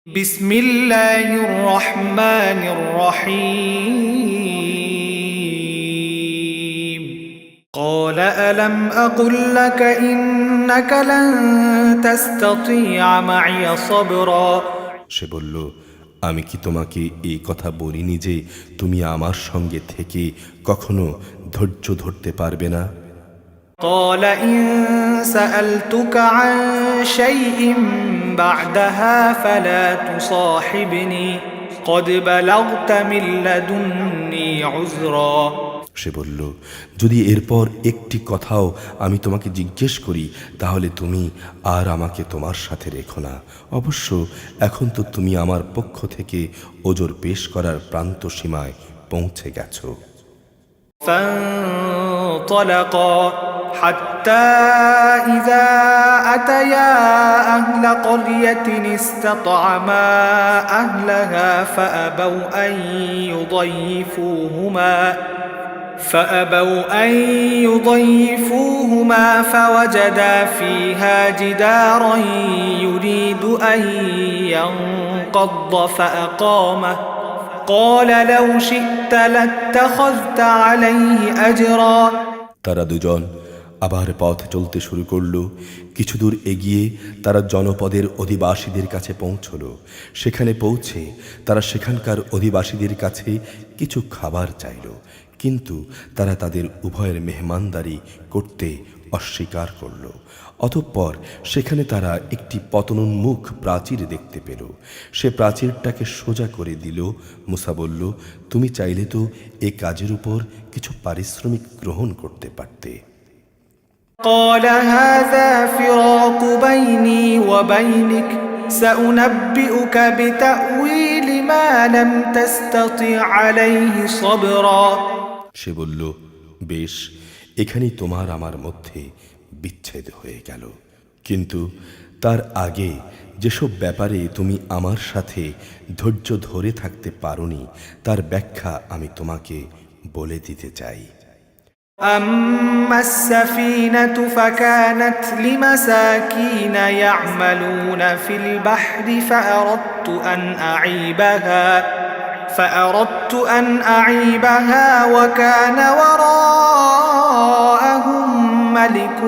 بسم الله الرحمن الرحيم قال ألم أقل لك إنك لن تستطيع معي صبرا সে বলল, আমি কি তোমাকে এই কথা বলিনি যে তুমি আমার সঙ্গে থেকে কখনো ধৈর্য ধরতে পারবে না? قال إن سألتك عن شيء بعدها فلا تصاحبني قد بلغت من لدني عذرا সে বলল, যদি এরপর একটি কথাও আমি তোমাকে জিজ্ঞেস করি তাহলে তুমি আর আমাকে তোমার সাথে রেখো না। অবশ্য এখন তো তুমি আমার পক্ষ থেকে ওজর পেশ করার প্রান্ত সীমায় পৌঁছে গেছো। فانطلقا حتى إذا أتيا أهل قرية استطعما أهلها فأبوا أن يضيفوهما فوجدا فيها جدارا يريد أن ينقض فأقامه قال لو شئت لاتخذت عليه أجرا তারা দুজন আবার পথ চলতে শুরু করল। কিছু দূর এগিয়ে তারা জনপদের অধিবাসীদের কাছে পৌঁছল। সেখানে পৌঁছে তারা সেখানকার অধিবাসীদের কাছে কিছু খাবার চাইল, কিন্তু তারা তাদের উভয়ের মেহমানদারি করতে অস্বীকার করল। অতঃপর সেখানে তারা একটি পতনোন্মুখ প্রাচীর দেখতে পেল। সে প্রাচীরটাকে সোজা করে দিল। মুসা বলল, তুমি চাইলে তো এ কাজের উপর কিছু পারিশ্রমিক গ্রহণ করতে পারতে। قال هذا فراق بيني وبينك سأنبئك بتأويل ما لم تستطع عليه صبرا সে বলল, বেশ, এখানেই তোমার আমার মধ্যে বিচ্ছেদ হয়ে গেল, কিন্তু তার আগে যেসব ব্যাপারে তুমি আমার সাথে ধৈর্য ধরে থাকতে পারোনি তার ব্যাখ্যা আমি তোমাকে বলে দিতে চাই। أما السفينة فكانت لمساكين يعملون في البحر فأردت أن أعيبها وكان وراءهم ملك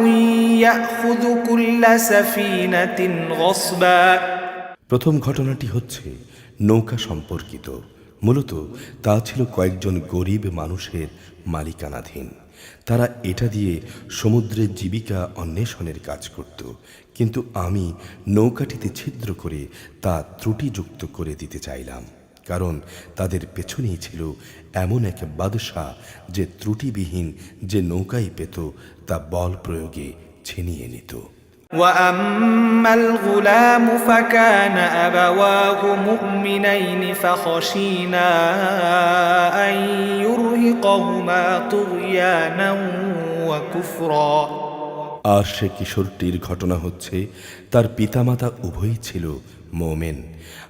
يأخذ كل سفينة غصبا প্রথম ঘটনাটি হচ্ছে নৌকা সম্পর্কিত। মূলত তা ছিল কয়েকজন গরিব মানুষের মালিকানাধীন। তারা এটা দিয়ে সমুদ্রের জীবিকা অন্বেষণের কাজ করত, কিন্তু আমি নৌকাটিতে ছিদ্র করে তা ত্রুটিযুক্ত করে দিতে চাইলাম, কারণ তাদের পেছনেই ছিল এমন এক বাদশাহ যে ত্রুটিবিহীন যে নৌকাই পেত তা বল প্রয়োগে ছিনিয়ে নিত। وأما الغلام فكان أبواه مؤمنين فخشينا أن يرهقهما طغيانا وكفرا আর সে কিশোরটির ঘটনা হচ্ছে, তার পিতামাতা উভয়ই ছিল মোমেন।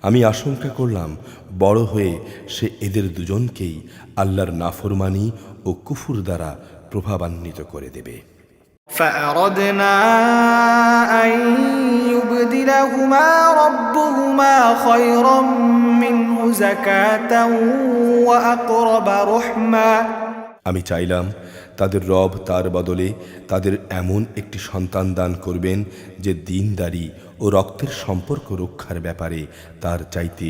আমি আশঙ্কা করলাম বড় হয়ে সে এদের দুজনকেই আল্লাহর নাফরমানি ও কুফুর দ্বারা প্রভাবান্বিত করে দেবে। فأردنا أن يبدلهما ربهما خيرا منه زكاة وأقرب رحما আমি চাইলাম তাদের রব তার বদলে তাদের এমন একটি সন্তান দান করবেন যে দিনদারি ও রক্তের সম্পর্ক রক্ষার ব্যাপারে তার চাইতে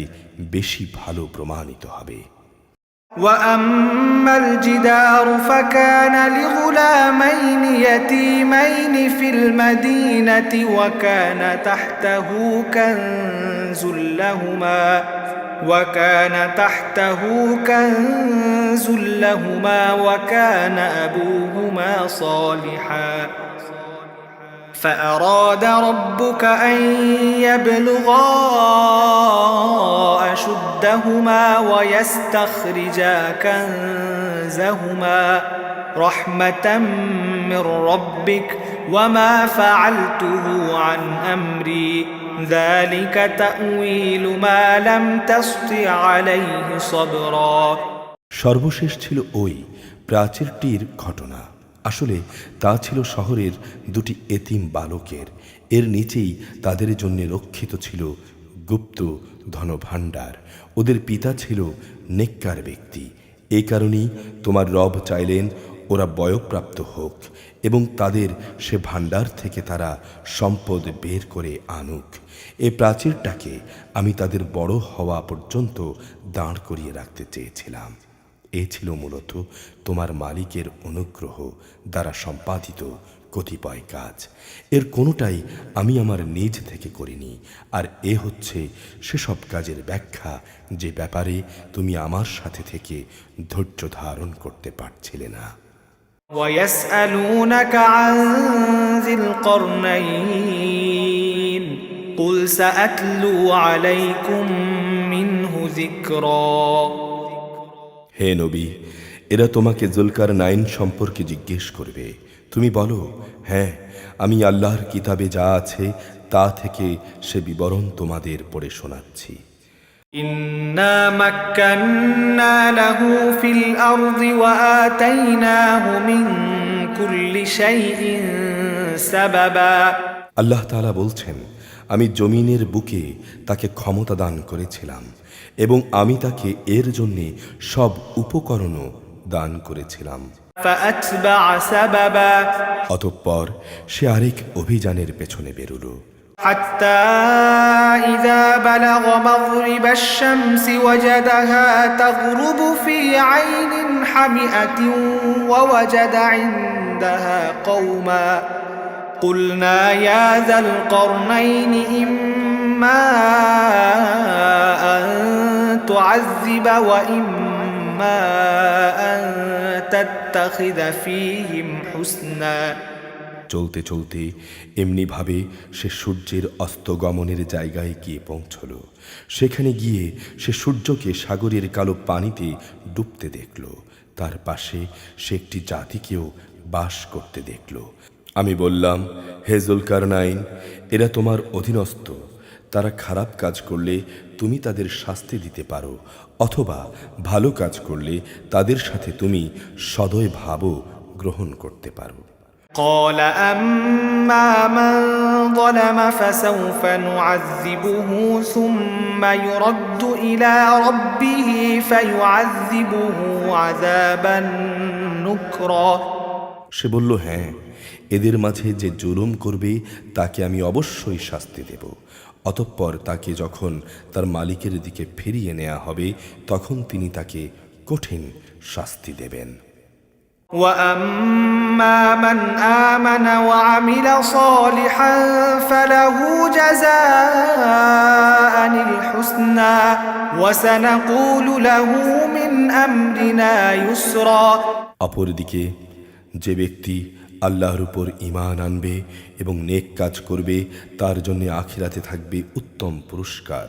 বেশি ভালো প্রমাণিত হবে। وأما الجدار فكان لغلامين يتيمين في المدينة وكان تحته كنز لهما وكان أبوهما صالحا فأراد ربك أن يبلغا أشدهما ويستخرجا كنزهما رحمة من ربك وما فعلته عن أمري ذلك تأويل ما لم تسطع عليه صبرا সর্বশেষ ছিল ওই প্রাচীরটির ঘটনা। আসলে তা ছিল শহরের দুটি এতিম বালকের। এর নিচেই তাদের জন্য রক্ষিত ছিল গুপ্ত ধনভাণ্ডার। ওদের পিতা ছিল নেককার ব্যক্তি। এই কারণেই তোমার রব চাইলেন ওরা বয়ঃপ্রাপ্ত হোক এবং তাদের সে ভাণ্ডার থেকে তারা সম্পদ বের করে আনুক। এ প্রাচীরটাকে আমি তাদের বড় হওয়া পর্যন্ত দাঁড় করিয়ে রাখতে চেয়েছিলাম। এ ছিল মূলত তোমার মালিকের অনুগ্রহ দ্বারা সম্পাদিত কতিপয় কাজ। এর কোনোটাই আমি আমার নিজ থেকে করিনি, আর এ হচ্ছে সেসব কাজের ব্যাখ্যা যে ব্যাপারে তুমি আমার সাথে থেকে ধৈর্য ধারণ করতে পারছিলে না। ويسألونك عن ذي القرنين قل سأتلو عليكم منه ذكرا। হে নবী, এরা তোমাকে জুলকারনাইন সম্পর্কে জিজ্ঞেস করবে। তুমি বলো, হ্যাঁ, আমি আল্লাহর কিতাবে যা আছে তা থেকে সে বিবরণ তোমাদের পড়ে শোনাচ্ছি। إنا مكنا له في الأرض وآتيناه من كل شيء سببا। আল্লাহ তাআলা বলছেন, আমি জমিনের বুকে তাকে ক্ষমতা দান করেছিলাম এবং আমি তাকে এর জন্যে সব উপকরণও দান করেছিলাম। فأتبع سببا অতঃপর সে আরেক অভিযানের পেছনে বেরুল। حتى إذا بلغ مغرب الشمس وجدها تغرب في عين حمئة ووجد عندها قوما قلنا يا ذا القرنين إما أن تعذب وإما أن تتخذ فيهم حسنا। চলতে চলতে এমনিভাবে সে সূর্যের অস্তগমনের জায়গায় গিয়ে পৌঁছল। সেখানে গিয়ে সে সূর্যকে সাগরের কালো পানিতে ডুবতে দেখল। তার পাশে সে একটি জাতিকেও বাস করতে দেখল। আমি বললাম, হে জুলকারনাইন, এরা তোমার অধীনস্থ। তারা খারাপ কাজ করলে তুমি তাদের শাস্তি দিতে পারো, অথবা ভালো কাজ করলে তাদের সাথে তুমি সদয় ভাবও গ্রহণ করতে পারো। قال أما من ظلم فسوف نعذبه ثم يرد إلى ربه فيعذبه عذابا نكرا। সে বলল, হ্যাঁ, এদের মাঝে যে জুলুম করবে তাকে আমি অবশ্যই শাস্তি দেব। অতঃপর তাকে যখন তার মালিকের দিকে ফিরিয়ে নেওয়া হবে তখন তিনি তাকে কঠিন শাস্তি দেবেন। وأما من آمن وعمل صالحا فله جزاء الحسنى وسنقول له من أمرنا يسرا। অপরদিকে যে ব্যক্তি আল্লাহর উপর ঈমান আনবে এবং নেক কাজ করবে তার জন্য আখিরাতে থাকবে উত্তম পুরস্কার,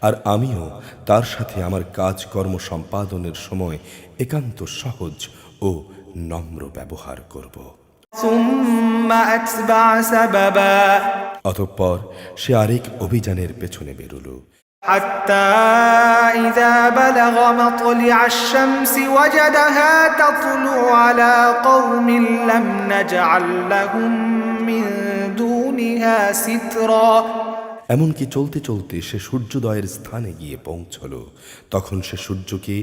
আর আমিও তার সাথে আমার কাজকর্ম সম্পাদনের সময় একান্ত সহজ ও নম্র ব্যবহার করব। ثم أتبع سببا অতঃপর সে আরেক অভিযানের পেছনে বেরুল। حتى إذا بلغ مطلع الشمس وجدها تطلع على قوم لم نجعل لهم من دونها سترا। এমনকি চলতে চলতে সে সূর্যোদয়ের স্থানে গিয়ে পৌঁছল। তখন সে সূর্যকে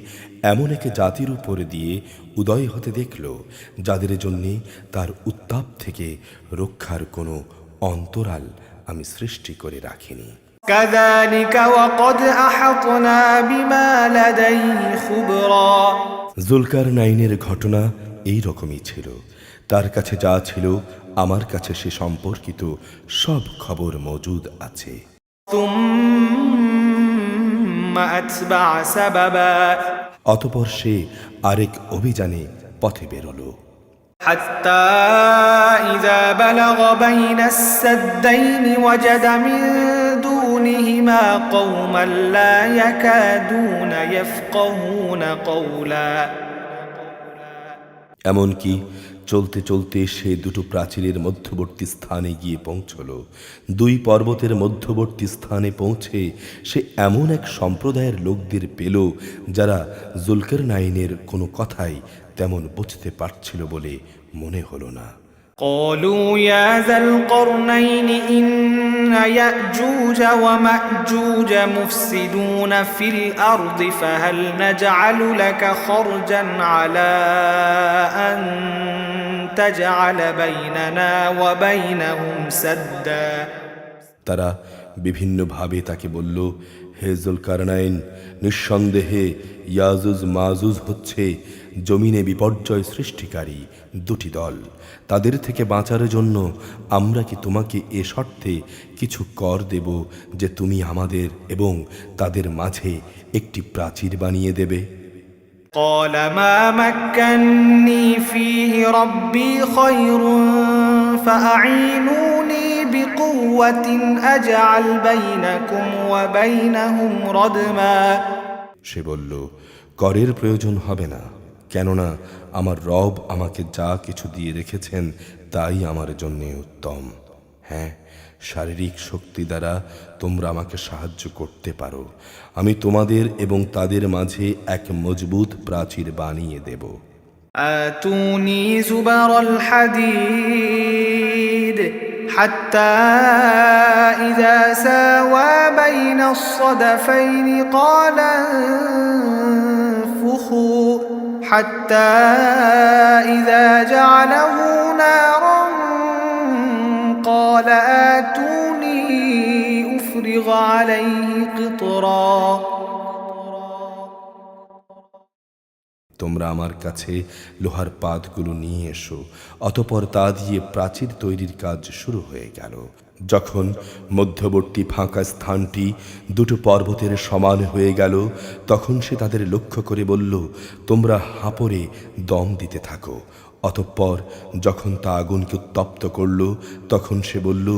এমন এক জাতির উপরে দিয়ে উদয় হতে দেখল যাদের জন্যে তার উত্তাপ থেকে রক্ষার কোনো অন্তরাল আমি সৃষ্টি করে রাখিনি। كذلك وقد أحطنا بما لديه خبرا। জুলকারনাইনের ঘটনা এই রকমই ছিল। তার কাছে যা ছিল আমার কাছে সে সম্পর্কিত সব খবর মজুদ আছে। ثم أتبع سببا অতঃপর সে আরেক অভিযানে পথে বেরোল। حتى إذا بلغ بين السدين وجد من دونهما قوما لا يكادون يفقهون قولا। এমনকি চলতে চলতে সে দুটো প্রাচীরের মধ্যবর্তী স্থানে গিয়ে পৌঁছল। দুই পর্বতের মধ্যবর্তী স্থানে পৌঁছে সে এমন এক সম্প্রদায়ের লোকদের পেল যারা জুলকারনাইনের কোনো কথাই তেমন বুঝতে পারছিল বলে মনে হলো না। قالوا يا ذا القرنين إن يأجوج ومأجوج مفسدون في الأرض فهل نجعل لك خرجا على أن تجعل بيننا وبينهم سدا তারা বিভিন্নভাবে তাকে বলল, হে যুলকারনাইন, নিঃসন্দেহে ইয়াজুজ মাজুজ হচ্ছে জমিনে বিপর্যয় সৃষ্টিকারী দুটি দল। তাদের থেকে বাঁচার জন্য আমরা কি তোমাকে এ শর্তে কিছু কর দেব যে তুমি আমাদের এবং তাদের মাঝে একটি প্রাচীর বানিয়ে দেবে? قال ما مكني فيه ربي خير فأعينوني بقوة أجعل بينكم وبينهم ردما সে বলল, করের প্রয়োজন হবে না, কেননা আমার রব আমাকে যা কিছু দিয়ে রেখেছেন তাই আমার জন্যে উত্তম। হ্যাঁ, শারীরিক শক্তি দ্বারা তোমরা আমাকে সাহায্য করতে পারো, আমি তোমাদের এবং তাদের মাঝে এক মজবুত প্রাচীর বানিয়ে দেব। آتوني زبر الحديد حتى إذا ساوى بين الصدفين قال انفخوا حتى إذا جعله نارا قال آتوني أفرغ عليه قطرا তোমরা আমার কাছে লোহার পাতগুলো নিয়ে এসো। অতঃপর তা দিয়ে প্রাচীর তৈরির কাজ শুরু হয়ে গেল। যখন মধ্যবর্তী ফাঁকা স্থানটি দুটো পর্বতের সমান হয়ে গেল, তখন সে তাদের লক্ষ্য করে বলল, তোমরা হাঁপড়ে দম দিতে থাকো। অতঃপর যখন তা আগুনকে উত্তপ্ত করল, তখন সে বলল,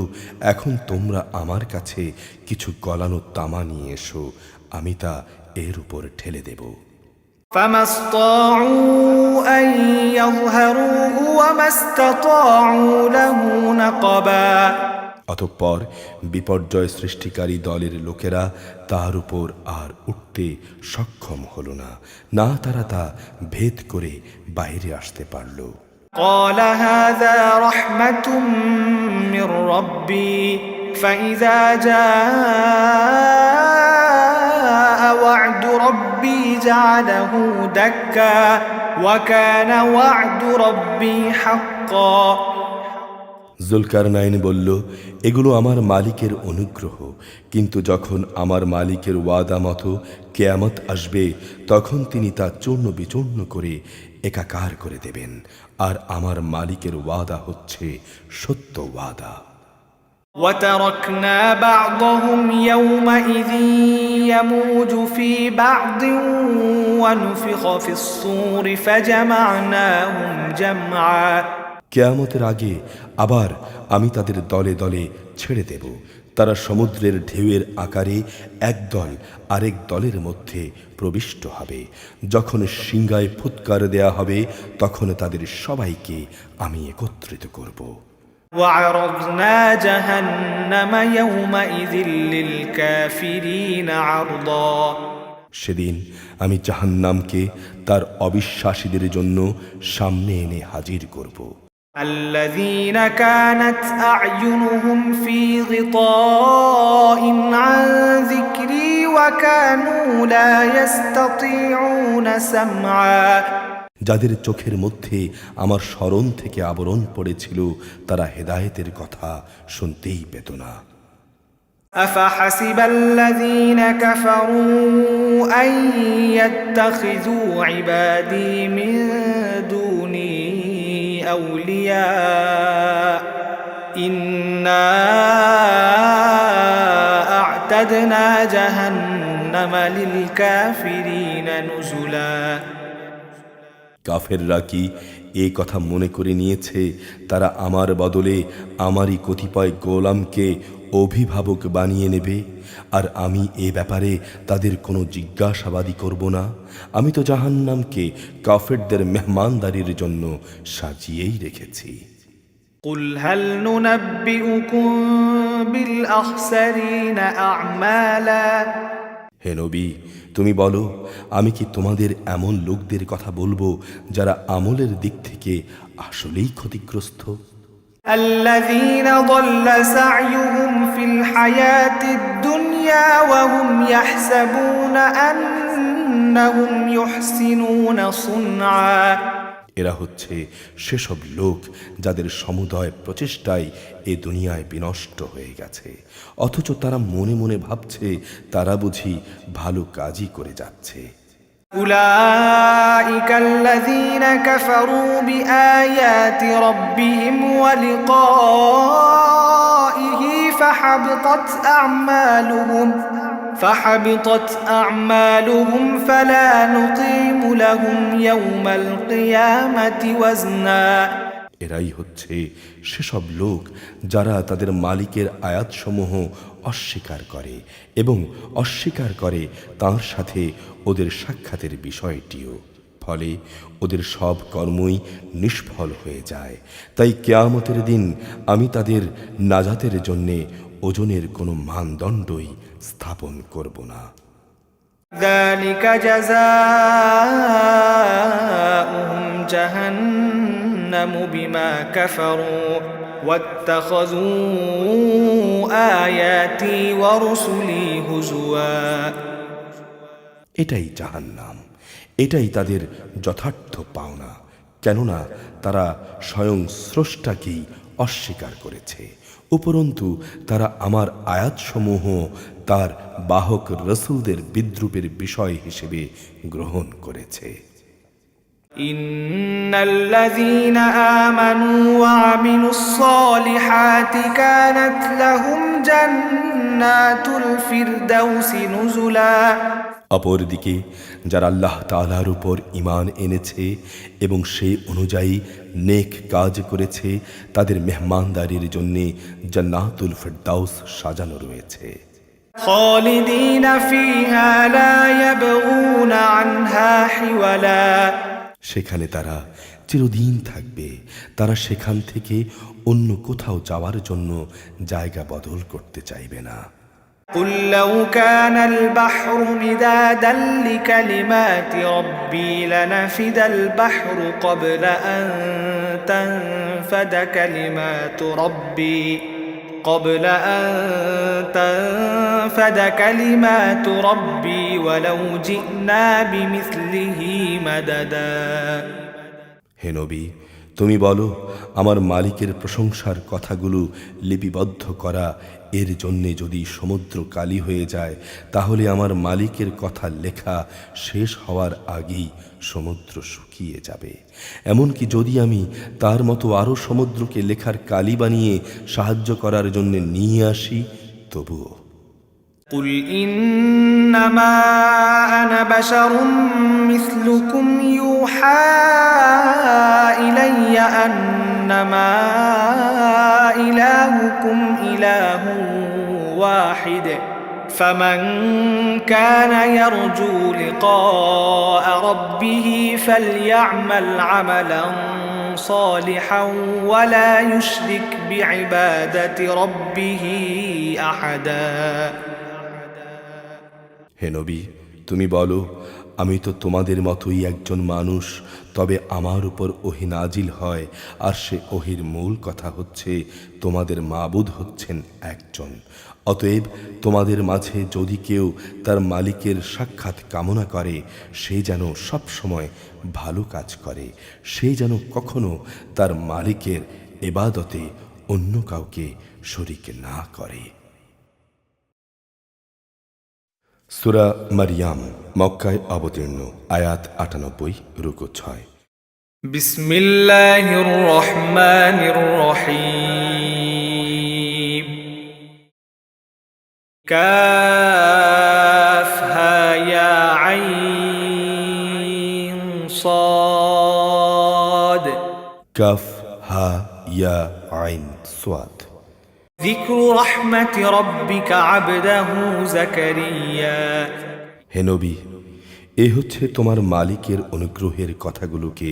এখন তোমরা আমার কাছে কিছু গলানো তামা নিয়ে এসো, আমি তা এর উপর ঠেলে দেব। فما استطاعوا أن يظهروه وما استطاعوا له نقبا অতঃপর বিপর্যয় সৃষ্টিকারী দলের লোকেরা তার উপর আর উঠতে সক্ষম হল না, না তারা তা ভেদ করে বাইরে আসতে পারল। قال هذا رحمة من ربي فإذا جاء وعد ربي جعله دكا وكان وعد ربي حقا যুলকারনাইন বলল, এগুলো আমার মালিকের অনুগ্রহ, কিন্তু যখন আমার মালিকের ওয়াদা মতো কিয়ামত আসবে, তখন তিনি তা চূর্ণ বিচূর্ণ করে একাকার করে দেবেন, আর আমার মালিকের ওয়াদা হচ্ছে সত্য ওয়াদা। وتركنا بعضهم يومئذ يموج في بعض ونفخ في الصور فجمعناهم جمعا কিয়ামতের আগে আবার আমি তাদের দলে দলে ছেড়ে দেব। তারা সমুদ্রের ঢেউয়ের আকারে এক দল আরেক দলের মধ্যে প্রবিষ্ট হবে। যখন সিংহায় ফুৎকার দেয়া হবে, তখন তাদের সবাইকে আমি একত্রিত করব। وعرضنا جهنم يومئذ للكافرين عرضا সেদিন আমি জাহান্নামকে তার অবিশ্বাসীদের জন্য সামনে এনে হাজির করব। الذين كانت أعينهم في غطاء عن ذكري وكانوا لا يستطيعون سمعا যাদের চোখের মধ্যে আমার স্মরণ থেকে আবরণ পড়েছিল, তারা হেদায়েতের কথা শুনতেই পেত না। أفحسب الذين كفروا أن يتخذوا عبادي من دوني أولياء إنا أعتدنا جهنم للكافرين نزلا কাফেররা কি এই কথা মনে করে নিয়েছে তারা আমার বদলে আমারই কতিপয় গোলামকে অভিভাবক বানিয়ে নেবে, আর আমি এ ব্যাপারে তাদের কোনো জিজ্ঞাসাবাদই করব না? আমি তো জাহান্নামকে কাফেরদের মেহমানদারির জন্য সাজিয়েই রেখেছি। قل هل ننبئكم بالأخسرين أعمالا হে নবী, তুমি বলো, আমি কি তোমাদের এমন লোকদের কথা বলবো যারা আমলের দিক থেকে আসলেই ক্ষতিগ্রস্ত? الذين ضل سعيهم في الحياة الدنيا وهم يحسبون أنهم يحسنون صنعا এরা হচ্ছে সেসব লোক যাদের সমুদয় প্রচেষ্টায় এ দুনিয়ায় বিনষ্ট হয়ে গেছে, অথচ তারা মনে মনে ভাবছে তারা বুঝি ভালো কাজই করে যাচ্ছে। أولئك الذين كفروا بآيات ربهم ولقائه فحبطت أعمالهم فلا نقيم لهم يوم القيامة وزنا এরাই হচ্ছে সেসব লোক যারা তাদের মালিকের আয়াতসমূহ অস্বীকার করে এবং অস্বীকার করে তার সাথে ওদের সাক্ষাতের বিষয়টিও, ফলে ওদের সব কর্মই নিষ্ফল হয়ে যায়। তাই কিয়ামতের দিন আমি তাদের নাজাতের জন্যে ওজনের কোনো মানদণ্ডই স্থাপন করব না। ذلك جزاؤهم جهنم بما كفروا واتخذوا آياتي ورسلي هزوا এটাই জাহান্নাম, এটাই তাদের যথার্থ পাওনা, কেননা তারা স্বয়ং স্রষ্টাকেই অস্বীকার করেছে, উপরন্তু তারা আমার আয়াতসমূহ তার বাহক রসুলদের বিদ্রূপের বিষয় হিসেবে গ্রহণ করেছে। ইন্নাল্লাযীনা আমানু ওয়া আমিলুস সালিহাতি কানাত লাহুম জান্নাতুল ফিরদাউসি নুজুলা। অপরদিকে যারা আল্লাহ তাআলার উপর ঈমান এনেছে এবং সেই অনুযায়ী নেক কাজ করেছে, তাদের মেহমানদারির জন্য জান্নাতুল ফিরদাউস সাজানো রয়েছে। খালিদিনা ফিহা লা ইয়াবগুনা আনহা হিওয়ালা। সেখানে তারা চিরদিন থাকবে, তারা সেখান থেকে অন্য কোথাও যাওয়ার জন্য জায়গা বদল করতে চাইবে না। قل لو كان البحر مدادا لكلمات ربي لنفد البحر قبل أن تنفد كلمات ربي ولو جئنا بمثله مددا। হে নবী, তুমি বলো, আমার মালিকের প্রশংসার কথাগুলো লিপিবদ্ধ করা এর জন্যে যদি সমুদ্র কালি হয়ে যায়, তাহলে আমার মালিকের কথা লেখা শেষ হওয়ার আগেই সমুদ্র শুকিয়ে যাবে। এমনকি যদি আমি তার মতো আরও সমুদ্রকে লেখার কালি বানিয়ে সাহায্য করার জন্য নিয়ে আসি, তবুও। قل إنما أنا بشر مثلكم يوحى إلي أنما إلهكم إله واحد فمن كان يرجو لقاء ربه فليعمل عملا صالحا ولا يشرك بعبادة ربه أحدا। হে নবী, তুমি বলো, আমি তো তোমাদের মতোই একজন মানুষ, তবে আমার উপর ওহী নাজিল হয়, আর সে ওহীর মূল কথা হচ্ছে তোমাদের মাবুদ হচ্ছেন একজন। অতএব তোমাদের মাঝে যদি কেউ তার মালিকের সাক্ষাৎ কামনা করে, সে যেন সব সময় ভালো কাজ করে, সে যেন কখনো তার মালিকের ইবাদতে অন্য কাউকে শরীক না করে। সূরা মারইয়াম মক্কায় অবতীর্ণ, আয়াত ৯৮, রুকু ৬। বিসমিল্লাহির রহমানির রহিম। কাফ হা ইয়া আইন সাদ। কাফ হা ইয়া আইন সাদ। যিকরু রাহমাতি রাব্বিকা আবদাহু যাকারিয়া। হে নবী, এ হচ্ছে তোমার মালিকের অনুগ্রহের কথাগুলোকে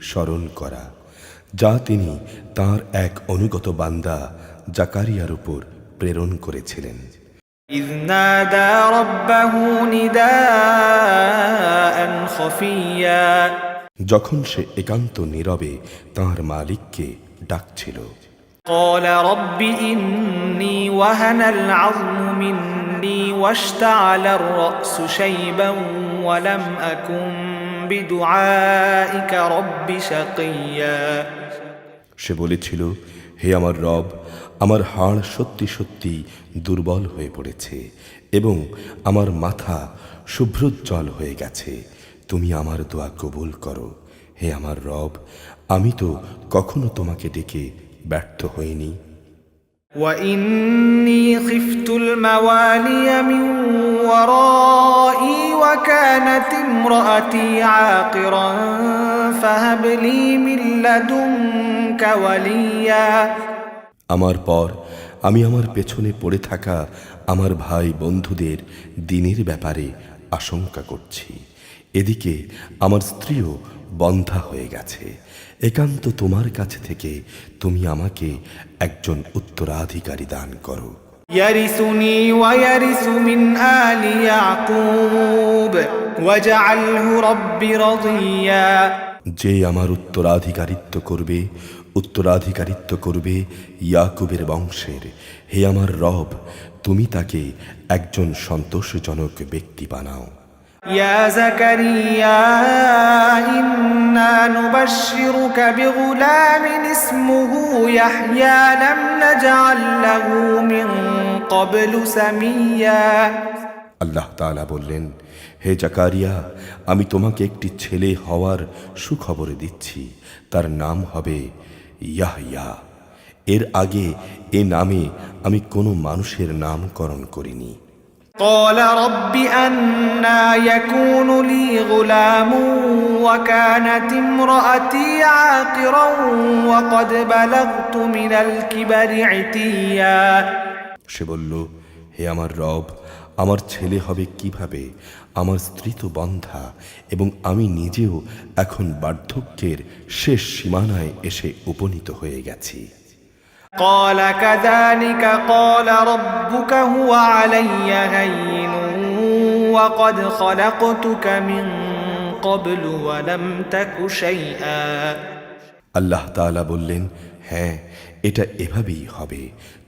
স্মরণ করা, যা তিনি তার এক অনুগত বান্দা জাকারিয়ার উপর প্রেরণ করেছিলেন। ইয নাদা রাব্বাহু নিদাআন খাফিয়া। যখন সে একান্ত নীরবে তাঁর মালিককে ডাকছিল। قال رب إني وهن العظم مني واشتعل الرأس شيبا ولم أكن بدعائك رب شقيا সে বলেছিল, হে আমার রব, আমার হাড় সত্যি সত্যি দুর্বল হয়ে পড়েছে এবং আমার মাথা শুভ্রোজ্জ্বল হয়ে গেছে। তুমি আমার দোয়া কবুল করো। হে আমার রব, আমি তো কখনো তোমাকে ডেকে ব্যর্থ হইনি। وإني خفت الموالي من ورائي وكانت امرأتي عاقرا فهب لي من لدنك وليا আমার পর আমি আমার পেছনে পড়ে থাকা আমার ভাই বন্ধুদের দিনের ব্যাপারে আশঙ্কা করছি। এদিকে আমার স্ত্রীও বন্ধা হয়ে গেছে। একান্ত তোমার কাছে থেকে তুমি আমাকে একজন উত্তরাধিকারী দান করো। يرثني ويرث من آل يعقوب واجعله رب رضيا যে আমার উত্তরাধিকারিত্ব করবে ইয়াকুবের বংশের। হে আমার রব, তুমি তাকে একজন সন্তোষজনক ব্যক্তি বানাও। يا زكريا إنا نبشرك بغلام اسمه يحيى لم نجعل له من قبل سميا আল্লাহ তাআলা বললেন, হে জাকারিয়া, আমি তোমাকে একটি ছেলে হওয়ার সুখবর দিচ্ছি। তার নাম হবে ইয়াহইয়া। এর আগে এ নামে আমি কোনো মানুষের নামকরণ করিনি। قال رب أنا يكون لي غلام وكانت امرأتي عاقرا وقد بلغت من الكبر عتيا সে বলল, হে আমার রব, আমার ছেলে হবে কিভাবে? আমার স্ত্রী তো বন্ধা এবং আমি নিজেও এখন বার্ধক্যের শেষ সীমানায় এসে উপনীত হয়ে গেছি। قال كذلك قال ربك هو علي هين وقد خلقتك من قبل ولم تك شيئا আল্লাহ তাআলা বললেন, হ্যাঁ, এটা এভাবেই হবে।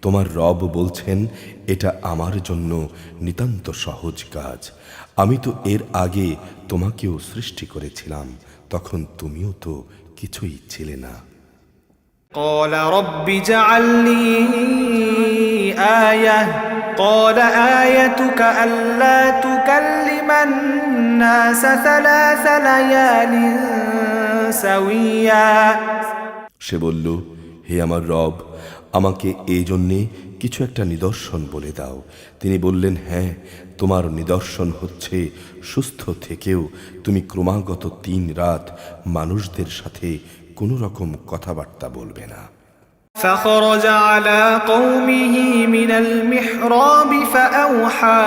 তোমার রব বলছেন, এটা আমার জন্য নিতান্ত সহজ কাজ। আমি তো এর আগে তোমাকেও সৃষ্টি করেছিলাম, তখন তুমিও তো কিছুই ছিলে না। قال رب اجعل لي آية قال آيتك ألا تكلم الناس 3 ليال سويا সে বলল, হে আমার রব, আমাকে এই জন্যে কিছু একটা নিদর্শন বলে দাও। তিনি বললেন, হ্যাঁ, তোমার নিদর্শন হচ্ছে সুস্থ থেকেও তুমি ক্রমাগত 3 রাত মানুষদের সাথে কোনো রকম কথাবার্তা বলবে না। فخرج على قومه من المحراب فأوحى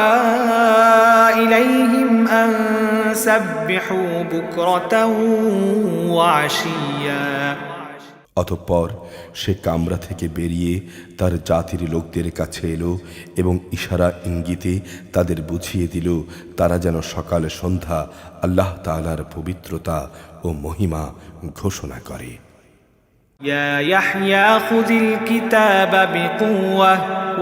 إليهم أن سبحوا بكرة وعشيا অতঃপর সে কামরা থেকে বেরিয়ে তার জাতির লোকদের কাছে এলো এবং ইশারা ইঙ্গিতে তাদের বুঝিয়ে দিল তারা যেন সকাল সন্ধ্যা আল্লাহ তাআলার পবিত্রতা ও মহিমা ঘোষণা করে। يا يحيى خذ الكتاب بقوة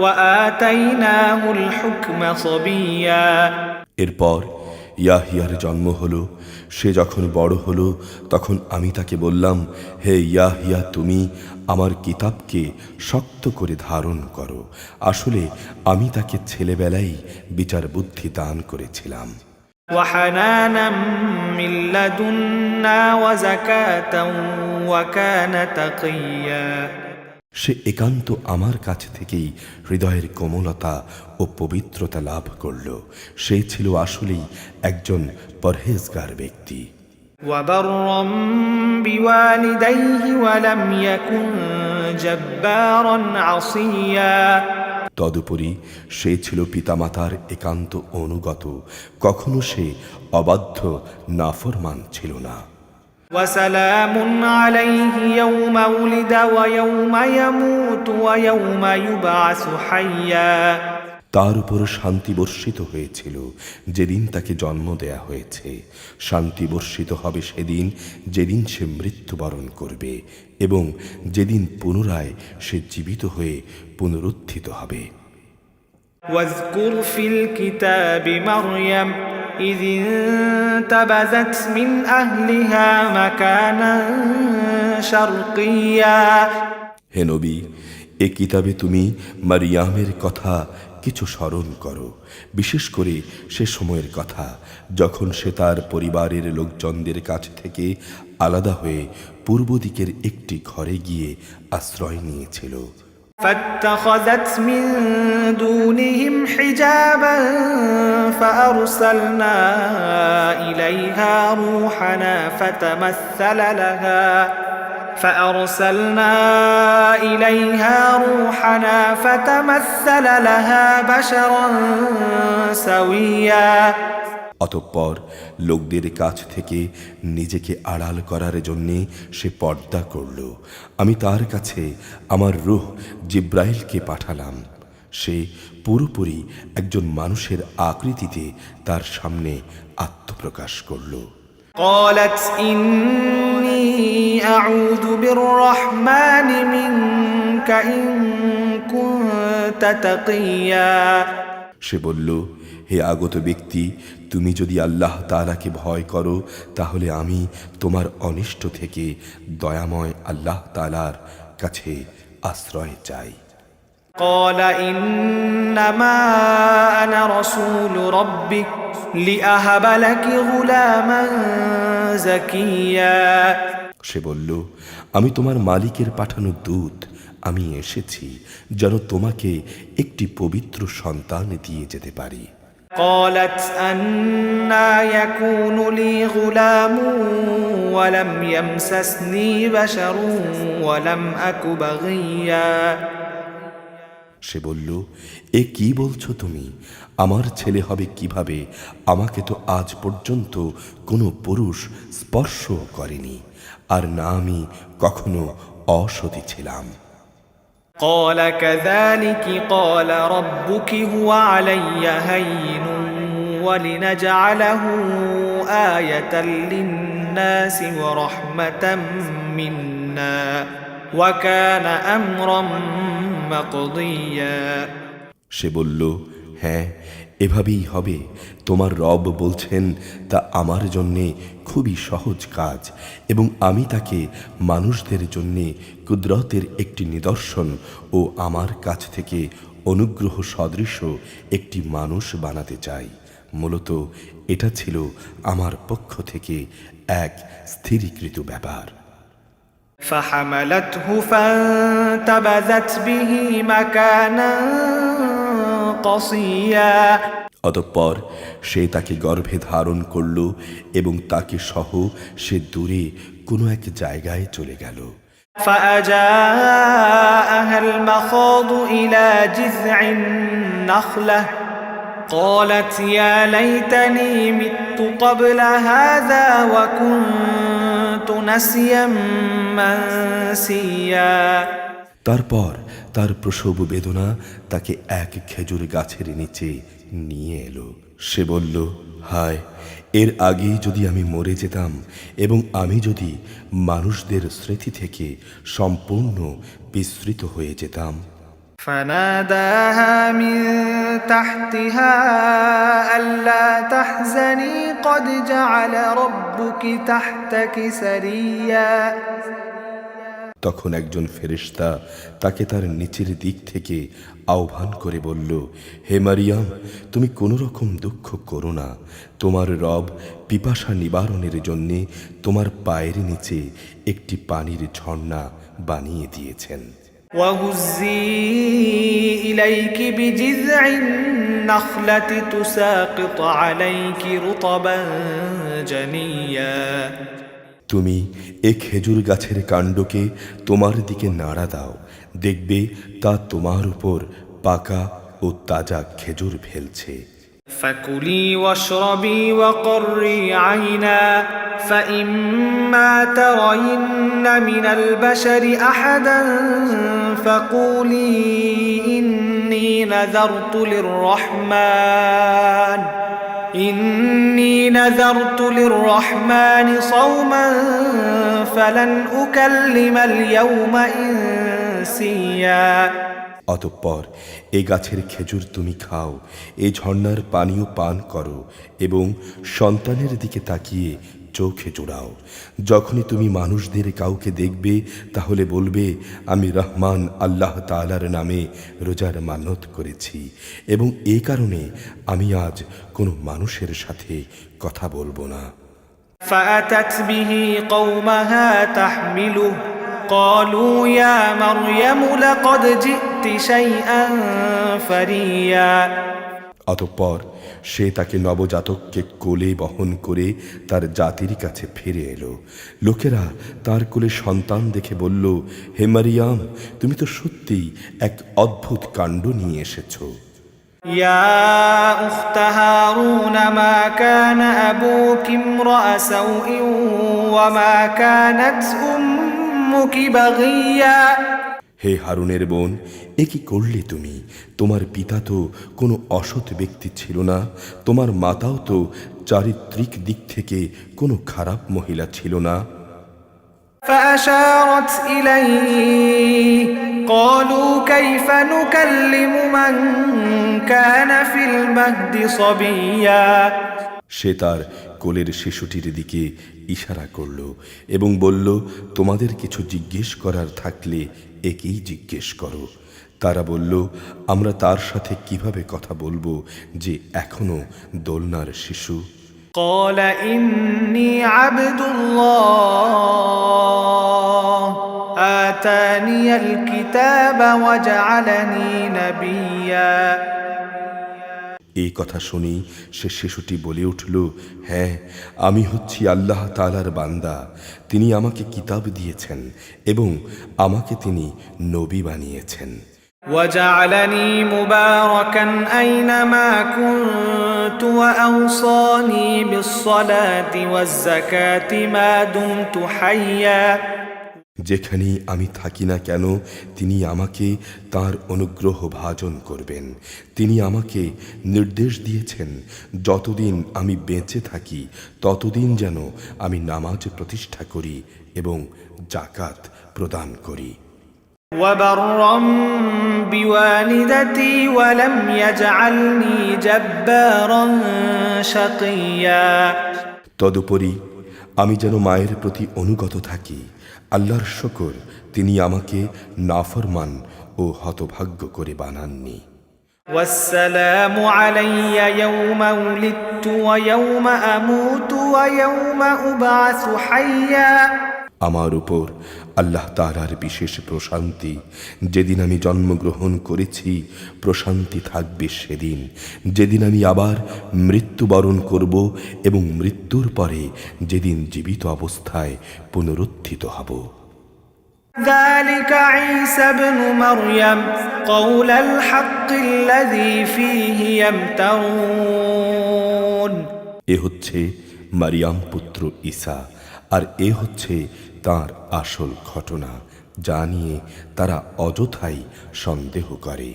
وآتيناه الحكم صبيا এরপর ইয়াহিয়ার জন্ম হলো। সে যখন বড় হলো তখন আমি তাকে বললাম, হে ইয়াহিয়া, তুমি আমার কিতাবকে শক্ত করে ধারণ করো। আসলে আমি তাকে ছেলেবেলায় বিচার বুদ্ধি দান করেছিলাম। وحنانا من لدنا وزكاة وكان تقيا সে একান্ত আমার কাছ থেকেই হৃদয়ের কোমলতা ও পবিত্রতা লাভ করল। সে ছিল আসলেই একজন পরহেজগার ব্যক্তি। وبرا بوالديه ولم يكن جبارا عصيا তদুপরি সে ছিল পিতামাতার একান্ত অনুগত, কখনো সে অবাধ্য নাফরমান ছিল না। وسلام عليه يوم ولد ويوم يموت ويوم يبعث حيا তার উপর শান্তি বর্ষিত হয়েছিল যেদিন তাকে জন্ম দেয়া হয়েছে। শান্তি বর্ষিত হবে সেদিন যেদিন সে মৃত্যুবরণ করবে এবং যেদিন পুনরায় সে জীবিত হয়ে পুনরুত্থিত হবে। واذكر في الكتاب مريم إذ انتبذت من أهلها مكانا شرقيا। হে নবী, এ কিতাবে তুমি মারিয়ামের কথা কিছু স্মরণ করো, বিশেষ করে সে সময়ের কথা যখন সে তার পরিবারের লোকজনদের কাছ থেকে আলাদা হয়ে পূর্ব দিকের একটি ঘরে গিয়ে আশ্রয় নিয়েছিল। فاتخذت من دونهم حجابا فأرسلنا إليها روحنا فتمثل لها بشرا سويا। অতঃপর লোকদের কাছ থেকে নিজেকে আড়াল করার জন্যে সে পর্দা করল। আমি তার কাছে আমার রূহ জিব্রাইলকে পাঠালাম। সে পুরোপুরি একজন মানুষের আকৃতিতে তার সামনে আত্মপ্রকাশ করল। قالت إني أعوذ بالرحمن منك إن كنت تقيا। সে বলল, হে আগত ব্যক্তি, তুমি যদি আল্লাহ তাআলাকে ভয় করো তাহলে আমি তোমার অনিষ্ট থেকে দয়াময় আল্লাহ তাআলার কাছে আশ্রয় চাই। قال إنما أنا رسول ربك لأهب لك غلاما زكيا। সে বলল, আমি তোমার মালিকের পাঠানো দূত, আমি এসেছি যেন তোমাকে একটি পবিত্র সন্তান দিয়ে যেতে পারি। قالت أنى يكون لي غلام ولم يمسسني بشر ولم أك بغيا। সে বলল, এ কি বলছো তুমি? আমার ছেলে হবে কিভাবে? আমাকে তো আজ পর্যন্ত কোনো পুরুষ স্পর্শ করেনি, আর না আমি কখনো অসতী ছিলাম। قال كذلك قال ربك هو علي هين ولنجعله آية للناس ورحمة منا وكان أمرا مقضيا। সে বলল, হ্যাঁ, এভাবেই হবে। তোমার রব বলছেন তা আমার জন্যে খুবই সহজ কাজ, এবং আমি তাকে মানুষদের জন্যে কুদরতের একটি নিদর্শন ও আমার কাছ থেকে অনুগ্রহ সদৃশ একটি মানুষ বানাতে চাই। মূলত এটা ছিল আমার পক্ষ থেকে এক স্থিরীকৃত ব্যাপার। فحملته فانتبذت به مكانا قصيا। অতঃপর সে তাকে গর্ভে ধারণ করল এবং তাকে সহ সে দূরে কোনো এক জায়গায় চলে গেল। فأجاءها المخاض إلى جذع النخلة قالت يا ليتني مت قبل هذا وكنت نسيا منسيا। তারপর তার প্রসব বেদনা তাকে এক খেজুর গাছের নিচে নিয়ে এলো। সে বলল, হায়, এর আগেই যদি আমি মরে যেতাম এবং আমি যদি মানুষদের স্মৃতি থেকে সম্পূর্ণ বিস্মৃত হয়ে যেতাম। فناداها من تحتها ألا تحزني قد جعل ربك تحتك سريا। তখন একজন ফেরেশতা তাকে তার নিচের দিক থেকে আহ্বান করে বলল, হে মারিয়াম, তুমি কোনো রকম দুঃখ করো না। তোমার রব পিপাসা নিবারণের জন্যে তোমার পায়ের নিচে একটি পানির ঝর্ণা বানিয়ে দিয়েছেন। وهزي إليك بجذع النخلة تساقط عليك رطبا جنيا। তুমি এ খেজুর গাছের কাণ্ডকে তোমার দিকে নাড়া দাও, দেখবে তা তোমার উপর পাকা ও তাজা খেজুর ফেলছে। فكلي واشربي وقري عينا فإما ترين من البشر أحدا فقولي إني نذرت للرحمن صوما فلن أكلم اليوم إنسيا। অতঃপর এই গাছের খেজুর তুমি খাও, এই ঝর্ণার পানীয় পান করো এবং সন্তানের দিকে তাকিয়ে চোখে জোড়াও। যখনই তুমি মানুষদের কাউকে দেখবে তাহলে বলবে, আমি রহমান আল্লাহ তাআলার নামে রোজার মানত করেছি এবং এই কারণে আমি আজ কোনো মানুষের সাথে কথা বলবো না। فأتت به قومها تحمله قالوا يا مريم لقد جئت شيئا فريا। অতঃপর সে তাকে নবজাতককে কোলে বহন করে তার জাতির কাছে ফিরে এলো। লোকেরা তার কোলে সন্তান দেখে বলল, হে মারিয়াম, তুমি তো সত্যিই এক অদ্ভুত কাণ্ড নিয়ে এসেছো। يا أخت هارون ما كان أبوك امرأ سوء وما كانت أمك بغيا। হে হারুনের বোন, এ কি করলে তুমি? তোমার পিতা তো কোনো অসৎ ব্যক্তি ছিল না, তোমার মাতাও তো চারিত্রিক দিক থেকে কোনো খারাপ মহিলা ছিল না। فأشارت إليه قالوا كيف نكلم من كان في المهد صبيا। সে তার কোলের শিশুটির দিকে ইশারা করল এবং বলল, তোমাদের কিছু জিজ্ঞেস করার থাকলে একেই জিজ্ঞেস করো। তারা বলল, আমরা তার সাথে কিভাবে কথা বলবো যে এখনো দোলনার শিশু? قال إني عبد الله آتاني الكتاب وجعلني نبيا। এই কথা শুনি সে শিশুটি বলে উঠল, হ্যাঁ, আমি হচ্ছি আল্লাহ তাআলার বান্দা। তিনি আমাকে কিতাব দিয়েছেন এবং আমাকে তিনি নবী বানিয়েছেন। وجعلني مباركا أينما كنت وأوصاني بالصلاة والزكاة ما دمت حيا। যেখানেই আমি থাকি না কেন তিনি আমাকে তার অনুগ্রহ ভাজন করবেন। তিনি আমাকে নির্দেশ দিয়েছেন যতদিন আমি বেঁচে থাকি ততদিন যেন আমি নামাজ প্রতিষ্ঠা করি এবং যাকাত প্রদান করি। وبرا بوالدتي ولم يجعلني جبارا شقيا। তদুপরি আমি যেন মায়ের প্রতি অনুগত থাকি। আল্লাহর শুকর, তিনি আমাকে নাফরমান ও হতভাগ্য করে বানাননি। والسلام علي يوم ولدت ويوم أموت ويوم أبعث حيا। আমার উপর আল্লাহ তাআলার বিশেষ প্রশান্তি। যেদিন আমি জন্মগ্রহণ করেছি প্রশান্তি থাকবে সেদিন, যেদিন আমি আবার মৃত্যুবরণ করব এবং মৃত্যুর পরে যেদিন জীবিত অবস্থায় পুনরুত্থিত হব। ذلك عيسى ابن مريم قول الحق الذي فيه يمترون। এ হচ্ছে মারিয়াম পুত্র ঈসা, আর এ হচ্ছে তার আসল ঘটনা যা নিয়ে তারা অযথাই সন্দেহ করে।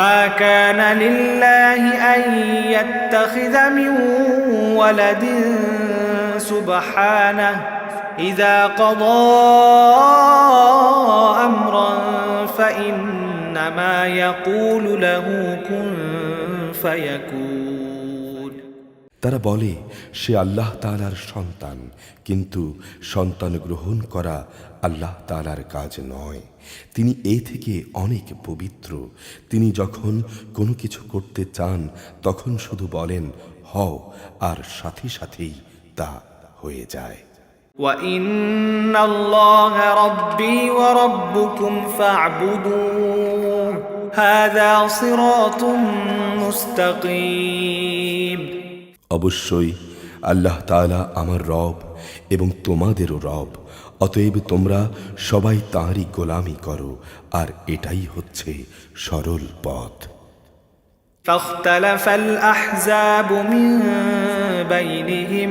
ما كان لله أن يتخذ من ولد سبحانه إذا قضى أمرا فإنما يقول له كن فيكون। তারা বলে সে আল্লাহ তাআলার সন্তান, কিন্তু সন্তান গ্রহণ করা আল্লাহ তাআলার কাজ নয়। তিনি এ থেকে অনেক পবিত্র। তিনি যখন কোনো কিছু করতে চান তখন শুধু বলেন হও, আর সাথে সাথেই তা হয়ে যায়। وَإِنَّ اللَّهَ رَبِّي وَرَبُّكُمْ فَاعْبُدُوهُ هَذَا صِرَاطٌ مُسْتَقِيمٌ। অবশ্যই আল্লাহ তাআলা আমার রব এবং তোমাদেরও রব, অতএব তোমরা সবাই তাঁরই গোলামি করো, আর এটাই হচ্ছে সরল পথ। فاختلف الأحزاب من بينهم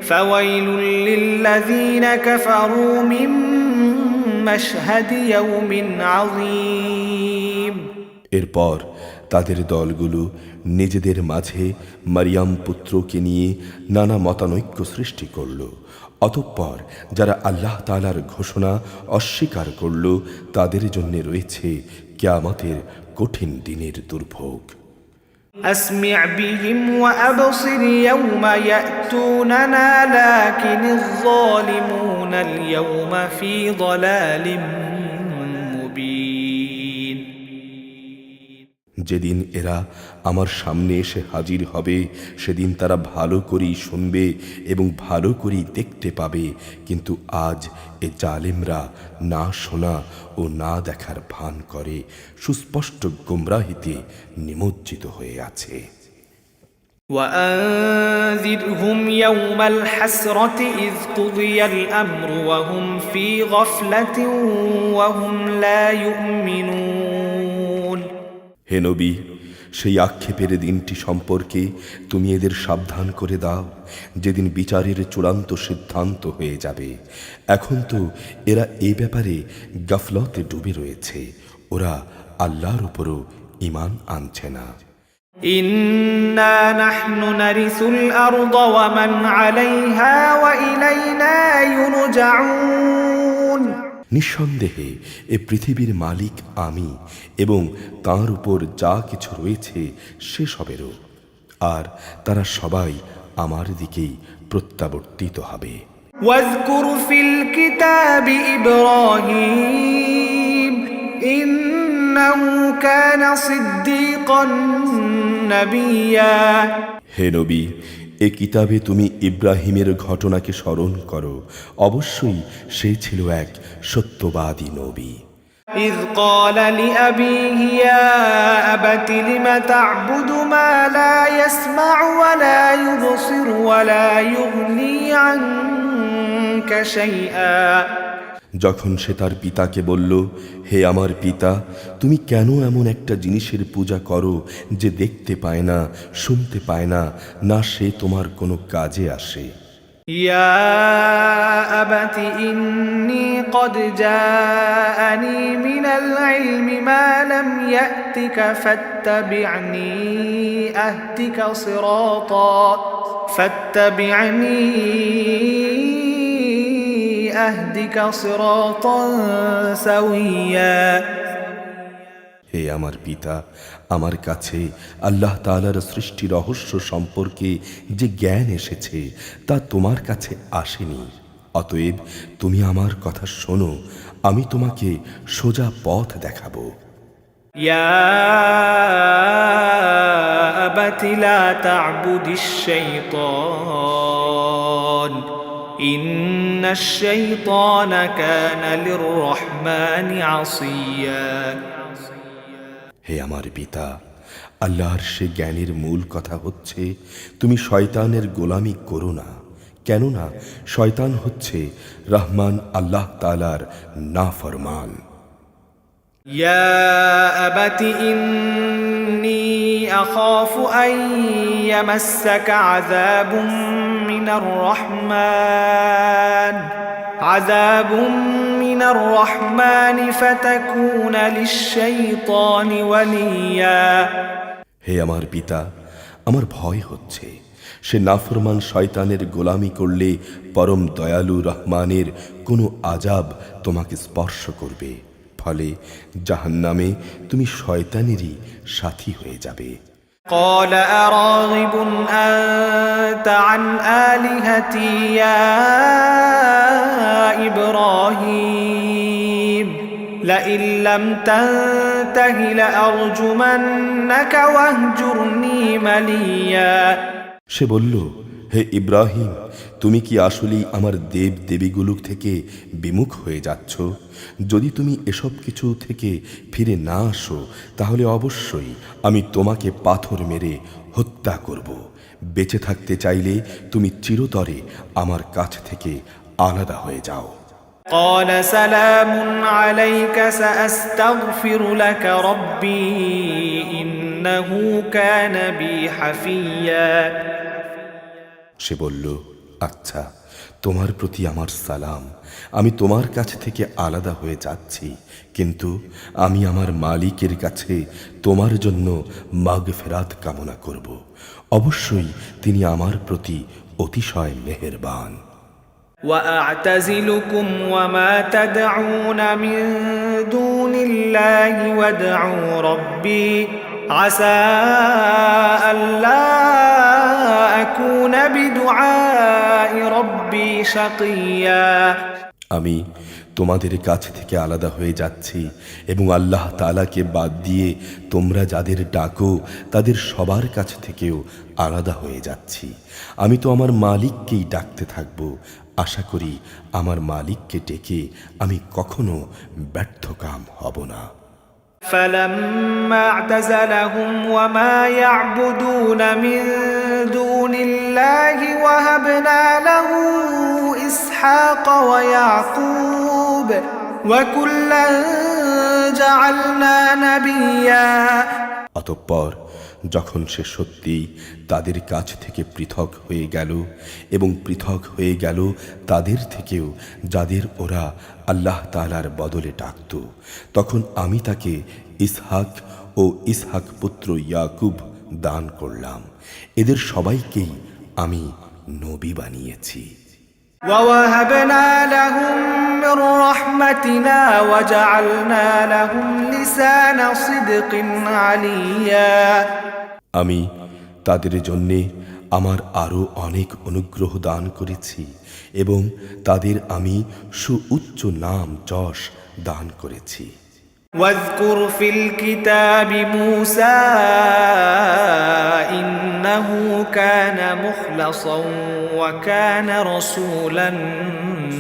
فويل للذين كفروا من مشهد يوم عظيم এরপর তাদের দলগুলো নিজেদের মাঝে মারিয়াম পুত্রকে নিয়ে নানা মতানৈক্য সৃষ্টি করল। অতঃপর যারা আল্লাহ তাআলার ঘোষণা অস্বীকার করল তাদের জন্য রয়েছে কিয়ামতের কঠিন দিনের দুর্ভোগ। أسمع بهم وأبصر يوم يأتوننا لكن الظالمون اليوم في ضلال مبين যেদিন এরা আমার সামনে এসে হাজির হবে সেদিন তারা ভালো করেই শুনবে এবং ভালো করেই দেখতে পাবে, কিন্তু আজ এ জালেমরা না শোনা ও না দেখার ভান করে সুস্পষ্ট গোমরাহিতে নিমজ্জিত হয়ে আছে। وأنذرهم يوم الحسرة إذ قضي الأمر وهم في غفلة وهم لا يؤمنون হে নবী, সেই আক্ষেপের দিনটি সম্পর্কে তুমি এদের সাবধান করে দাও যেদিন বিচারের চূড়ান্ত সিদ্ধান্ত হয়ে যাবে। এখন তো এরা এই ব্যাপারে গাফলতে ডুবে রয়েছে, ওরা আল্লাহর উপরও ঈমান আনছে না। إنا نحن نرث الأرض ومن عليها وإلينا يرجعون নিঃসন্দেহে এ পৃথিবীর মালিক আমি এবং তার উপর যা কিছু রয়েছে সেসবেরও, আর তারা সবাই আমার দিকেই প্রত্যাবর্তিত হবে। واذكر في الكتاب إبراهيم إنه كان صديقا نبيا হে নবী, এ কিতাবে তুমি ইব্রাহিমের ঘটনাকে স্মরণ করো, অবশ্যই সে ছিল এক সত্যবাদী নবী। إذ قال لأبيه يا أبت لم تعبد ما لا يسمع ولا يبصر ولا يغني عنك شيئا যখন সে তার পিতাকে বলল, হে আমার পিতা, তুমি কেন এমন একটা জিনিসের পূজা করো যে দেখতে পায় না, শুনতে পায় না, না সে তোমার কোনো কাজে আসে। يا أبت إني قد جاءني من العلم ما لم يأتك فاتبعني أهدك صراطا سويا হে আমার পিতা, আমার কাছে আল্লাহ তাআলার সৃষ্টি রহস্য সম্পর্কে যে জ্ঞান এসেছে তা তোমার কাছে আসেনি, অতএব তুমি আমার কথা শোনো, আমি তোমাকে সোজা পথ দেখাবো। يا أبت لا تعبد الشيطان إن الشيطان كان للرحمن عصيا হে আমার পিতা, আল্লাহর সে জ্ঞানের মূল কথা হচ্ছে তুমি শয়তানের গোলামি করো না, কেননা শয়তান হচ্ছে রহমান আল্লাহ তাআলার নাফরমান। يا أبت إني أخاف أن يمسك عذاب من الرحمن فتكون للشيطان وليا হে আমার পিতা, আমার ভয় হচ্ছে সে নাফরমান শয়তানের গোলামি করলে পরম দয়ালু রহমানের কোনো আযাব তোমাকে স্পর্শ করবে, ফলে জাহান্নামে তুমি শয়তানেরই সাথী হয়ে যাবে। قال أراغب أنت عن آلهتي يا إبراهيم لئن لم تنته لأرجمنك واهجرني مليا সে বলল, হে ইব্রাহিম, তুমি কি আসলেই আমার দেব দেবীগুলো থেকে বিমুখ হয়ে যাচ্ছ? যদি তুমি এসব কিছু থেকে ফিরে না আসো তাহলে অবশ্যই আমি তোমাকে পাথর মেরে হত্যা করব। বেঁচে থাকতে চাইলে তুমি চিরতরে আমার কাছ থেকে আলাদা হয়ে যাও। قال سلام عليك سأستغفر لك ربي إنه كان بي حفيا সে বলল, আচ্ছা, তোমার প্রতি আমার সালাম। আমি তোমার কাছ থেকে আলাদা হয়ে যাচ্ছি, কিন্তু আমি আমার মালিকের কাছে তোমার জন্য মাগফিরাত কামনা করব। অবশ্যই তিনি আমার প্রতি অতিশয় মেহেরবান। وأعتزلكم وما تدعون من دون الله وادعوا ربي عسى ألا أكون بدعاء ربي شقيا। আমি তোমাদের কাছ থেকে আলাদা হয়ে যাচ্ছি এবং আল্লাহ তাআলাকে বাদ দিয়ে তোমরা যাদের ডাকো তাদের সবার কাছ থেকেও আলাদা হয়ে যাচ্ছি। আমি তো আমার মালিককেই ডাকতে থাকব। আশা করি আমার মালিককে ডেকে আমি কখনো ব্যর্থকাম হব না। فلما اعتزلهم وما يعبدون من دون الله وهبنا له إسحاق ويعقوب وكلا جعلنا نبيا। অতঃপর যখন সে সত্যি তাদের কাছ থেকে পৃথক হয়ে গেল এবং পৃথক হয়ে গেল তাদের থেকেও যাদের ওরা আল্লাহ তাআলার বদলে ডাকত, তখন আমি তাকে ইসহাক ও ইসহাক পুত্র ইয়াকুব দান করলাম। এদের সবাইকেই আমি নবী বানিয়েছি। ووهبنا لهم من رحمتنا وجعلنا لهم لسان صدق عليا। আমি তাদের জন্যে আমার আরও অনেক অনুগ্রহ দান করেছি এবং তাদের আমি সুউচ্চ নাম যশ দান করেছি। واذكر في الكتاب موسى إنه كان مخلصا وكان رسولا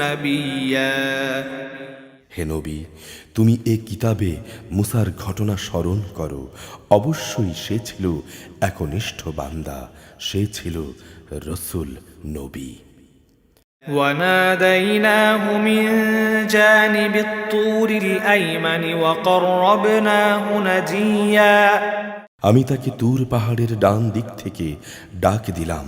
نبيا। হে নবী, তুমি এ কিতাবে মুসার ঘটনা স্মরণ করো। অবশ্যই সে ছিল একনিষ্ঠ বান্দা, সে ছিল রসুল, নবী। وناديناه من جانب الطور الأيمن وقربناه نجيا। আমি তাকে তুর পাহাড়ের ডান দিক থেকে ডাক দিলাম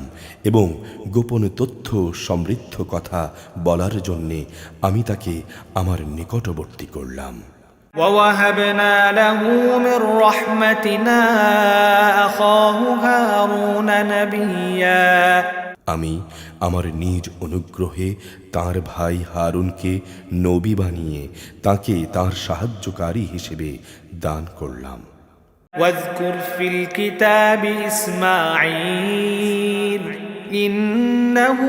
এবং গোপন তথ্য সমৃদ্ধ কথা বলার জন্যে আমি তাকে আমার নিকটবর্তী করলাম। ووهبنا له من رحمتنا أخاه هارون نبيا। আমি আমার নিজ অনুগ্রহে তার ভাই হারুনকে নবী বানিয়ে তাকে তার সাহায্যকারী হিসেবে দান করলাম। واذكر في الكتاب إسماعيل إنه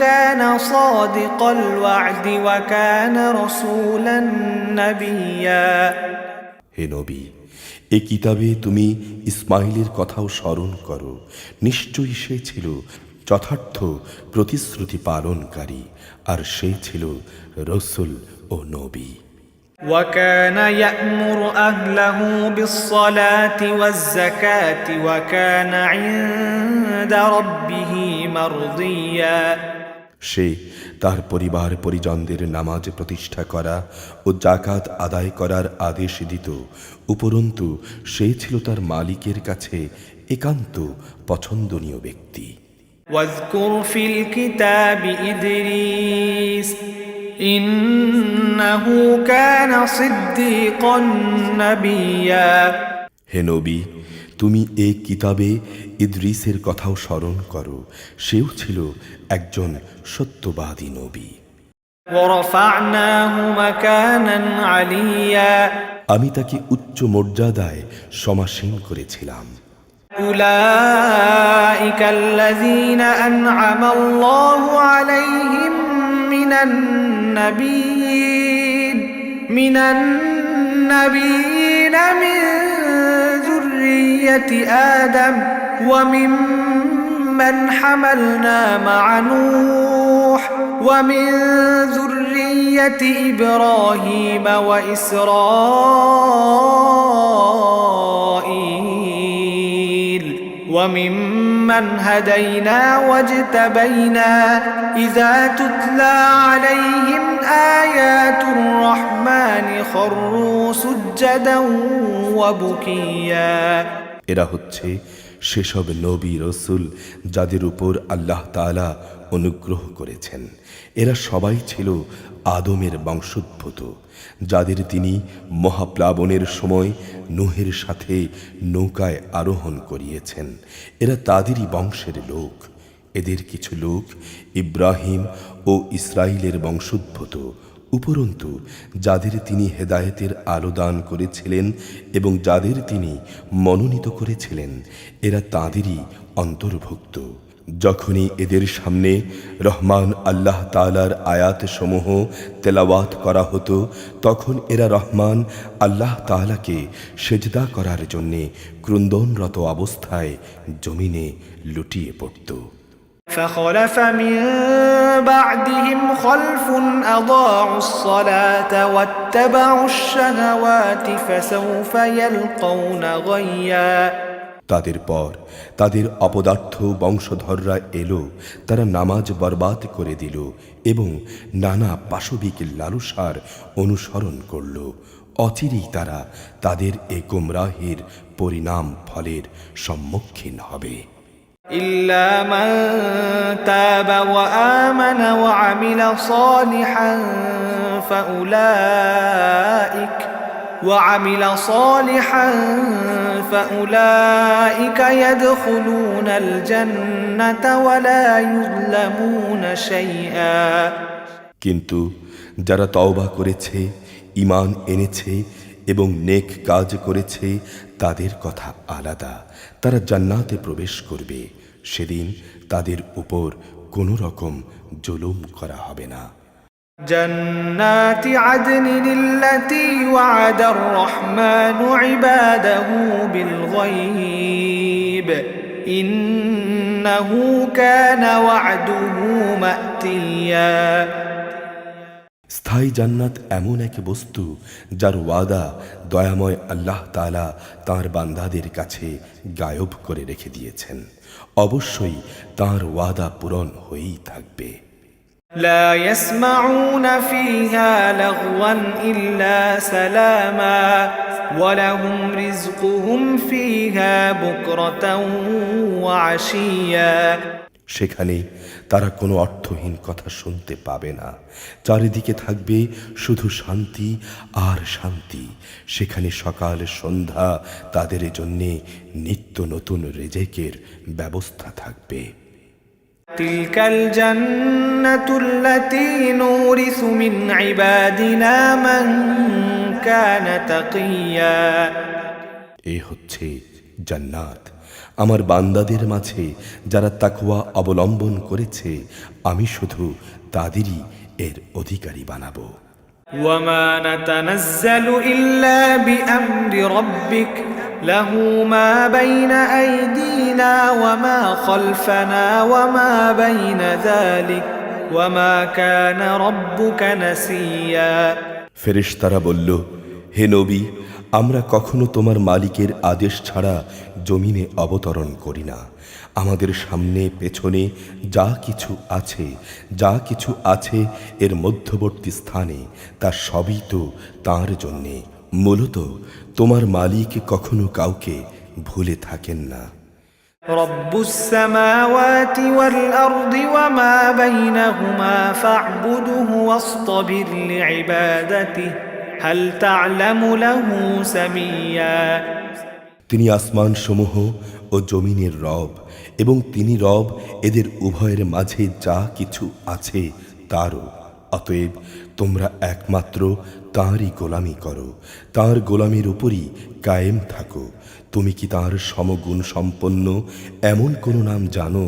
كان صادق الوعد وكان رسولا نبيا। হে নবী, এই কিতাবে তুমি ইসমাইলের কথাও স্মরণ করো। নিশ্চয়ই সে ছিল যথার্থ প্রতিশ্রুতি পালনকারী, আর সে ছিল রসুল ও নবী। وكان يأمر أهله بالصلاة والزكاة وكان عند ربه مرضيا। সে তার পরিবার পরিজনদের নামাজ প্রতিষ্ঠা করা ও জাকাত আদায় করার আদেশ দিত। উপরন্তু সে ছিল তার মালিকের কাছে একান্ত পছন্দনীয় ব্যক্তি। واذكر في الكتاب إدريس إنه كان صديقا نبيا। হে নবী, তুমি এই কিতাবে ইদ্রিসের কথাও স্মরণ করো। সেও ছিল একজন সত্যবাদী নবী। ورفعناه مكانا عليا। আমি তাকে উচ্চ মর্যাদায় সমাসীন করেছিলাম। أولئك الذين أنعم الله عليهم من النبيين من ذرية آدم وممن حملنا مع نوح ومن ذرية إبراهيم وإسرائيل وممن هدينا واجتبينا إذا تتلى عليهم آيات الرحمن خروا سجدا وبكيا। এরা হচ্ছে সেসব নবী রসুল যাদের উপর আল্লাহ তাআলা অনুগ্রহ করেছেন, এরা সবাই ছিল আদমের বংশোদ্ভূত, যাদের তিনি মহাপ্লাবনের সময় নূহের সাথে নৌকায় আরোহণ করিয়েছেন। এরা তাদেরই বংশের লোক। এদের কিছু লোক ইব্রাহিম ও ইসরাইলের বংশোদ্ভূত, উপরন্তু যাদের তিনি হেদায়েতের আলো দান করেছিলেন এবং যাদের তিনি মনোনীত করেছিলেন, এরা তাঁদেরই অন্তর্ভুক্ত। যখনই এদের সামনে রহমান আল্লাহ তাআলার আয়াত সমূহ তেলাওয়াত করা হতো, তখন এরা রহমান আল্লাহ তাআলাকে সেজদা করার জন্যে ক্রন্দনরত অবস্থায় জমিনে লুটিয়ে পড়ত। فخلف من بعدهم خلف أضاعوا الصلاة واتبعوا الشهوات فسوف يلقون غيا। তাদের পর তাদের অপদার্থ বংশধররা এলো, তারা নামাজ বরবাদ করে দিল এবং নানা পাশবিক লালসার অনুসরণ করল। অচিরেই তারা তাদের এ গোমরাহের পরিণাম ফলের সম্মুখীন হবে। إلا من تاب وآمن وعمل صالحا فأولئك يدخلون الجنة ولا يظلمون شيئا। কিন্তু যারা তওবা করেছে, ঈমান এনেছে এবং নেক কাজ করেছে, তাদের কথা আলাদা। তারা জান্নাতে প্রবেশ করবে। সেদিন তাদের উপর কোনো রকম জুলুম করা হবে না। جنات عدن التي وعد الرحمن عباده بالغيب إنه كان وعده مأتيا। স্থায়ী জান্নাত এমন এক বস্তু যার ওয়াদা দয়াময় আল্লাহ তাআলা তাঁর বান্দাদের কাছে গায়ব করে রেখে দিয়েছেন। অবশ্যই তাঁর ওয়াদা পূরণ হয়েই থাকবে। لا يسمعون فيها لغوا إلا سلاما ولهم رزقهم فيها بكرة وعشيا। সেখানে তারা কোনো অর্থহীন কথা শুনতে পাবে না। চারিদিকে থাকবে শুধু শান্তি আর শান্তি। সেখানে সকাল সন্ধ্যা তাদের জন্যে নিত্য নতুন রিজেকের ব্যবস্থা থাকবে। تلك الجنة التي نورث من عبادنا من كان تقيا। এ হচ্ছে জান্নাত, আমার বান্দাদের মাঝে যারা তাকওয়া অবলম্বন করেছে, আমি শুধু তাদেরই এর অধিকারী বানাবো। وما نتنزل إلا بأمر ربك له ما بين أيدينا وما خلفنا وما بين ذلك وما كان ربك نسيا। ফেরেশতারা বলল, হে নবী, আমরা কখনো তোমার মালিকের আদেশ ছাড়া জমিনে অবতরণ করি না। আমাদের সামনে পেছনে যা কিছু আছে এর মধ্যবর্তী স্থানে, তা সবই তো তাঁর জন্যে। মূলত তোমার মালিক কখনো কাউকে ভুলে থাকেন না। رب السماوات والأرض وما بينهما فاعبده واصطبر لعبادته هل تعلم له سميا। তিনি আসমান সমূহ ও জমিনের রব এবং তিনি রব এদের উভয়ের মাঝে যা কিছু আছে তারও। অতএব তোমরা একমাত্র তাঁরই গোলামি করো, তাঁর গোলামির উপরই কায়েম থাকো। তুমি কি তাঁর সমগুণ সম্পন্ন এমন কোনো নাম জানো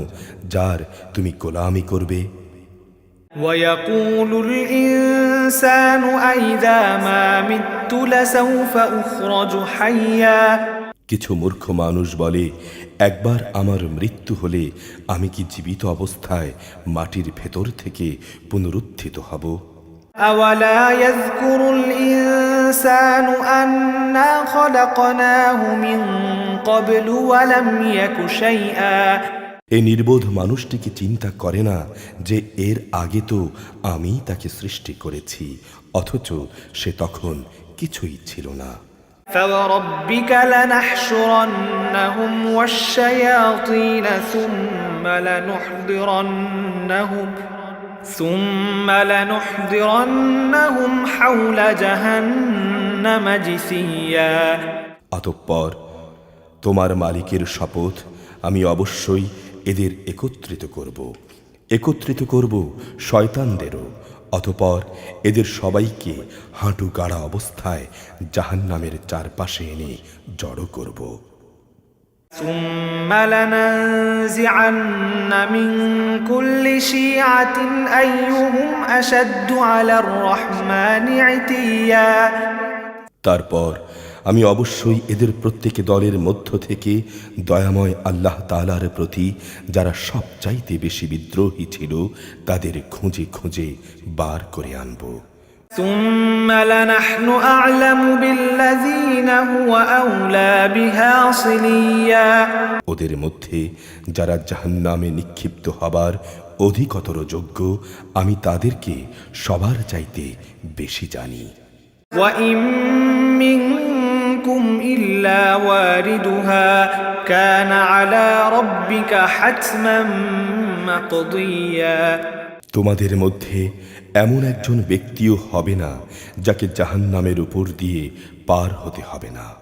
যার তুমি গোলামি করবে? ويقول الإنسان أإذا ما مت لسوف أخرج حيا। কিছু মূর্খ মানুষ বলে, একবার আমার মৃত্যু হলে আমি কি জীবিত অবস্থায় মাটির ভেতর থেকে পুনরুত্থিত হব? أولا يذكر الإنسان أنا خلقناه من قبل ولم يك شيئا। এই নির্বোধ মানুষটি কি চিন্তা করে না যে এর আগে তো আমি তাকে সৃষ্টি করেছি, অথচ সে তখন কিছুই ছিল না। فوربك لنحشرنهم والشياطين ثم لنحضرنهم حول جهنم جثيا। অতঃপর তোমার মালিকের শপথ, আমি অবশ্যই এদের একত্রিত করব শয়তানদেরও। অতঃপর এদের সবাইকে হাঁটু গাড়া অবস্থায় জাহান্নামের চারপাশে এনে জড়ো করব। ثم لننزعن من كل شيعة أيهم أشد على الرحمن عتيا। তারপর আমি অবশ্যই এদের প্রত্যেক দলের মধ্য থেকে দয়াময় আল্লাহ তাআলার প্রতি যারা সবচাইতে বেশি বিদ্রোহী ছিল তাদের খুঁজে খুঁজে বার করে আনব। ثم لنحن أعلم بالذين هو أولى بها صليا। ওদের মধ্যে যারা জাহান্নামে নিক্ষিপ্ত হবার অধিকতর যোগ্য, আমি তাদেরকে সবার চাইতে বেশি জানি। وإن منكم إلا واردها كان على ربك حتما مقضيا। তোমাদের মধ্যে এমন একজন ব্যক্তিও হবে না যাকে জাহান্নামের উপর দিয়ে পার হতে হবে না।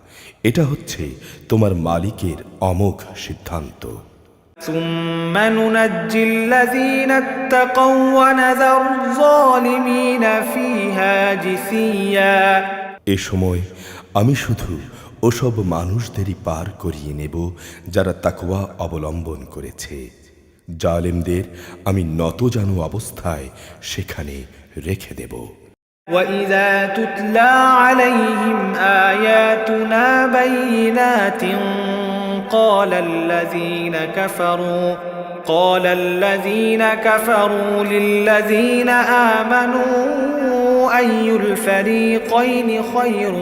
এটা হচ্ছে তোমার মালিকের অমোঘ সিদ্ধান্ত। ثم ننجي الذين اتقوا ونذر الظالمين فيها جثيا। এ সময় আমি শুধু ওসব মানুষদেরই পার করিয়ে নেব যারা তাকওয়া অবলম্বন করেছে। জালেমদের আমি নতজানু অবস্থায় সেখানে রেখে দেব। وَإِذَا تُتْلَى عَلَيْهِمْ آيَاتُنَا بَيِّنَاتٍ قَالَ الَّذِينَ كَفَرُوا لِلَّذِينَ آمَنُوا أَيُّ الْفَرِيقَيْنِ خَيْرٌ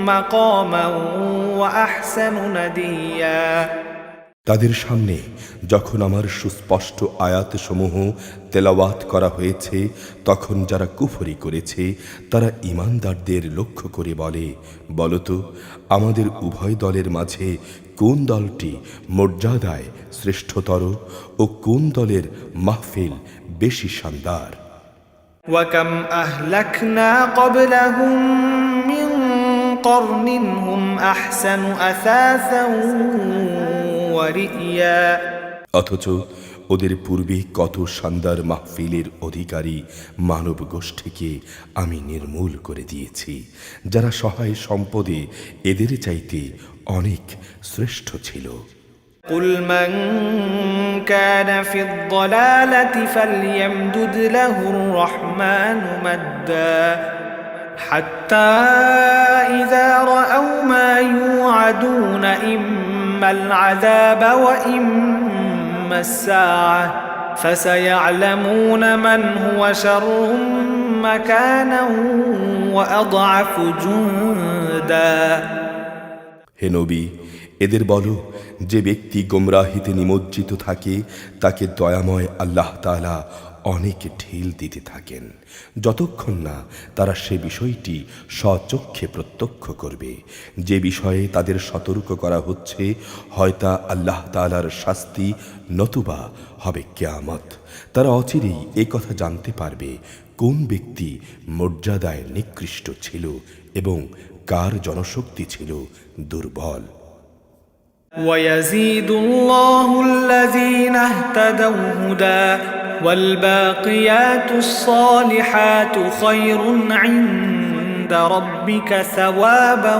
مَقَامًا وَأَحْسَنُ نَدِيًّا। তাদের সামনে যখন আমার সুস্পষ্ট আয়াতসমূহ তেলাওয়াত করা হয়েছে, তখন যারা কুফরি করেছে তারা ঈমানদারদের লক্ষ্য করে বলে, বলতো আমাদের উভয় দলের মাঝে কোন দলটি মর্যাদায় শ্রেষ্ঠতর ও কোন দলের মাহফিল বেশি শানদার। وَكَمْ أَهْلَكْنَا قَبْلَهُمْ مِنْ قَرْنٍ هُمْ أَحْسَنُ أَثَاثًا وَرِئْيًا। অথচ ওদের পূর্বে কত শানদার মাহফিলের অধিকারী মানব গোষ্ঠীকে আমি নির্মূল করে দিয়েছি, যারা সহায় সম্পদে এদের চাইতে অনেক শ্রেষ্ঠ ছিল। قُلْ مَنْ كَانَ فِي الضَّلَالَةِ فَلْيَمْدُدْ لَهُ الرَّحْمَنُ مَدًّا حَتَّى إِذَا رَأَوْا مَا يُوعَدُونَ إِمَّا الْعَذَابَ وَإِمَّا السَّاعَةَ فَسَيَعْلَمُونَ مَنْ هُوَ شَرٌّ مَكَانًا وَأَضْعَفُ جُنْدًا। হে নবী, এদের বলো, যে ব্যক্তি গোমরাহিতে নিমজ্জিত থাকে তাকে দয়াময় আল্লাহ তাআলা অনেক ঢিল দিতে থাকেন, যতক্ষণ না তারা সে বিষয়টি স্বচক্ষে প্রত্যক্ষ করবে। যে বিষয়ে তাদের সতর্ক করা হচ্ছে, হয় তা আল্লাহ তাআলার শাস্তি নতুবা হবে কিয়ামত। তারা অচিরেই এ কথা জানতে পারবে কোন ব্যক্তি মর্যাদায় নিকৃষ্ট ছিল এবং কার জনশক্তি ছিল দুর্বল। وَيَزِيدُ اللَّهُ الَّذِينَ اهْتَدَوْا هُدًى وَالْبَاقِيَاتُ الصَّالِحَاتُ خَيْرٌ عِندَ رَبِّكَ ثَوَابًا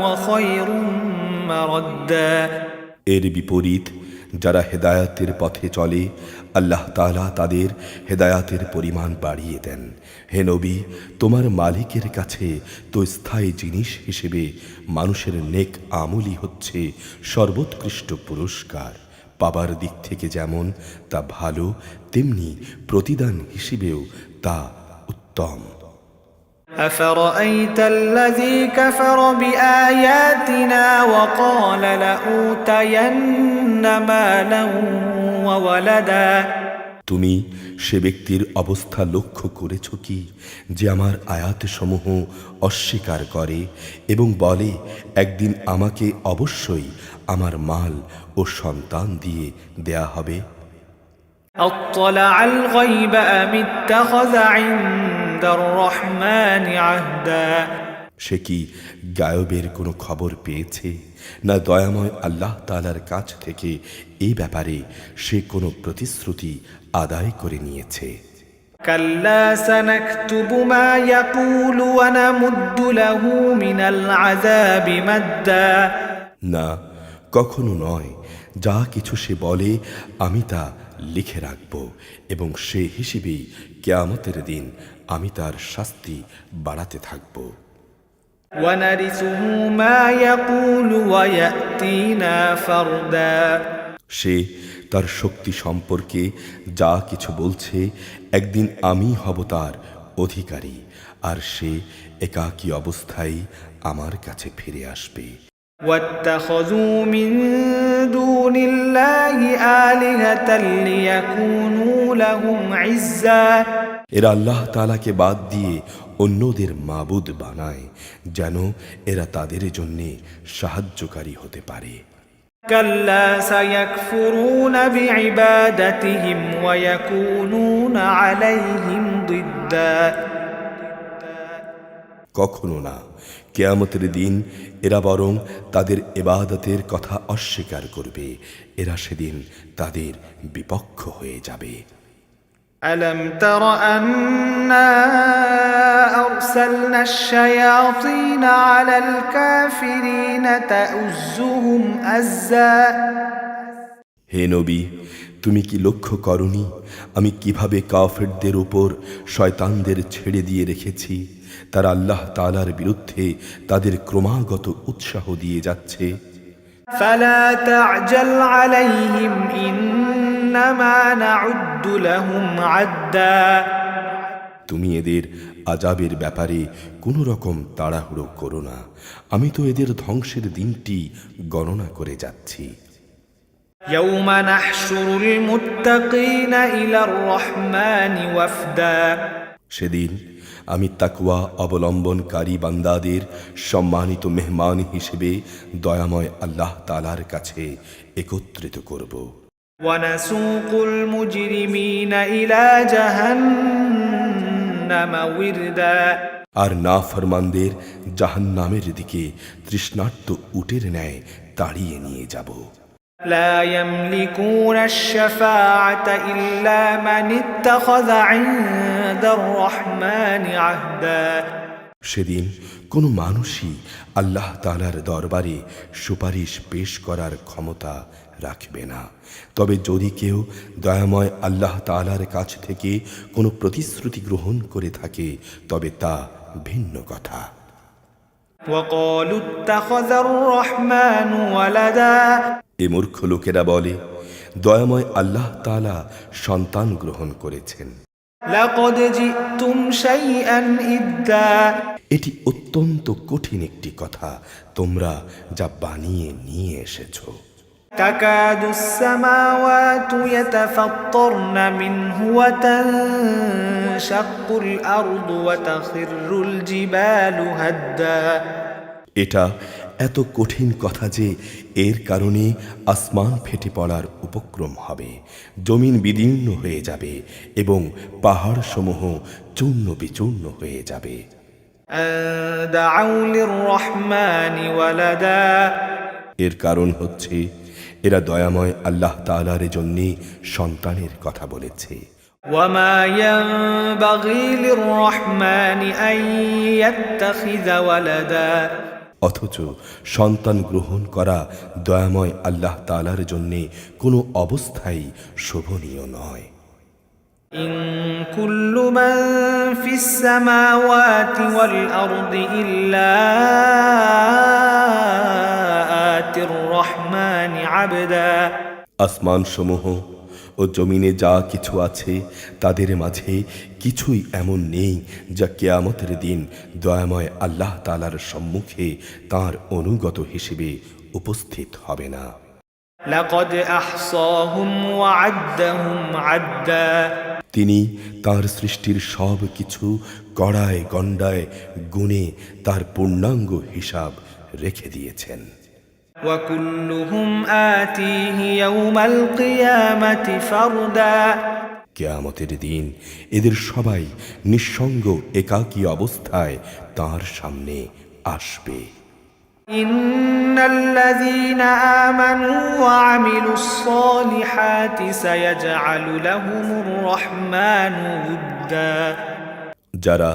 وَخَيْرٌ مَرَدًّا। এর বিপরীত যারা হেদায়াতের পথে চলে, আল্লাহ তাআলা তাদের হেদায়াতের পরিমাণ বাড়িয়ে দেন। হে নবী, তোমার মালিকের কাছে তো স্থায়ী জিনিস হিসেবে মানুষের নেক আমলই হচ্ছে সর্বোৎকৃষ্ট পুরস্কার। পাবার দিক থেকে যেমন তা ভালো, তেমনি প্রতিদান হিসেবেও তা উত্তম। أفرأيت الذي كفر بآياتنا وقال لأوتين مالا وولدا। তুমি সে ব্যক্তির অবস্থা লক্ষ্য করেছ কি, যে আমার আয়াতসমূহ অস্বীকার করে এবং বলে একদিন আমাকে অবশ্যই আমার মাল ও সন্তান দিয়ে দেয়া হবে? أطلع الغيب أم اتخذ عند الرحمن عهدا সে কি গায়বের কোনো খবর পেয়েছে, না দয়াময় আল্লাহ তাআলার কাছ থেকে এই ব্যাপারে সে কোনো প্রতিশ্রুতি আদায় করে নিয়েছে? كلا سنكتب ما يقول ونمد له من العذاب مدا না, কখনো নয়। যা কিছু সে বলে আমি তা লিখে রাখব এবং সে হিসেবেই কিয়ামতের দিন আমি তার শাস্তি বাড়াতে থাকব। ونرثه ما يقول ويأتينا فردا সে তার শক্তি সম্পর্কে যা কিছু বলছে একদিন আমি হব তার অধিকারী, আর সে একাকী অবস্থায় আমার কাছে ফিরে আসবে। واتخذوا من دون الله آلهة ليكونوا لهم عزا এরা আল্লাহ তাআলাকে বাদ দিয়ে অন্যদের মাবুদ বানায় যেন এরা তাদের জন্যে সাহায্যকারী হতে পারে। كلا سيكفرون بعبادتهم ويكونون عليهم ضدا কখনো না, কিয়ামতের দিন এরা বরং তাদের ইবাদতের কথা অস্বীকার করবে। এরা সেদিন তাদের বিপক্ষ হয়ে যাবে। ألم تر أنا أرسلنا الشياطين على الكافرين تؤزهم أزا হে নবী, তুমি কি লক্ষ্য করনি আমি কিভাবে কাফেরদের উপর শয়তানদের ছেড়ে দিয়ে রেখেছি? তারা আল্লাহ তাআলার বিরুদ্ধে তাদের ক্রমাগত উৎসাহ দিয়ে যাচ্ছে। فلا تعجل عليهم إنما نعد لهم عدا তুমি এদের আযাবের ব্যাপারে কোনো রকম তাড়াহুড়ো করো না, আমি তো এদের ধ্বংসের দিনটি গণনা করে যাচ্ছি। يوم نحشر المتقين إلى الرحمن وفدا সেদিন আমি তাকওয়া অবলম্বনকারী বান্দাদের সম্মানিত মেহমান হিসেবে দয়াময় আল্লাহ তাআলার কাছে একত্রিত করব। ونسوق المجرمين إلى جهنم وردا আর নাফরমানদের জাহান্নামের দিকে তৃষ্ণার্ত উটের ন্যায় তাড়িয়ে নিয়ে যাব। لا يملكون الشفاعة إلا من اتخذ عند الرحمن عهدا সেদিন কোনো মানুষই আল্লাহ তাআলার দরবারে সুপারিশ পেশ করার ক্ষমতা রাখবে না, তবে যদি কেউ দয়াময় আল্লাহ তাআলার কাছ থেকে কোনো প্রতিশ্রুতি গ্রহণ করে থাকে তবে তা ভিন্ন কথা। وقالوا اتخذ الرحمن ولدا এ মূর্খ লোকেরা বলে দয়াময় আল্লাহ তাআলা সন্তান গ্রহণ করেছেন। لقد جئتم شيئا إدا এটি অত্যন্ত কঠিন একটি কথা তোমরা যা বানিয়ে নিয়ে এসেছো। تكاد السماوات يتفطرن منه وتنشق الأرض وتخر الجبال هدا এটা এত কঠিন কথা যে এর কারণে আসমান ফেটে পড়ার উপক্রম হবে, জমিন বিদীর্ণ হয়ে যাবে এবং পাহাড়সমূহ চূর্ণ বিচূর্ণ হয়ে যাবে। أن دعوا للرحمن ولدا এর কারণ হচ্ছে এরা দয়াময় আল্লাহ তাআলার জন্যে সন্তানের কথা বলেছে। وما ينبغي للرحمن أن يتخذ ولدا অথচ সন্তান গ্রহণ করা দয়াময় আল্লাহ তাআলার জন্যে কোনো অবস্থায় শোভনীয় নয়। إن كل من في السماوات والأرض إلا آتي الرحمن عبدا আসমান সমূহ ও জমিনে যা কিছু আছে তাদের মাঝে কিছুই এমন নেই যা কিয়ামতের দিন দয়াময় আল্লাহ তাআলার সম্মুখে তার অনুগত হিসেবে উপস্থিত হবে না। لقد أحصاهم وعدهم عدا তিনি তার সৃষ্টির সব কিছু গড়ায় গণ্ডায় গুণে তার পূর্ণাঙ্গ হিসাব রেখে দিয়েছেন। وكلهم آتيه يوم القيامة فردا কিয়ামতের দিন এদের সবাই নিঃসঙ্গ একাকী অবস্থায় তার সামনে আসবে। إن الذين آمنوا وعملوا الصالحات سيجعل لهم الرحمن ودا যারা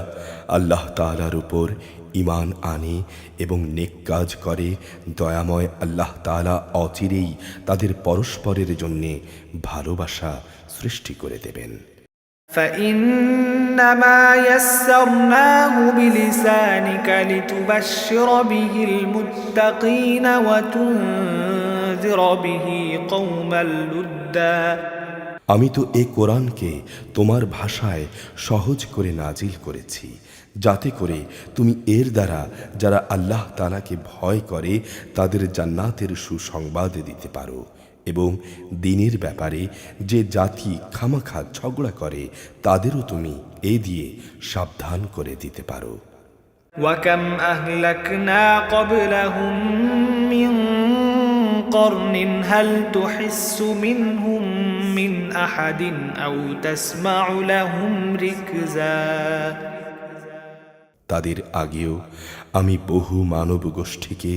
আল্লাহ তাআলার উপর ঈমান আনে এবং নেক কাজ করে, দয়াময় আল্লাহ তাআলা অচিরেই তাদের পরস্পরের জন্যে ভালোবাসা সৃষ্টি করে দেবেন। فإنما يسرناه بلسانك لتبشر به المتقين وتنذر به قوما لدا আমি তো এই কোরআনকে তোমার ভাষায় সহজ করে নাজিল করেছি, যাতে করে তুমি এর দ্বারা যারা আল্লাহ তাআলাকে ভয় করে তাদের জান্নাতের সুসংবাদ দিতে পারো, এবং দ্বীনের ব্যাপারে যে জাতি খামাখা ঝগড়া করে তাদেরও তুমি এই দিয়ে সাবধান করে দিতে পারো। وكم أهلكنا قبلهم من قرن هل تحس منهم من أحد أو تسمع لهم ركزا তাদের আগেও আমি বহু মানব গোষ্ঠীকে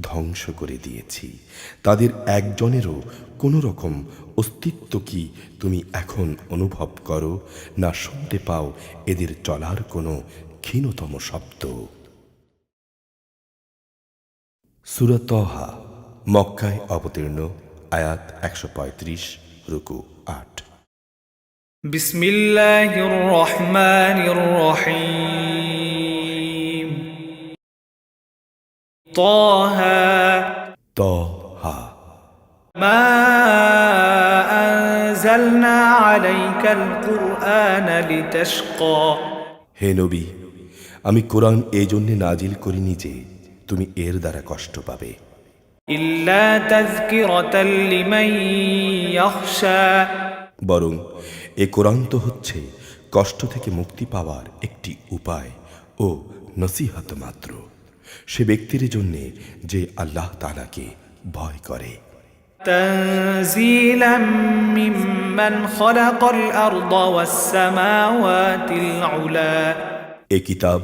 ধ্বংস করে দিয়েছি, তাদের একজনেরও কোনো রকম অস্তিত্ব কি তুমি এখন অনুভব করো, না শুনতে পাও এদের চলার কোনো ক্ষীণতম শব্দ। সূরা তাহা মক্কায় অবতীর্ণ, আয়াত 135, রুকু 8। بسم الله الرحمن الرحيم طه তাহা ما أنزلنا عليك القرآن لتشقى হে নবী, আমি কোরআন এই জন্যে নাজিল করিনি যে তুমি এর দ্বারা কষ্ট পাবে, إلا تذكرة لمن يخشى বরং এ কোরআন তো হচ্ছে কষ্ট থেকে মুক্তি পাওয়ার একটি উপায় ও নসিহত মাত্র, সে ব্যক্তির জন্যে যে আল্লাহ তাআলাকে ভয় করে। تنزيلا ممن خلق الأرض والسماوات العلا এ কিতাব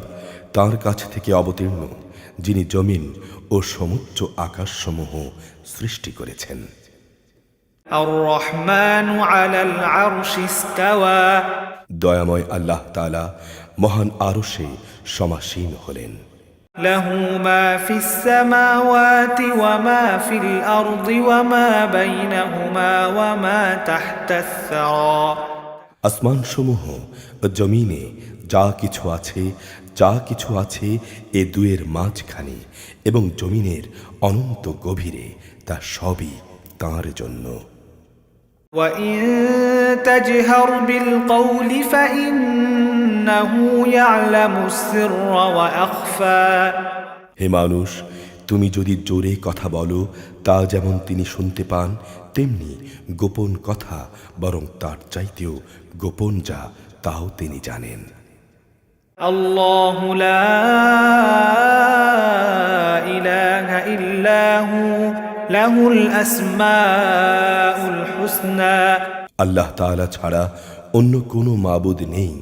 তার কাছ থেকে অবতীর্ণ যিনি জমিন ও সমুচ্চ আকাশসমূহ সৃষ্টি করেছেন। الرحمن على العرش استوى দয়াময় আল্লাহ তাআলা মহান আরশে সমাসীন হলেন। له ما في السماوات وما في الأرض وما بينهما وما تحت الثرى আসমানসমূহ ও জমিনে যা কিছু আছে এ দুয়ের মাঝখানে এবং জমিনের অনন্ত গভীরে, তা সবই তাঁর জন্য। وإن تجهر بالقول فإنه يعلم السر وأخفى হে মানুষ, তুমি যদি জোরে কথা বলো তা যেমন তিনি শুনতে পান, তেমনি গোপন কথা বরং তার চাইতেও গোপন যা তাও তিনি জানেন। الله لا إله إلا هو له الأسماء الحسنى আল্লাহ তাআলা ছাড়া অন্য কোনো মাবুদ নেই,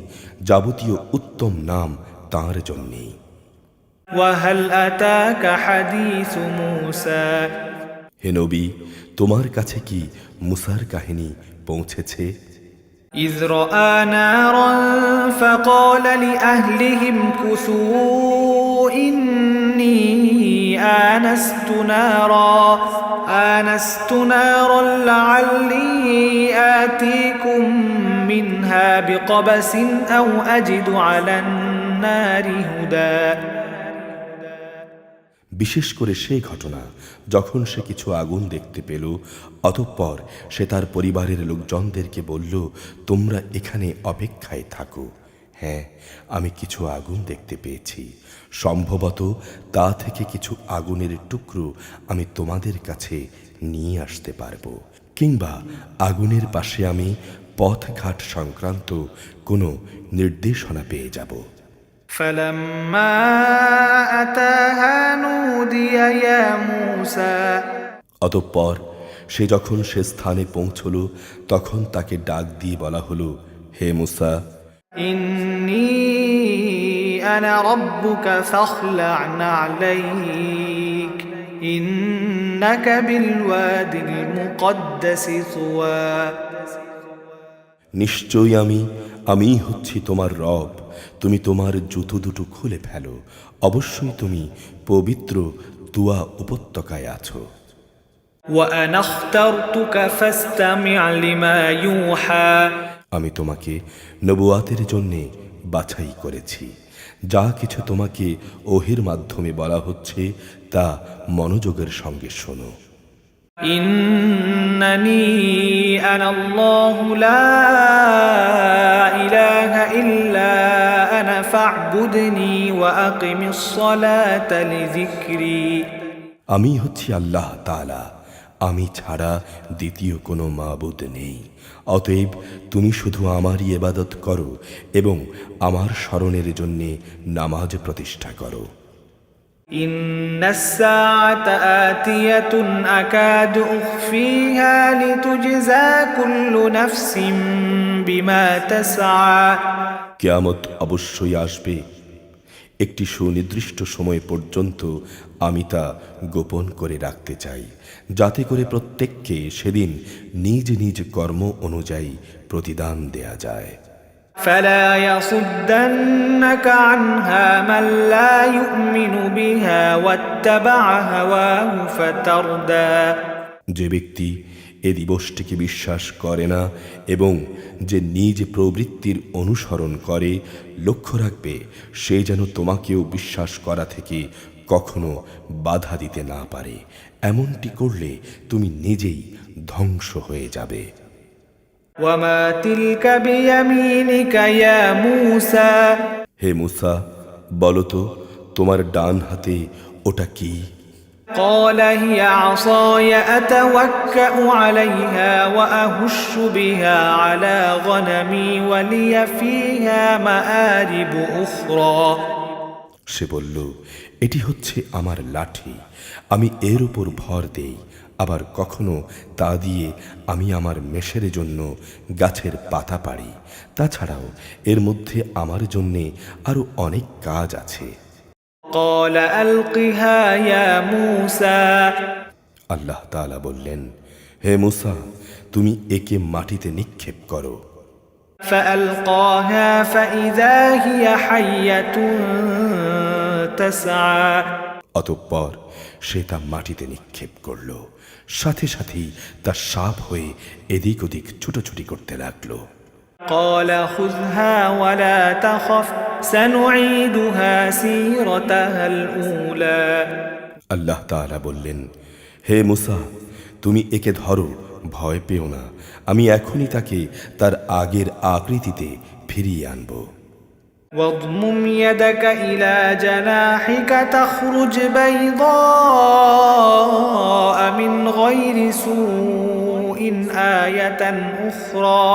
যাবতীয় উত্তম নাম তাঁর জন্যেই। وهل أتاك حديث موسى হে নবী, তোমার কাছে কি মুসার কাহিনী পৌঁছেছে? إذ رأى نارا فقال لأهلهم كثوا إني آنست نارا لعلي آتيكم منها بقبس أو أجد على النار هدى বিশেষ করে সেই ঘটনা যখন সে কিছু আগুন দেখতে পেল, অতঃপর সে তার পরিবারের লোকজনদেরকে বলল, তোমরা এখানে অপেক্ষায় থাকো, হ্যাঁ আমি কিছু আগুন দেখতে পেয়েছি, সম্ভবত তা থেকে কিছু আগুনের টুকরো আমি তোমাদের কাছে নিয়ে আসতে পারবো, কিংবা আগুনের পাশে আমি পথঘাট সংক্রান্ত কোনো নির্দেশনা পেয়ে যাব। فلما أتاها نودي يا موسى অতঃপর সে যখন সে স্থানে পৌঁছল তখন তাকে ডাক দিয়ে বলা হলো, হে মুসা, إني أنا ربك فاخلع نعليك إنك بالواد المقدس طوى নিশ্চয়ই আমি হচ্ছি তোমার রব, তুমি তোমার জুতো দুটো খুলে ফেলো, অবশ্যই তুমি পবিত্র তুয়া উপত্যকায় আছো। وأنا اخترتك فاستمع لما يوحى আমি তোমাকে নবুয়াতের জন্যে বাছাই করেছি, যা কিছু তোমাকে ওহির মাধ্যমে বলা হচ্ছে তা মনোযোগের সঙ্গে শোনো। إنني أنا الله لا إله إلا أنا فاعبدني وأقم الصلاة لذكري আমি হচ্ছি আল্লাহ তাআলা, আমি ছাড়া দ্বিতীয় কোনো মাবুদ নেই, অতএব তুমি শুধু আমারই ইবাদত করো এবং আমার স্মরণের জন্যে নামাজ প্রতিষ্ঠা করো। إن الساعة آتية أكاد أخفيها لتجزى كل نفس بما تسعى কিয়ামত অবশ্যই আসবে, একটি সুনির্দিষ্ট সময় পর্যন্ত আমি তা গোপন করে রাখতে চাই, যাতে করে প্রত্যেককে সেদিন নিজ নিজ কর্ম অনুযায়ী প্রতিদান দেয়া যায়। فلا يصدنك عنها من لا يؤمن بها واتبع هواه فتردى যে ব্যক্তি এ দিবসটিকে বিশ্বাস করে না এবং যে নিজ প্রবৃত্তির অনুসরণ করে, লক্ষ্য রাখবে সে যেন তোমাকেও বিশ্বাস করা থেকে কখনো বাধা দিতে না পারে, এমনটি করলে তুমি নিজেই ধ্বংস হয়ে যাবে। وما تلك بيمينك يا موسى হে মুসা, বলো তো তোমার ডান হাতে ওটা কি? قال هي عصاي أتوكأ عليها وأهش بها على غنمي ولي فيها مآرب أخرى সে বলল, এটি হচ্ছে আমার লাঠি, আমি এর উপর ভর দেই, আবার কখনো তা দিয়ে আমি আমার মেষের জন্য গাছের পাতা পাড়ি, তাছাড়াও এর মধ্যে আমার জন্যে আরো অনেক কাজ আছে। قال ألقها يا موسى আল্লাহ তাআলা বললেন, হে মুসা, তুমি একে মাটিতে নিক্ষেপ করো। فألقاها فإذا هي حية تسعى অতঃপর সে তা মাটিতে নিক্ষেপ করল, সাথে সাথেই তা সাপ হয়ে এদিক ওদিক ছুটোছুটি করতে লাগলো। قال خذها ولا تخف سنعيدها سيرتها الأولى আল্লাহ তাআলা বললেন, হে মুসা, তুমি একে ধরো, ভয় পেও না, আমি এখনই তাকে তার আগের আকৃতিতে ফিরিয়ে আনব। واضمم يدك إلى جناحك تخرج بيضاء من غير سوء آية أخرى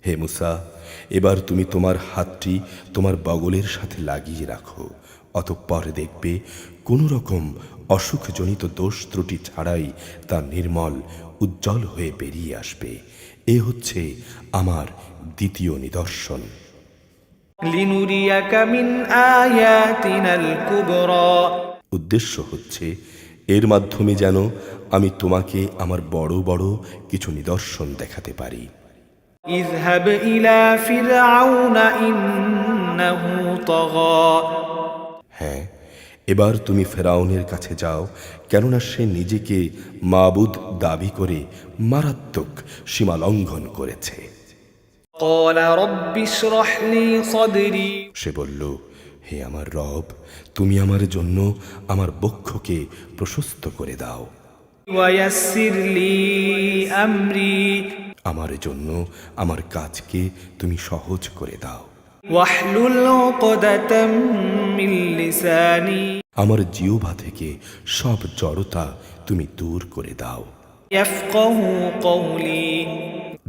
হে মুসা, এবার তুমি তোমার হাতটি তোমার বগলের সাথে লাগিয়ে রাখো, অতঃপর দেখবে কোনো রকম অসুখজনিত দোষ ত্রুটি ছাড়াই তা নির্মল উজ্জ্বল হয়ে বেরিয়ে আসবে। এ হচ্ছে আমার দ্বিতীয় নিদর্শন। لنريك من آياتنا الكبرى উদ্দেশ্য হচ্ছে এর মাধ্যমে যেন আমি তোমাকে আমার বড় বড় কিছু নিদর্শন দেখাতে পারি। اذهب إلى فرعون إنه طغى হ্যাঁ, এবার তুমি ফেরাউনের কাছে যাও, কেননা সে নিজেকে মাবুদ দাবি করে মারাত্মক সীমা লঙ্ঘন করেছে। قال رب اشرح لي صدري সে বলল, হে আমার রব, তুমি আমার জন্য আমার বক্ষকে প্রশস্ত করে দাও, ويسر لي أمري আমার জন্য আমার কাজকে তুমি সহজ করে দাও, واحلل عقدة من لساني আমার জিহ্বা থেকে সব জড়তা তুমি দূর করে দাও। يفقهوا قولي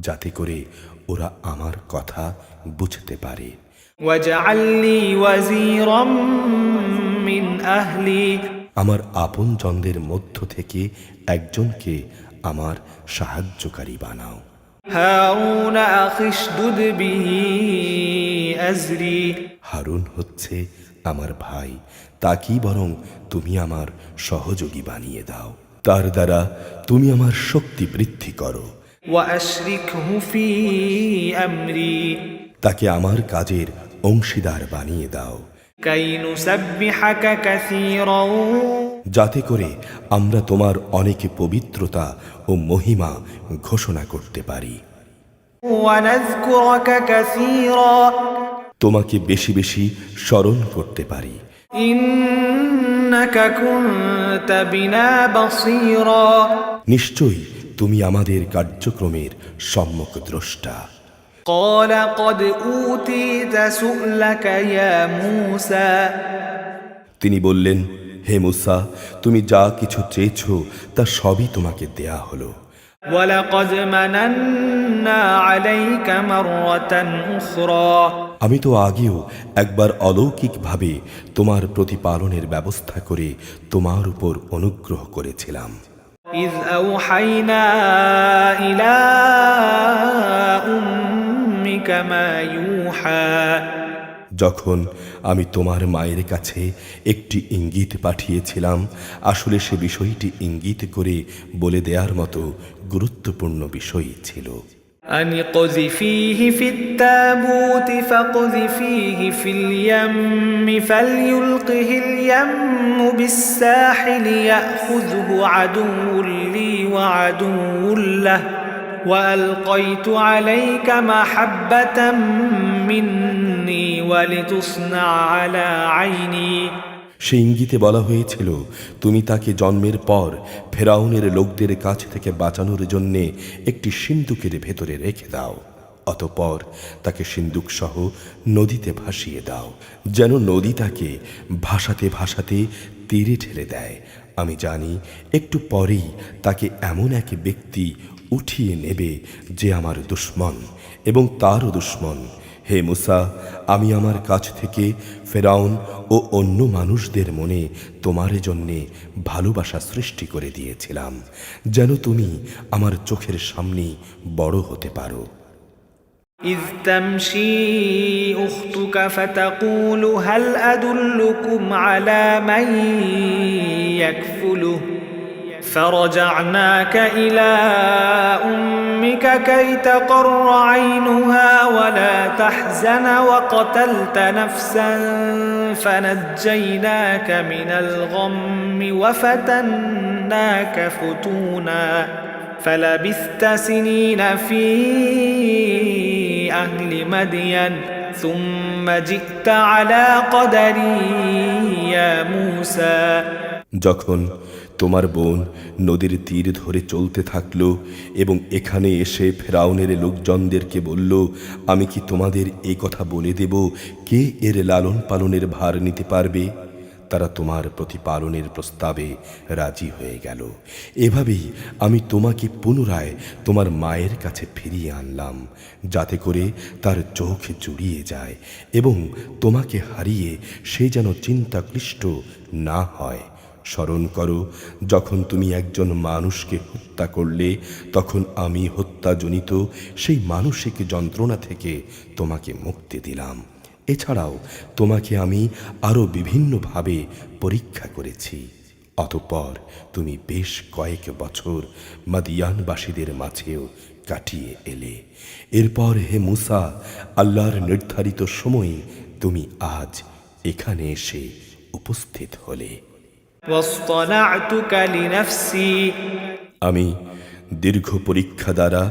যাতে করে ওরা আমার কথা বুঝতে পারে। واجعل لي وزيرا من أهلي আমার আপনজনদের মধ্য থেকে একজনকে আমার সাহায্যকারী বানাও। هارون أخي اشدد به أزري হারুন হচ্ছে আমার ভাই, তাকেই বরং তুমি আমার সহযোগী বানিয়ে দাও। তার দ্বারা তুমি আমার শক্তি বৃদ্ধি করো। وأشركه في أمري তাকে আমার কাজের অংশীদার বানিয়ে দাও, كي نسبحك كثيرا যাতে করে আমরা তোমার অনেক পবিত্রতা ও মহিমা ঘোষণা করতে পারি, ونذكرك كثيرا তোমাকে বেশি বেশি স্মরণ করতে পারি। إنك كنت بنا بصيرا নিশ্চয়ই তুমি আমাদের কার্যক্রমের সম্যক দ্রষ্টা। قال قد أوتيت سؤلك يا موسى তিনি বললেন, হে মুসা, তুমি যা কিছু চেয়েছ তা সবই তোমাকে দেয়া হলো। ولقد مننا عليك مرة أخرى আমি তো আগেও একবার অলৌকিকভাবে তোমার প্রতিপালনের ব্যবস্থা করে তোমার উপর অনুগ্রহ করেছিলাম। إذ أوحينا إلى أمك ما يوحى যখন আমি তোমার মায়ের কাছে একটি ইঙ্গিত পাঠিয়েছিলাম, আসলে সে বিষয়টি ইঙ্গিত করে বলে দেওয়ার মতো গুরুত্বপূর্ণ বিষয় ছিল। أن اقذفيه في التابوت فاقذفيه في اليم فليلقه اليم بالساحل يأخذه عدو لي وعدو له وألقيت عليك محبة مني ولتصنع على عيني সে ইঙ্গিতে বলা হয়েছিল, তুমি তাকে জন্মের পর ফেরাউনের লোকদের কাছ থেকে বাঁচানোর জন্যে একটি সিন্দুকের ভেতরে রেখে দাও, অতঃপর তাকে সিন্দুক সহ নদীতে ভাসিয়ে দাও, যেন নদী তাকে ভাসাতে ভাসাতে তীরে ঠেলে দেয়। আমি জানি একটু পরেই তাকে এমন এক ব্যক্তি উঠিয়ে নেবে যে আমার দুশমন এবং তারও দুশমন। হে মুসা, আমি আমার কাছ থেকে ফেরাউন ও অন্য মানুষদের মনে তোমার জন্যে ভালোবাসা সৃষ্টি করে দিয়েছিলাম, যেন তুমি আমার চোখের সামনে বড় হতে পারো। إذ تمشي أختك فتقول هل أدلكم على من يكفله فرجعناك إلى أمك كي تقر عينها ولا تحزن وقتلت نفسا فنجيناك من الغم وفتناك فتونا فلبثت سنين في أهل مدين ثم جئت على قدري يا موسى যখন তোমার বোন নদীর তীর ধরে চলতে থাকলো এবং এখানে এসে ফেরাউনের লোকজনদেরকে বলল, আমি কি তোমাদের এই কথা বলে দেব কে এর লালন পালনের ভার নিতে পারবে? তারা তোমার প্রতিপালনের প্রস্তাবে রাজি হয়ে গেল। এভাবেই আমি তোমাকে পুনরায় তোমার মায়ের কাছে ফিরিয়ে আনলাম, যাতে করে তার চোখ জুড়িয়ে যায় এবং তোমাকে হারিয়ে সে যেন চিন্তাক্লিষ্ট না হয়। স্মরণ করো, যখন তুমি একজন মানুষকে হত্যা করলে, তখন আমি হত্যাজনিত সেই মানসিক যন্ত্রণা থেকে তোমাকে মুক্তি দিলাম। এছাড়াও তোমাকে আমি আরও বিভিন্নভাবে পরীক্ষা করেছি। অতঃপর তুমি বেশ কয়েক বছর মাদিয়ানবাসীদের মাঝেও কাটিয়ে এলে। এরপর হে মুসা, আল্লাহর নির্ধারিত সময়ে তুমি আজ এখানে এসে উপস্থিত হলে। واصطنعتك لنفسي আমি দীর্ঘ পরীক্ষা দ্বারা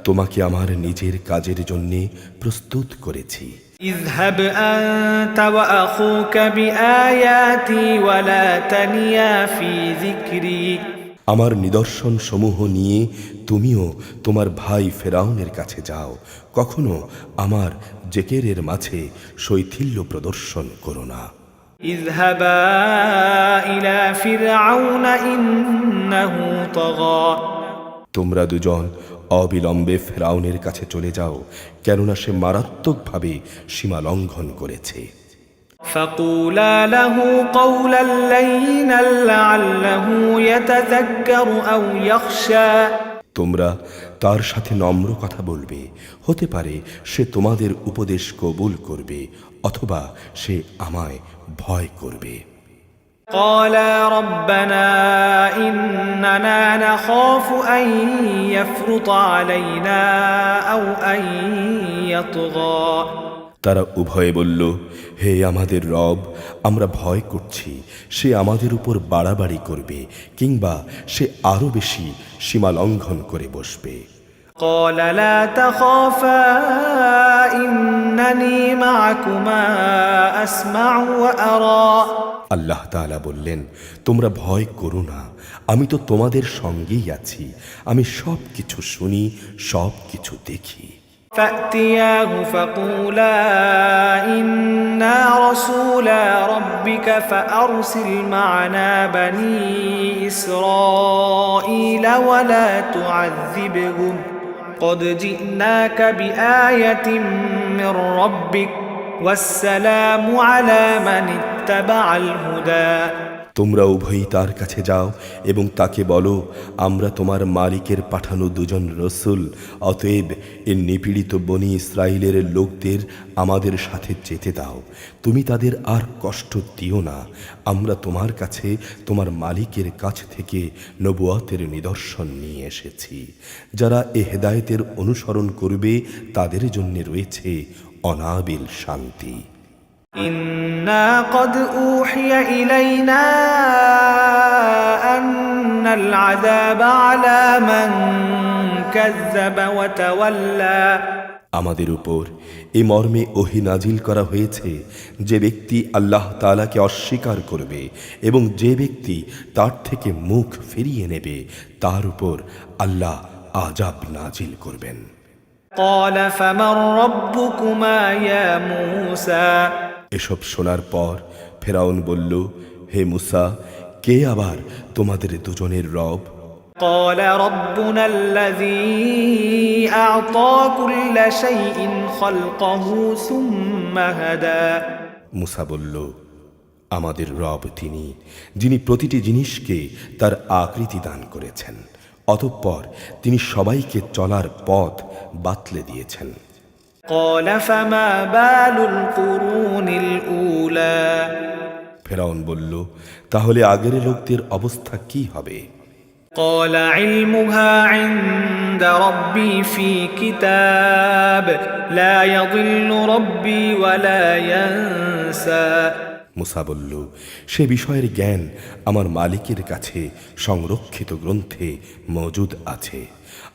তোমাকে আমার নিজের কাজের জন্যে প্রস্তুত করেছি। اذهب أنت وأخوك بآياتي ولا تنيا في ذكري আমার নিদর্শন সমূহ নিয়ে তুমিও তোমার ভাই ফেরাউনের কাছে যাও, কখনো আমার জেকেরের মাঝে শৈথিল্য প্রদর্শন করো না। اذهبا إلى فرعون إنه طغى তোমরা দুজন অবিলম্বে ফেরাউনের কাছে চলে যাও, কেননা সে মারাত্মকভাবে সীমা লঙ্ঘন করেছে। فقولا له قولا لينا لعله يتذكر أو يخشى তোমরা তার সাথে নম্র কথা বলবে, হতে পারে সে তোমাদের উপদেশ কবুল করবে অথবা সে আমায় ভয় করবে। قالا ربنا إننا نخاف أن يفرط علينا أو أن يطغى তারা উভয়ে বলল, হে আমাদের রব, আমরা ভয় করছি সে আমাদের উপর বাড়াবাড়ি করবে কিংবা সে আরো বেশি সীমা লঙ্ঘন করে বসবে। قال لا تخافا إنني معكما أسمع وأرى আল্লাহ তাআলা বললেন, তোমরা ভয় করো না, আমি তো তোমাদের সঙ্গেই আছি, আমি সব কিছু শুনি, সব কিছু দেখি। فأتياه فقولا إنا رسولا ربك فأرسل معنا بني إسرائيل ولا تعذبهم قد جئناك بآية من ربك والسلام على من اتبع الهدى তোমরা উভয়ই তার কাছে যাও এবং তাকে বলো, আমরা তোমার মালিকের পাঠানো দুজন রসুল, অতএব এর নিপীড়িত বনি ইসরায়েলের লোকদের আমাদের সাথে যেতে দাও, তুমি তাদের আর কষ্ট দিও না, আমরা তোমার কাছে তোমার মালিকের কাছ থেকে নবুয়তের নিদর্শন নিয়ে এসেছি। যারা এ হেদায়েতের অনুসরণ করবে তাদের জন্য রয়েছে অনাবিল শান্তি। إنا قد أوحي إلينا أن العذاب على من كذب وتولى আমাদের উপর এ মর্মে ওহী নাজিল করা হয়েছে, যে ব্যক্তি আল্লাহ তাআলাকে অস্বীকার করবে এবং যে ব্যক্তি তার থেকে মুখ ফিরিয়ে নেবে তার উপর আল্লাহ আযাব নাজিল করবেন। قال فمن ربكما يا موسى এসব শোনার পর ফেরাউন বলল, হে মুসা, কে আবার তোমাদের দুজনের রব? قال ربنا الذي أعطى كل شيء خلقه ثم هدى মুসা বলল, আমাদের রব তিনি, যিনি প্রতিটি জিনিসকে তার আকৃতি দান করেছেন, অতঃপর তিনি সবাইকে চলার পথ বাতলে দিয়েছেন। قال فما بال القرون الأولى ফেরাউন বলল, তাহলে আগের লোকদের অবস্থা কি হবে? قال علمها عند ربي في كتاب لا يضل ربي ولا ينسى মুসা বলল, সে বিষয়ের জ্ঞান আমার মালিকের কাছে সংরক্ষিত গ্রন্থে মজুদ আছে,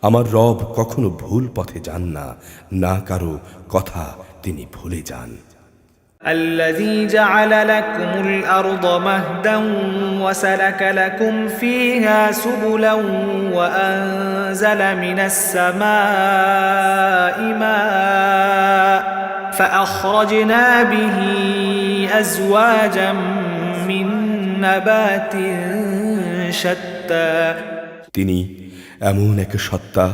আমার রব কখনো ভুল পথে যান না, না কারো কথা তিনি ভুলে যান। الذي جعل لكم الأرض مهدا وسلك لكم فيها سبلا وأنزل من السماء ماء فأخرجنا به أزواجا من نبات شتى তিনি এমন এক সত্তা,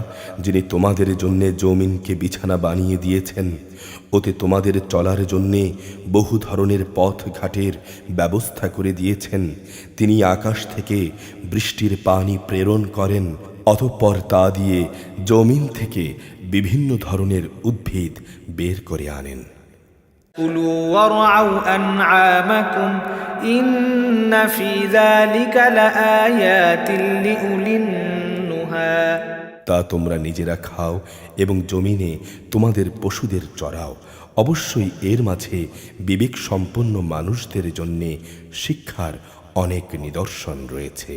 যিনি তোমাদের জন্য জমিনকে বিছানা বানিয়ে দিয়েছেন, ওতে তোমাদের চলার জন্যে বহু ধরনের পথ ঘাটের ব্যবস্থা করে দিয়েছেন। তিনি আকাশ থেকে বৃষ্টির পানি প্রেরণ করেন, অতঃপর তা দিয়ে জমিন থেকে বিভিন্ন ধরনের উদ্ভিদ বের করে আনেন। كلوا وارعوا أنعامكم إن في ذلك لآيات لأولي النهى তা তোমরা নিজেরা খাও এবং জমিনে তোমাদের পশুদের চরাও, অবশ্যই এর মাঝে বিবেক সম্পন্ন মানুষদের জন্য শিক্ষার অনেক নিদর্শন রয়েছে।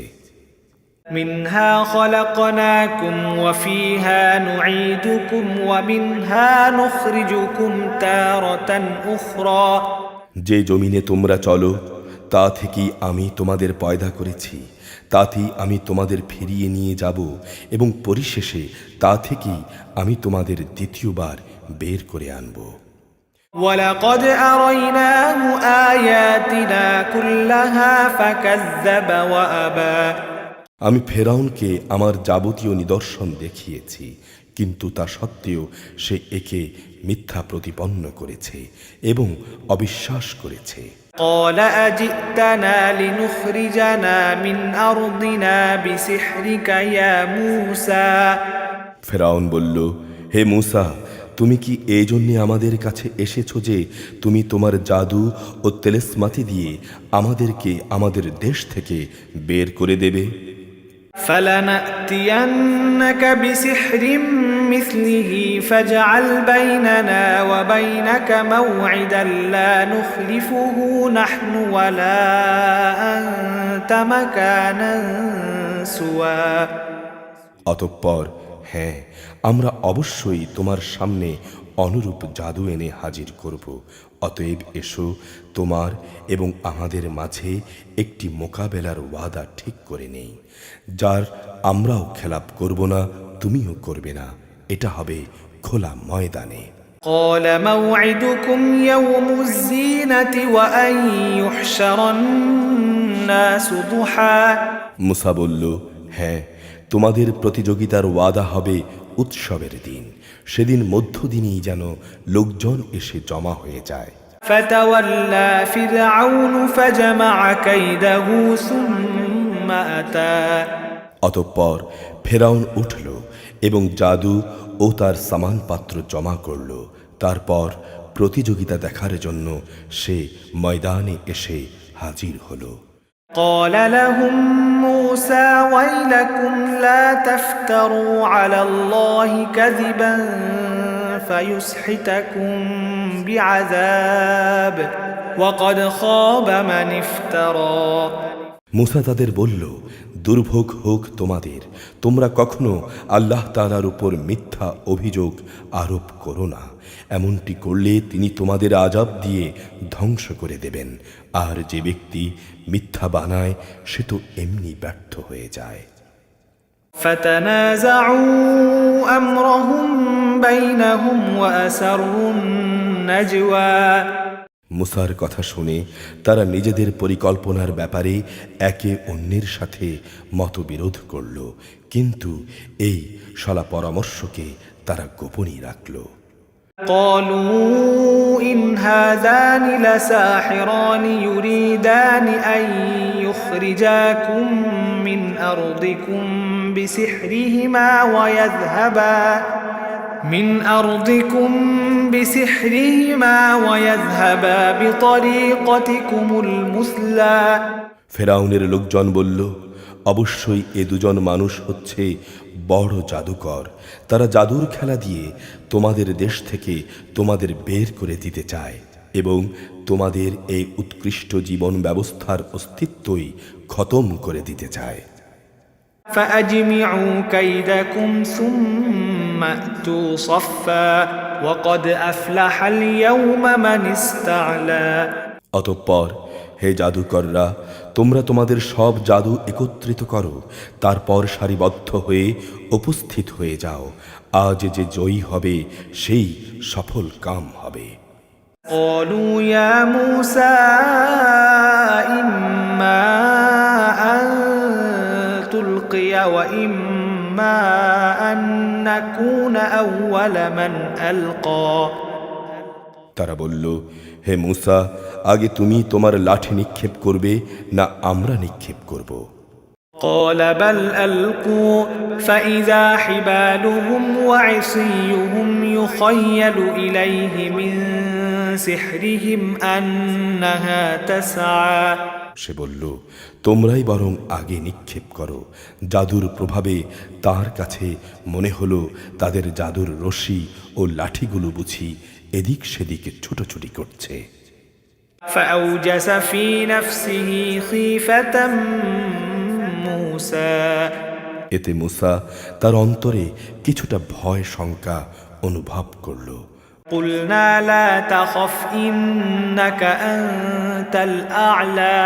منها خلقناكم وفيها نعيدكم ومنها نخرجكم تارة أخرى যে জমিনে তোমরা চলো তা থেকেই আমি তোমাদের পয়দা করেছি, তাতেই আমি তোমাদের ফিরিয়ে নিয়ে যাব এবং পরিশেষে তা থেকেই আমি তোমাদের দ্বিতীয়বার বের করে আনব। ولقد أريناه آياتنا كلها فكذب وأبى আমি ফেরাউনকে আমার যাবতীয় নিদর্শন দেখিয়েছি, কিন্তু তা সত্ত্বেও সে একে মিথ্যা প্রতিপন্ন করেছে এবং অবিশ্বাস করেছে। قال أجئتنا لنخرجنا من أرضنا بسحرك يا موسى ফেরাউন বলল, হে মূসা, তুমি কি এই জন্যে আমাদের কাছে এসেছো যে তুমি তোমার জাদু ও তেলেসমাতি দিয়ে আমাদেরকে আমাদের দেশ থেকে বের করে দেবে? فلنأتينك بسحر مثله فاجعل بيننا وبينك موعدا لا نخلفه نحن ولا أنت مكانا سوى অতঃপর হ্যাঁ, আমরা অবশ্যই তোমার সামনে অনুরূপ জাদু এনে হাজির করব। অতএব এসো, তোমার এবং আমাদের মাঝে একটি মোকাবেলার ওয়াদা ঠিক করে নেই, যার আমরাও খেলাপ করব না, তুমিও করবে না। এটা হবে খোলা ময়দানে। قال موعدكم يوم الزينة وأن يحشر الناس ضحى মূসা বলল, হ্যাঁ, তোমাদের প্রতিযোগিতার ওয়াদা হবে উৎসবের দিন। সেদিন মধ্যদিনেই যেন লোকজন এসে জমা হয়ে যায়। فتولى فرعون فجمع كيده ثم أتى অতঃপর ফেরাউন উঠল এবং জাদু ও তার সামানপাত্র জমা করল। তারপর প্রতিযোগিতা দেখার জন্য সে ময়দানে এসে হাজির হলো। قال لهم موسى ويلكم لا تفتروا على الله كذبا فيسحتكم بعذاب وقد خاب من افترى মূসা তাদের বলল, দুর্ভোগ হোক তোমাদের, তোমরা কখনো আল্লাহ তাআলার উপর মিথ্যা অভিযোগ আরোপ করো না। এমনটি করলে তিনি তোমাদের আযাব দিয়ে ধ্বংস করে দেবেন। আর যে ব্যক্তি মিথ্যা বানায় সে তো এমনি ব্যর্থ হয়ে যায়। فتنازعوا أمرهم بينهم وأسروا النجوى মূসার কথা শুনে তারা নিজেদের পরিকল্পনার ব্যাপারে একে অন্যের সাথে মতবিরোধ করল, কিন্তু এই সলা পরামর্শকে তারা গোপনই রাখল। قالوا إن هذان لساحران يريدان أن يخرجاكم من أرضكم بسحرهما ويذهبا بطريقتكم المثلى ফেরাউনের লোকজন বলল, অবশ্যই এ দুজন মানুষ হচ্ছে বড় জাদুকর। তারা জাদুর খেলা দিয়ে তোমাদের দেশ থেকে তোমাদের বের করে দিতে চায় এবং তোমাদের এই উৎকৃষ্ট জীবন ব্যবস্থার অস্তিত্বই খতম করে দিতে চায়। فأجمعوا كيدكم ثم أتوا صفا وقد أفلح اليوم من استعلى অতঃপর হে জাদুকররা, তোমরা তোমাদের সব জাদু একত্রিত করো, তারপর সারিবদ্ধ হয়ে উপস্থিত হয়ে যাও। আজ যে জয়ী হবে সেই সফল কাম হবে। قالوا يا موسى إما أن تلقي وإما أن نكون أول من ألقى তারা বলল, হে মূসা, আগে তুমি তোমার লাঠি নিক্ষেপ করবে না আমরা নিক্ষেপ করব? قال بل ألقوا فإذا حبالهم وعصيهم يخيل إليه من سحرهم أنها تسعى সে বলল, তোমরাই বরং আগে নিক্ষেপ করো। জাদুর প্রভাবে তার কাছে মনে হলো তাদের জাদুর রশি ও লাঠিগুলো বুঝি এদিক সেদিকে ছুটোছুটি করছে। فأوجس في نفسه خيفة موسى এতে মূসা তার অন্তরে কিছুটা ভয় শঙ্কা অনুভব করল। قلنا لا تخف إنك أنت الأعلى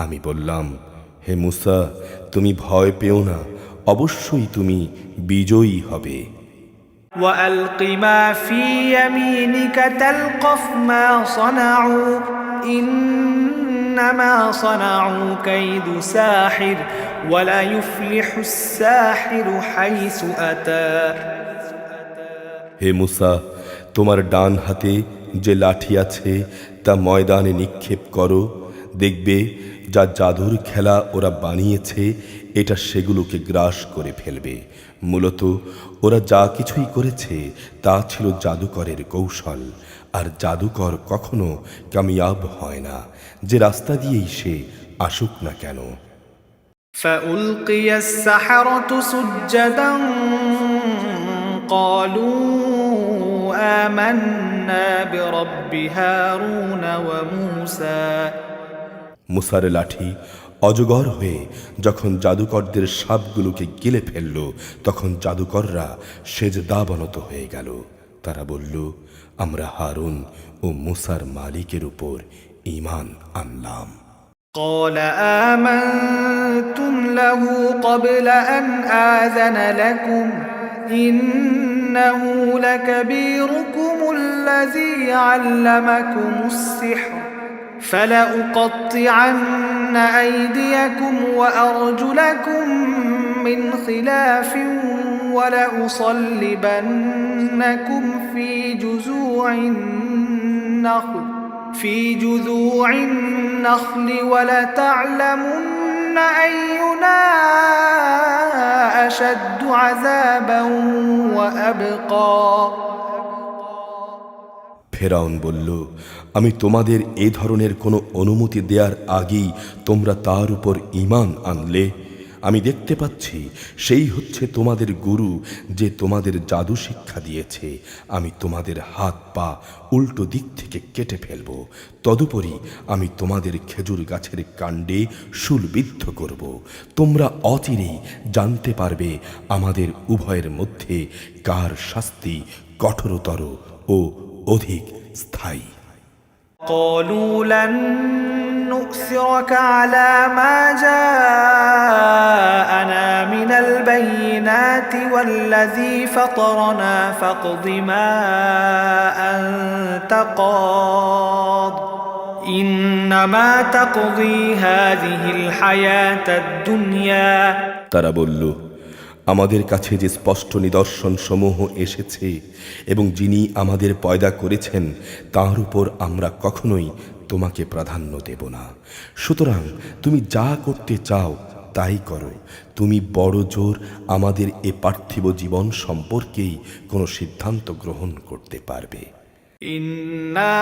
আমি বললাম, হে মূসা, তুমি ভয় পেও না, অবশ্যই তুমি বিজয়ী হবে। وألق ما في يمينك تلقف ما صنعوا إنما صنعوا كيد ساحر ولا يفلح الساحر حيث أتى হে মুসা, তোমার ডান হাতে যে লাঠি আছে তা ময়দানে নিক্ষেপ করো, দেখবে যা জাদুর খেলা ওরা বানিয়েছে এটা সেগুলোকে গ্রাস করে ফেলবে। মূলত ওরা যা কিছুই করেছে তা ছিল জাদুকরের কৌশল, আর জাদুকর কখনো কামিয়াব হয় না, যে রাস্তা দিয়েই সে আসুক না কেন। فألقي السحرة سجدا قالوا آمنا برب هارون وموسى মুসার লাঠি অজগর হয়ে যখন জাদুকরদের সাপগুলোকে গিলে ফেলল, তখন জাদুকররা সেজদাবনত হয়ে গেল। তারা বলল, আমরা হারুন ও মুসার মালিকের উপর ঈমান আনলাম। قال آمنتم له قبل أن آذن لكم إنه لكبيركم الذي علمكم السحر فلأقطعن أيديكم وأرجلكم من خلاف ولأصلبنكم في جذوع النخل ولتعلمن أينا أشد عذابا وأبقى ফেরাউন বলল, আমি তোমাদের এ ধরনের কোনো অনুমতি দেওয়ার আগেই তোমরা তার উপর ঈমান আনলে। আমি দেখতে পাচ্ছি সেই হচ্ছে তোমাদের গুরু, যে তোমাদের জাদু শিক্ষা দিয়েছে। আমি তোমাদের হাত পা উল্টো দিক থেকে কেটে ফেলব, তদুপরি আমি তোমাদের খেজুর গাছের কাণ্ডে শূলবিদ্ধ করব। তোমরা অচিরেই জানতে পারবে আমাদের উভয়ের মধ্যে কার শাস্তি কঠোরতর ও অধিক স্থায়ী। قالوا لن نؤثرك على ما جاءنا من البينات والذي فطرنا فاقض ما أنت قاض إنما تقضي هذه الحياة الدنيا তারা বলল, আমাদের কাছে যে স্পষ্ট নিদর্শন সমূহ এসেছে এবং যিনি আমাদের পয়দা করেছেন তার উপর আমরা কখনোই তোমাকে প্রাধান্য দেব না। সুতরাং তুমি যা করতে চাও তাই করো। তুমি বড় জোর আমাদের এ পার্থিব জীবন সম্পর্কেই কোনো সিদ্ধান্ত গ্রহণ করতে পারবে। إنا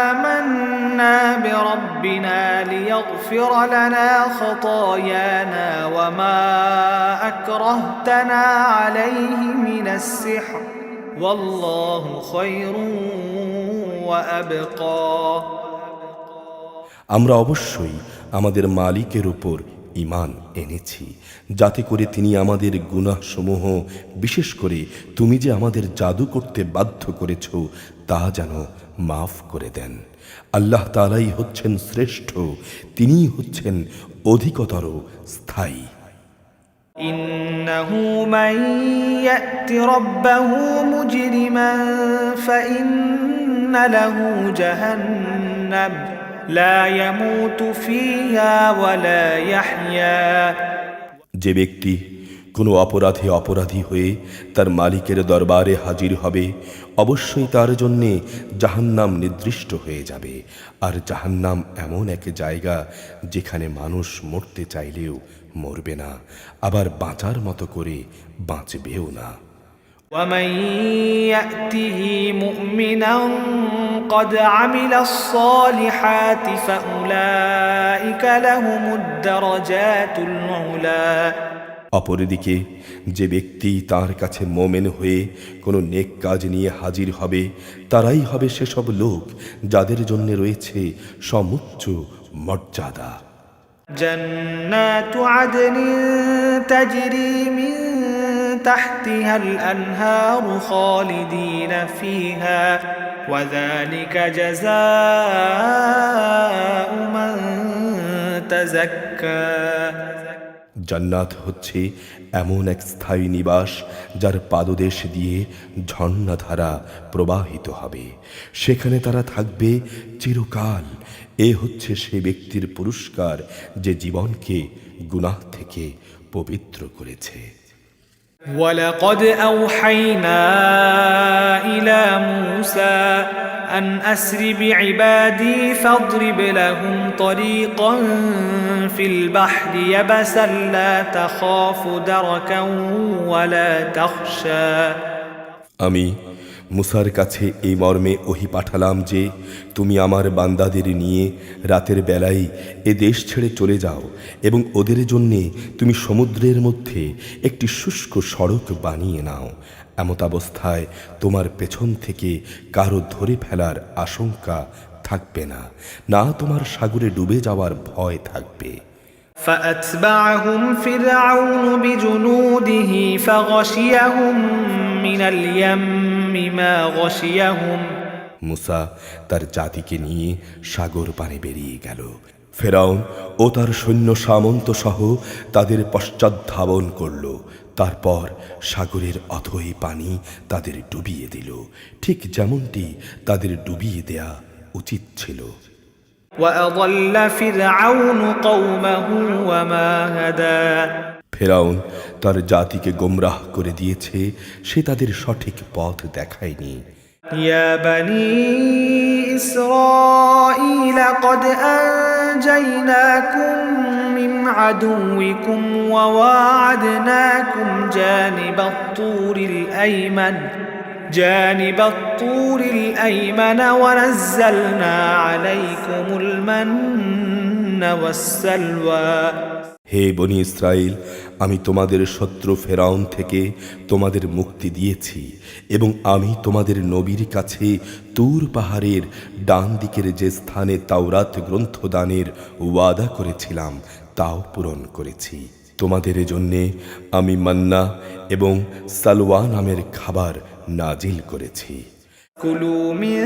آمنا بربنا ليغفر لنا خطايانا وما أكرهتنا عليه من السحر والله خير وأبقى আমরা অবশ্যই আমাদের মালিকের উপর ঈমান এনেছি, যাতে করে তিনি আমাদের গুনাহসমূহ, বিশেষ করে তুমি যে আমাদের জাদু করতে বাধ্য করেছ তা যেন মাফ করে দেন। আল্লাহ তাআলাই হচ্ছেন শ্রেষ্ঠ, তিনিই হচ্ছেন অধিকতর স্থায়ী। إنه من يأت ربه مجرما فإن له جهنم لا يموت فيها ولا يحيا যে ব্যক্তি কোনো অপরাধী হয়ে তার মালিকের দরবারে হাজির হবে, অবশ্যই তার জন্যে জাহান্নাম নির্দিষ্ট হয়ে যাবে। আর জাহান্নাম এমন এক জায়গা যেখানে মানুষ মরতে চাইলেও মরবে না, আবার বাঁচার মতো করে বাঁচবেও না। ومن يأته مؤمنا قد عمل الصالحات فأولئك لهم الدرجات العلى অপরদিকে যে ব্যক্তি তার কাছে মোমেন হয়ে কোনো নেক কাজ নিয়ে হাজির হবে, তারাই হবে সেসব লোক যাদের জন্য রয়েছে সমুচ্চ মর্যাদা। جنات عدن تجري من تحتها الأنهار خالدين فيها وذلك جزاء من تزكى জান্নাত হচ্ছে এমন এক স্থায়ী নিবাস যার পাদদেশ দিয়ে ঝর্ণাধারা প্রবাহিত হবে। সেখানে তারা থাকবে চিরকাল। এ হচ্ছে সে ব্যক্তির পুরস্কার যে জীবনকে গুনাহ থেকে পবিত্র করেছে। ولقد أوحينا إلى موسى أن أسر بعبادي فاضرب لهم طريقا في البحر يبسا لا تخاف دركا ولا تخشى আমি মুসার কাছে এই মর্মে ওহী পাঠালাম যে তুমি আমার বান্দাদের নিয়ে রাতের বেলায় এ দেশ ছেড়ে চলে যাও এবং ওদের জন্যে তুমি সমুদ্রের মধ্যে একটি শুষ্ক সড়ক বানিয়ে নাও। এমতাবস্থায় তোমার পেছন থেকে কারো ধরে ফেলার আশঙ্কা থাকবে না, না তোমার সাগরে ডুবে যাওয়ার ভয় থাকবে। فأتبعهم فرعون بجنوده فغشيهم من اليم ما غشيهم মুসা তার জাতিকে নিয়ে সাগর পানে বেরিয়ে গেল। ফেরাউন ও তার সৈন্য সামন্ত সহ তাদের পশ্চাৎধাবন করল। তারপর সাগরের অথই পানি তাদের ডুবিয়ে দিল, ঠিক যেমনটি তাদের ডুবিয়ে দেয়া উচিত ছিল। وأضل فرعون قومه وما هدى ফেরাউন তার জাতিকে গোমরাহ করে দিয়েছে, সে তাদের সঠিক পথ দেখায়নি। يا بني إسرائيل قد أنجيناكم من عدوكم وواعدناكم جانب الطور الأيمن ونزلنا عليكم المن والسلوى হে বনি ইসরাইল, আমি তোমাদের শত্রু ফেরাউন থেকে তোমাদের মুক্তি দিয়েছি এবং আমি তোমাদের নবীর কাছে তুর পাহাড়ের ডান দিকের যে স্থানে তাওরাত গ্রন্থ দানের ওয়াদা করেছিলাম তাও পূরণ করেছি। তোমাদের জন্যে আমি মান্না এবং সালওয়া নামের খাবার নাজিল করেছি। كلوا من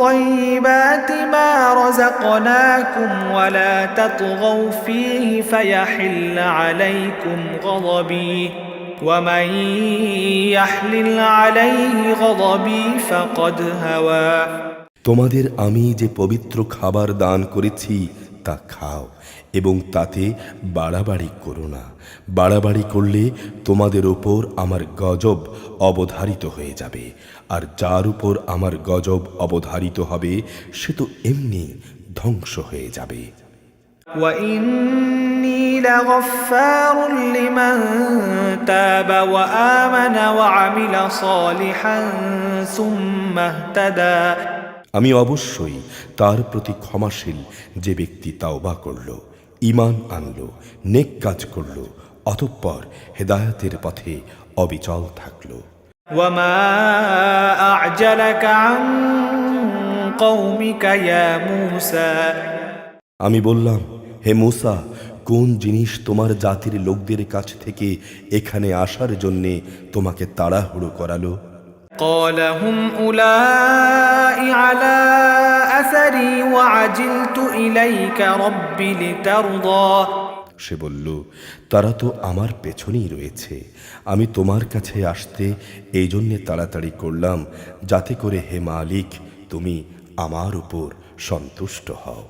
طيبات ما رزقناكم ولا تطغوا فيه فيحل عليكم غضبي ومن يحلل عليه غضبي فقد هوى তোমাদের আমি যে পবিত্র খাবার দান করেছি তা খাও এবং তাতে বাড়াবাড়ি করো না। বাড়াবাড়ি করলে তোমাদের ওপর আমার গজব অবধারিত হয়ে যাবে, আর যার উপর আমার গজব অবধারিত হবে সে তো এমনি ধ্বংস হয়ে যাবে। وإني لغفار لمن تاب وآمن وعمل صالحا ثم اهتدى আমি অবশ্যই তার প্রতি ক্ষমাশীল যে ব্যক্তি তাওবা করল, ঈমান আনল, নেক কাজ করল, অতঃপর হেদায়েতের পথে অবিচল থাকল। وما أعجلك عن قومك يا موسى আমি বললাম, হে মূসা, কোন জিনিস তোমার জাতির লোকদের কাছ থেকে এখানে আসার জন্যে তোমাকে তাড়াহুড়ো করালো? قال هم أولئك على أثري وعجلت إليك رب لترضى সে বলল, তারা তো আমার পেছনেই রয়েছে, আমি তোমার কাছে আসতে এই জন্যে তাড়াতাড়ি করলাম যাতে করে হে মালিক তুমি আমার উপর সন্তুষ্ট হও।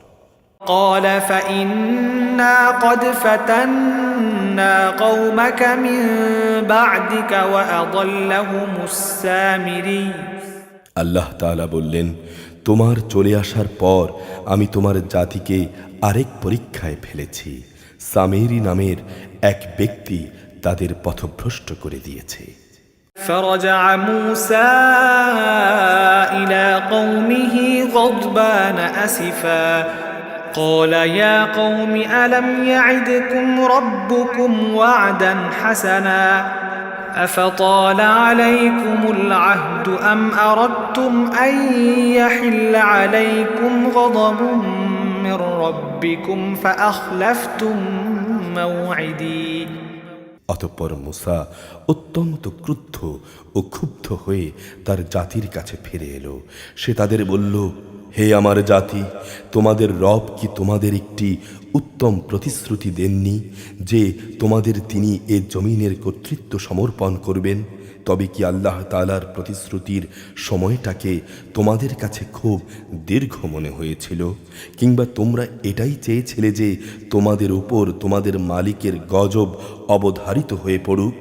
قال فإنا قد فتنا قومك من بعدك وأضلهم السامري আল্লাহ তাআলা বললেন, তোমার চলে আসার পর আমি তোমার জাতিকে আরেক পরীক্ষায় ফেলেছি। সামেরি নামের এক ব্যক্তি তাদের পথভ্রষ্ট করে দিয়েছে। فرجع موسى إلى قومه غضبان أسفا قال يا قوم ألم يعدكم ربكم وعدا حسنا أفطال عليكم العهد أم أردتم أن يحل عليكم غضب من ربكم فأخلفتم موعدي অতঃপর মূসা অত্যন্ত ক্রুদ্ধ ও ক্ষুব্ধ হয়ে তার জাতির কাছে ফিরে এলো। সে তাদের বলল, হে আমার জাতি, তোমাদের রব কি তোমাদের একটি উত্তম প্রতিশ্রুতি দেননি যে তোমাদের তিনি এ জমিনের কর্তৃত্ব সমর্পণ করবেন? তবে কি আল্লাহ তাআলার প্রতিশ্রুতির সময়টাকে তোমাদের কাছে খুব দীর্ঘ মনে হয়েছিল? কিংবা তোমরা এটাই চেয়েছিলে যে তোমাদের উপর তোমাদের মালিকের গজব অবধারিত হয়ে পড়ুক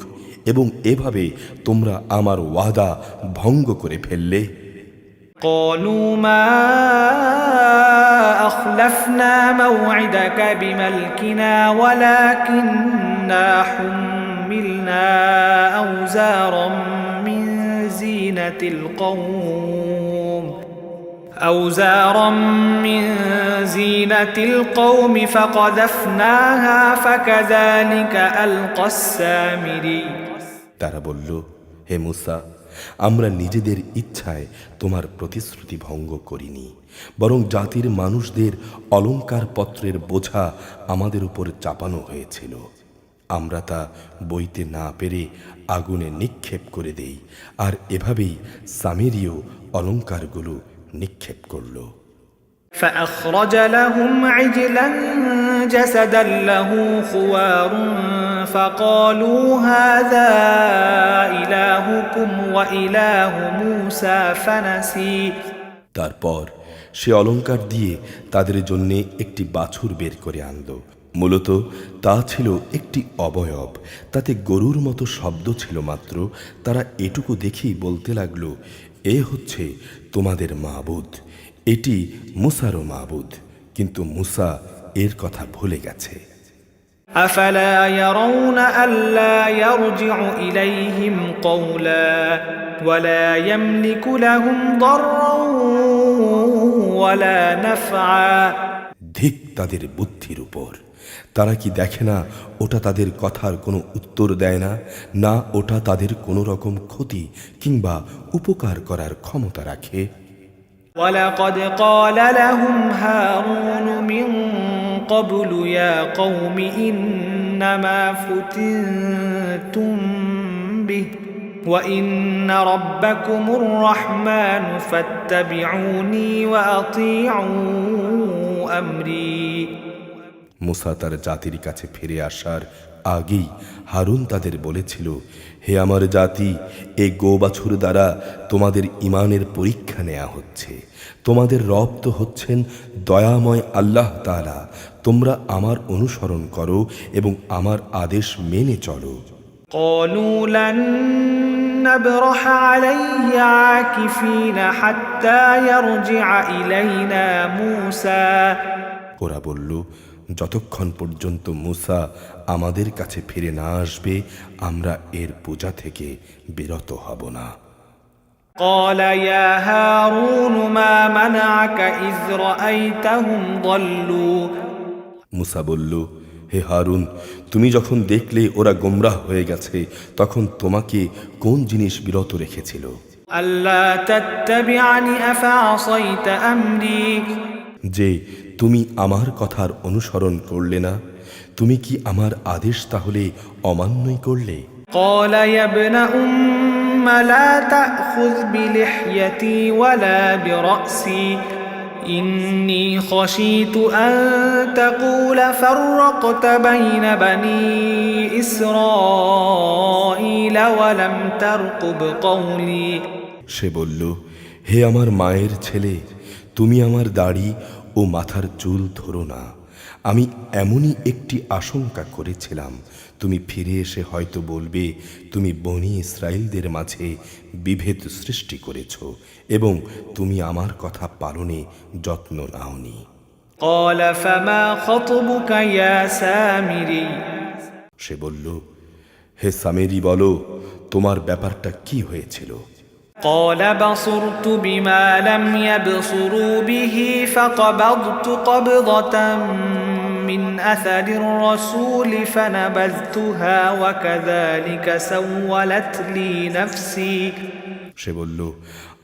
এবং এভাবে তোমরা আমার ওয়াদা ভঙ্গ করে ফেললে? قالوا ما أخلفنا موعدك بملكنا ولكننا حملنا أوزارا من زينة القوم فقذفناها فكذلك ألقى السامري তারা বলল, হে মূসা, আমরা নিজেদের ইচ্ছায় তোমার প্রতিশ্রুতি ভঙ্গ করিনি, বরং জাতির মানুষদের অলংকার পত্রের বোঝা আমাদের উপর চাপানো হয়েছিল। আমরা তা বইতে না পেরে আগুনে নিক্ষেপ করে দেই, আর এভাবেই সামেরীয় অলংকারগুলো নিক্ষেপ করল। فأخرج لهم عجلا جسدا له خوار فقالوا هذا إلهكم وإله موسى فنسي তারপর সে অলংকার দিয়ে তাদের জন্য একটি বাছুর বের করে আনল। মূলত তা ছিল একটি অবয়ব, তাতে গরুর মতো শব্দ ছিল মাত্র। তারা এটুকু দেখেই বলতে লাগলো, এ হচ্ছে তোমাদের মাবুদ, এটি মুসারও মাবুদ। কিন্তু মুসা এর কথা ভুলে গেছে। أفلا يرون ألا يرجع إليهم قولا ولا يملك لهم ضرا ولا نفعا ধিক তাদের বুদ্ধির উপর! তারা কি দেখে না ওটা তাদের কথার কোনো উত্তর দেয় না, না ওটা তাদের কোনো রকম ক্ষতি কিংবা উপকার করার ক্ষমতা রাখে? ولقد قال لهم هارون من قبل يا قوم إنما فتنتم به وإن ربكم الرحمن فاتبعوني وأطيعوا أمري মুসা তার জাতির কাছে ফিরে আসার আগেই হারুন তাদের বলেছিল, হে আমার জাতি, এই গোবাছুর দ্বারা তোমাদের ঈমানের পরীক্ষা নেওয়া হচ্ছে। তোমাদের রব তো হচ্ছেন দয়াময় আল্লাহ তাআলা। তোমরা আমার অনুসরণ করো এবং আমার আদেশ মেনে চলো। قالوا لن نبرح عليه عاكفين حتى يرجع إلينا موسى ওরা বলল, যতক্ষণ পর্যন্ত মুসা আমাদের কাছে ফিরে না আসবে আমরা এর পূজা থেকে বিরত হব না। قال يا هارون ما منعك إذ رأيتهم ضلوا মুসা বলল, হে হারুন, তুমি যখন দেখলে ওরা গোমরাহ হয়ে গেছে তখন তোমাকে কোন জিনিস বিরত রেখেছিল? ألا تتبعني أفعصيت أمري যে তুমি আমার কথার অনুসরণ করলে না, তুমি কি আমার আদেশ তাহলে অমান্যই করলে? قال يا ابن أم لا تأخذ بلحيتي ولا برأسي إني خشيت أن تقول فرقت بين بني إسرائيل ولم ترقب قولي সে বলল, হে আমার মায়ের ছেলে, তুমি আমার দাড়ি ও মাথার চুল ধরো না। আমি এমনই একটি আশঙ্কা করেছিলাম তুমি ফিরে এসে হয়তো বলবে তুমি বনি ইসরাইলদের মাঝে বিভেদ সৃষ্টি করেছ এবং তুমি আমার কথা পালনে যত্ন নাওনি। قال فما خطبك يا سامري সে বলল, হে সামেরি, বলো তোমার ব্যাপারটা কি হয়েছিল? قال بصرت بما لم يبصروا به فقبضت قبضة من أثر الرسول فنبذتها وكذلك سولت لي نفسي সে বলল,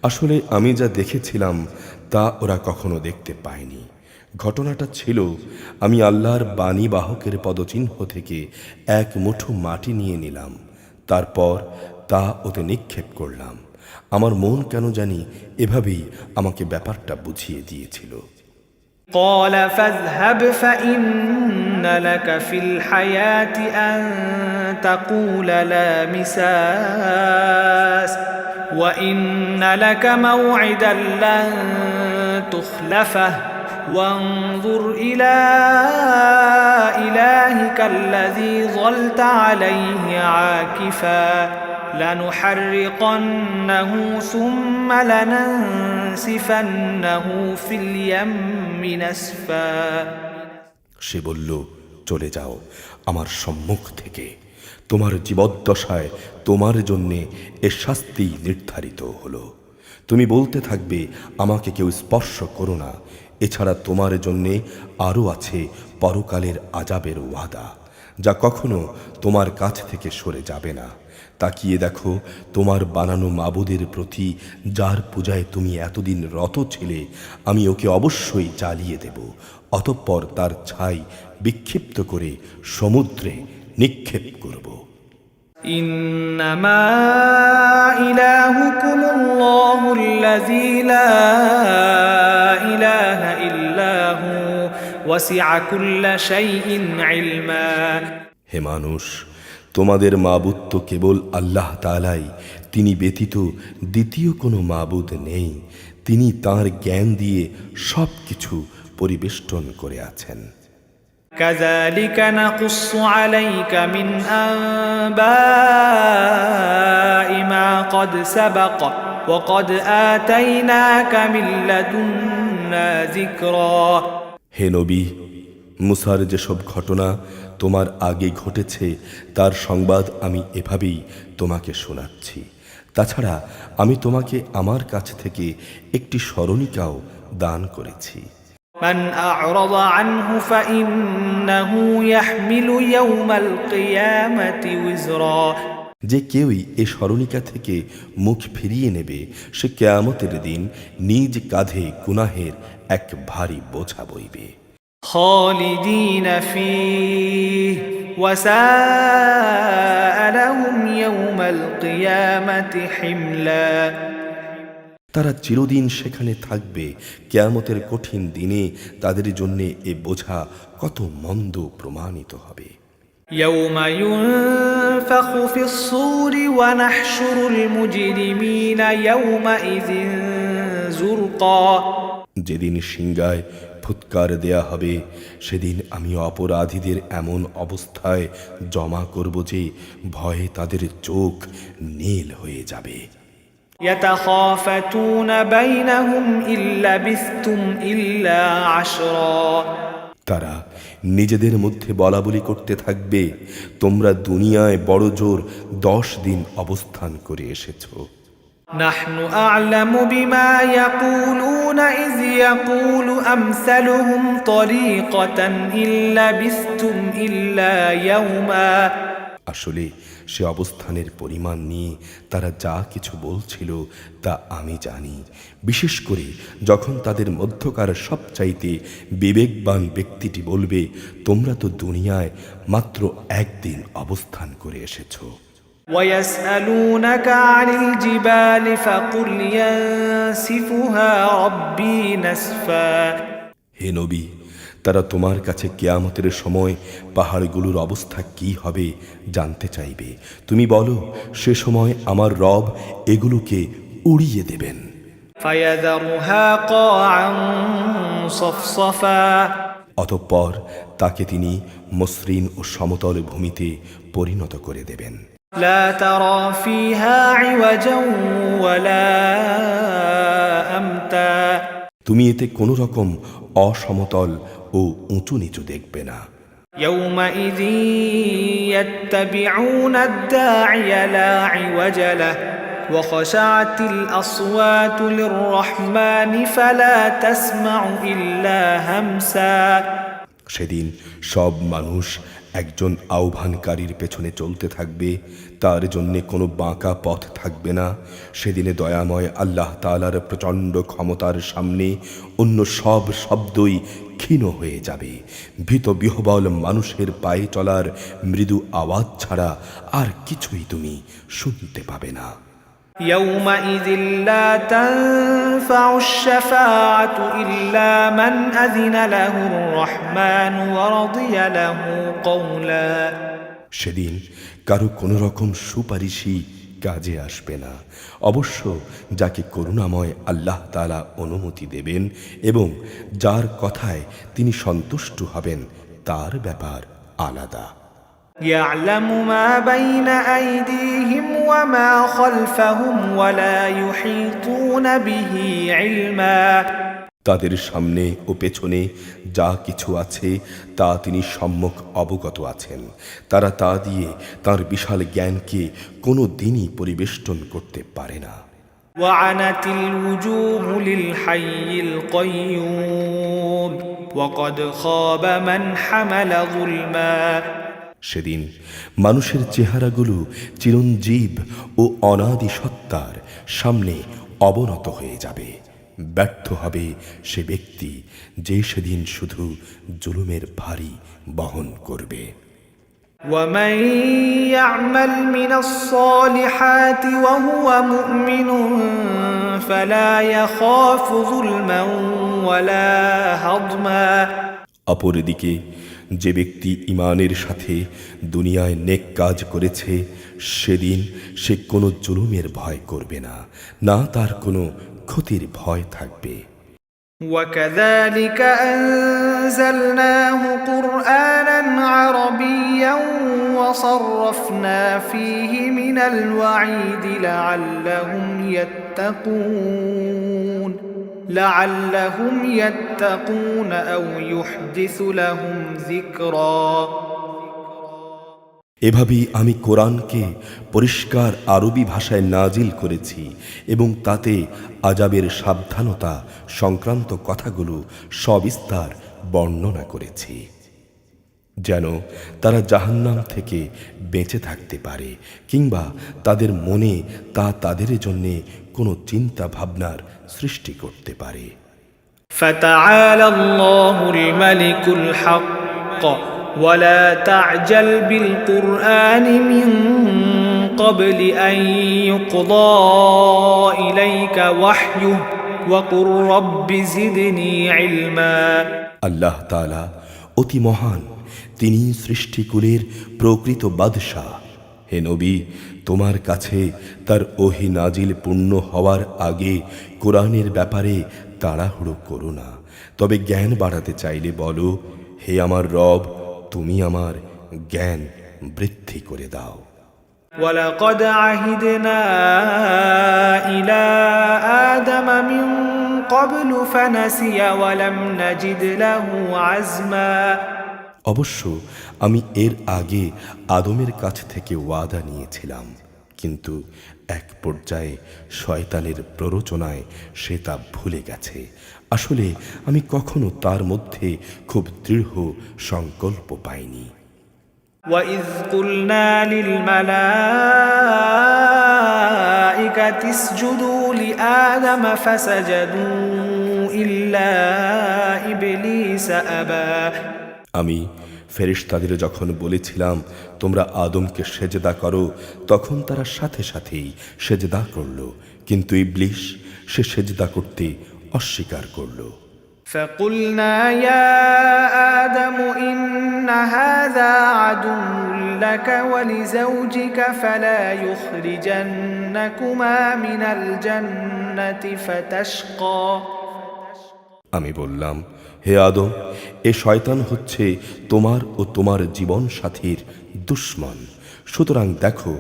আসলে আমি যা দেখেছিলাম তা ওরা কখনো দেখতে পায়নি। ঘটনাটা ছিল, আমি আল্লাহর বাণী বাহকের পদচিহ্ন থেকে এক মুঠো মাটি নিয়ে নিলাম, তারপর তা ওতে নিক্ষেপ করলাম, আমার মন কেন জানি এভাবেই আমাকে ব্যাপারটা বুঝিয়ে দিয়েছিল। قال فاذهب فإن لك في الحياة أن تقول لا مساس وإن لك موعدا لن تخلفه وانظر إلى إلهك الذي ظلت عليه عاكفا لنحرقنه ثم لننسفنه في اليم نسفا। সে বলল, চলে যাও আমার সম্মুখ থেকে, তোমার জীবদ্দশায় তোমার জন্যে এ শাস্তি নির্ধারিত হলো। তুমি বলতে থাকবে আমাকে কেউ স্পর্শ করো না, এছাড়া তোমার জন্যে আরও আছে পরকালের আযাবের ওয়াদা, যা কখনো তোমার কাছ থেকে সরে যাবে না। তাকিয়ে দেখো তোমার বানানো মাবুদের প্রতি, যার পূজায় তুমি এতদিন রত ছিলে, আমি ওকে অবশ্যই জ্বালিয়ে দেব, অতঃপর তার ছাই বিক্ষিপ্ত করে সমুদ্রে নিক্ষেপ করব। ইন্নামা ইলাহুকুমুল্লাহুল্লাযী লা ইলাহা ইল্লা হু ওয়াসিআ কুল্লা শাইইন ইলমা। হে মানুষ, তোমাদের মাবুদ তো কেবল আল্লাহ তাআলাই, তিনি ব্যতীত দ্বিতীয় কোনো মাবুদ নেই, তিনি তাঁর জ্ঞান দিয়ে সব কিছু পরিবেষ্টন করে আছেন। কাযালিকা নাকুসসু আলাইকা মিন আনবাই মা ক্বাদ সাবাক ওয়া ক্বাদ আতাইনাকা মিন লাদুন্না যিকরা। হে নবী, মুসার যেসব ঘটনা তোমার আগে ঘটেছে তার সংবাদ আমি এভাবেই তোমাকে শোনাচ্ছি। তাছাড়া আমি তোমাকে আমার কাছ থেকে একটি স্মরণিকাও দান করেছি। মান আ'রাদা আনহু ফাইন্নাহু ইয়াহমিলু ইয়াওমাল কিয়ামাতি উযরা। যে কেউই এ স্মরণিকা থেকে মুখ ফিরিয়ে নেবে, সে কিয়ামতের দিন নিজ কাঁধে গুনাহের এক ভারী বোঝা বইবে। খালিদিন ফীহি ওয়া সাআ লাহুম ইয়াওমাল কিয়ামাতি হিমলা। তারা চিরদিন সেখানে থাকবে, কিয়ামতের কঠিন দিনে তাদের জন্য এ বোঝা কত মন্দ প্রমাণিত হবে। ইয়াওমা ইউনফাখু ফিস-সূরি ওয়া নাহশুরুল মুজরিমিনা ইয়াওমাইযিন যুরকা। যেদিন সিংহায় ফুৎকার দেয়া হবে, সেদিন আমি অপরাধীদের এমন অবস্থায় জমা করব যে ভয়ে তাদের চোখ নীল হয়ে যাবে। ইয়াতাখাফাতুনা বাইনাহুম ইল্লা বিসতুম ইল্লা আশরা। তারা নিজেদের মধ্যে বলাবলি করতে থাকবে, তোমরা দুনিয়ায় বড় জোর 10 দিন অবস্থান করে এসেছো। নাহনু আ'লামু বিমা ইয়াকুলুনা ইয ইয়াকুলু আমসালুহুম তরিকাতান ইল্লা বিসতুম ইল্লা ইয়াওমা। আসলে সে অবস্থানের পরিমাণ নিয়ে তারা যা কিছু বলছিল তা আমি জানি, বিশেষ করে যখন তাদের মধ্যকার সবচাইতে বিবেকবান ব্যক্তিটি বলবে, তোমরা তো দুনিয়ায় মাত্র একদিন অবস্থান করে এসেছো। وَيَسْأَلُونَكَ عَنِ الْجِبَالِ فَقُلْ يَنسِفُهَا رَبِّي نَسْفًا। হে নবী, তারা তোমার কাছে কিয়ামতের সময় পাহাড়গুলোর অবস্থা কি হবে জানতে চাইবে। তুমি বলো, সে সময় আমার রব এগুলোকে উড়িয়ে দেবেন। فَيَذَرُهَا قَاعًا صَفْصَفًا। অতঃপর তাকে তিনি মসৃণ ও সমতল ভূমিতে পরিণত করে দেবেন। لا ترى فيها عوجا ولا أمتا। তুমি এতে কোনো রকম অসমতল ও উঁচু নিচু দেখবে না। يومئذ يتبعون الداعي لا عوج له وخشعت الأصوات للرحمن فلا تسمع إلا همسا। সেদিন সব মানুষ একজন আহ্বানকারীর পেছনে চলতে থাকবে, তার জন্যে কোনো বাঁকা পথ থাকবে না। সেদিনে দয়াময় আল্লাহ তাআলার প্রচণ্ড ক্ষমতার সামনে অন্য সব শব্দই ক্ষীণ হয়ে যাবে। ভীত বিহ্বল মানুষের পায়ে চলার মৃদু আওয়াজ ছাড়া আর কিছুই তুমি শুনতে পাবে না। يومئذ لا تنفع الشفاعة إلا من أذن له الرحمن ورضي له قولا সেদিন কারো কোনো রকম সুপারিশই কাজে আসবে না, অবশ্য যাকে করুণাময় আল্লাহ তাআলা অনুমতি দেবেন এবং যার কথায় তিনি সন্তুষ্ট হবেন তার ব্যাপার আলাদা। يعلم ما بين أيديهم وما خلفهم ولا يحيطون به علما তাদের সামনে ও পেছনে যা কিছু আছে তা তিনি সম্যক অবগত আছেন। তারা তা দিয়ে তার বিশাল জ্ঞানকে কোনো দিনই পরিবেষ্টন করতে পারে না। وعنت الوجوه للحي القيوم وقد خاب من حمل ظلما সেদিন মানুষের চেহারাগুলো চিরঞ্জীব ও অনাদি সত্তার সামনে অবনত হয়ে যাবে। ব্যর্থ হবে সে ব্যক্তি যে সেদিন শুধু জুলুমের ভারী বহন করবে। ومن يعمل من الصالحات وهو مؤمن فلا يخاف ظلما ولا هضما অপরদিকে যে ব্যক্তি ঈমানের সাথে দুনিয়ায় নেক কাজ করেছে সেদিন সে কোনো জুলুমের ভয় করবে না, না তার কোনো ক্ষতির ভয় থাকবে। وكذلك أنزلناه قرآنا عربيا وصرفنا فيه من الوعيد لعلهم يتقون أو يحدث لهم ذكرا এভাবেই আমি কোরআনকে পরিষ্কার আরবি ভাষায় নাজিল করেছি এবং তাতে আযাবের সাবধানতা সংক্রান্ত কথাগুলো সবিস্তার বর্ণনা করেছি, যেন তারা জাহান্নাম থেকে বেঁচে থাকতে পারে কিংবা তাদের মনে তা তাদের জন্য কোনো চিন্তা ভাবনার সৃষ্টি করতে পারে। فتعالى الله الملك الحق ولا تعجل بالقرآن من قبل أن يقضى إليك وحيه وقل رب زدني علما আল্লাহ তাআলা অতি মহান, তিনি সৃষ্টিকুলের প্রকৃত বাদশাহ। হে নবী, তোমার কাছে তার ওহী নাজিল পূর্ণ হওয়ার আগে কোরআনের ব্যাপারে তাড়াহুড়ো করো না, তবে জ্ঞান বাড়াতে চাইলে বলো, হে আমার রব, তুমি আমার জ্ঞান বৃদ্ধি করে দাও। ولقد عهدنا إلى آدم من قبل فنسي ولم نجد له عزما অবশ্য আমি এর আগে আদমের কাছ থেকে ওয়াদা নিয়েছিলাম, কিন্তু এক পর্যায়ে শয়তানের প্ররোচনায় সে তা ভুলে গেছে। আসলে আমি কখনো তার মধ্যে খুব দৃঢ় সংকল্প পাইনি। وَإِذْ قُلْنَا لِلْمَلَائِكَةِ اسْجُدُوا لِآدَمَ فَسَجَدُوا إِلَّا إِبْلِيسَ أَبَى আমি ফেরেশতাদের যখন বলেছিলাম তোমরা আদমকে সেজদা করো, তখন তারা সাথে সাথেই সেজদা করল, কিন্তু ইবলিস সে সেজদা করতে অস্বীকার করল। فَقُلْنَا يَا آدَمُ إِنَّ هَذَا عَدُوٌّ لَكَ وَلِزَوْجِكَ فَلَا يُخْرِجَنَّكُمَا مِنَ الْجَنَّةِ فَتَشْقَى আমি বললাম, হে আদম, এ শয়তান হচ্ছে তোমার ও তোমার জীবন সাথীর দুশমন, সুতরাং দেখো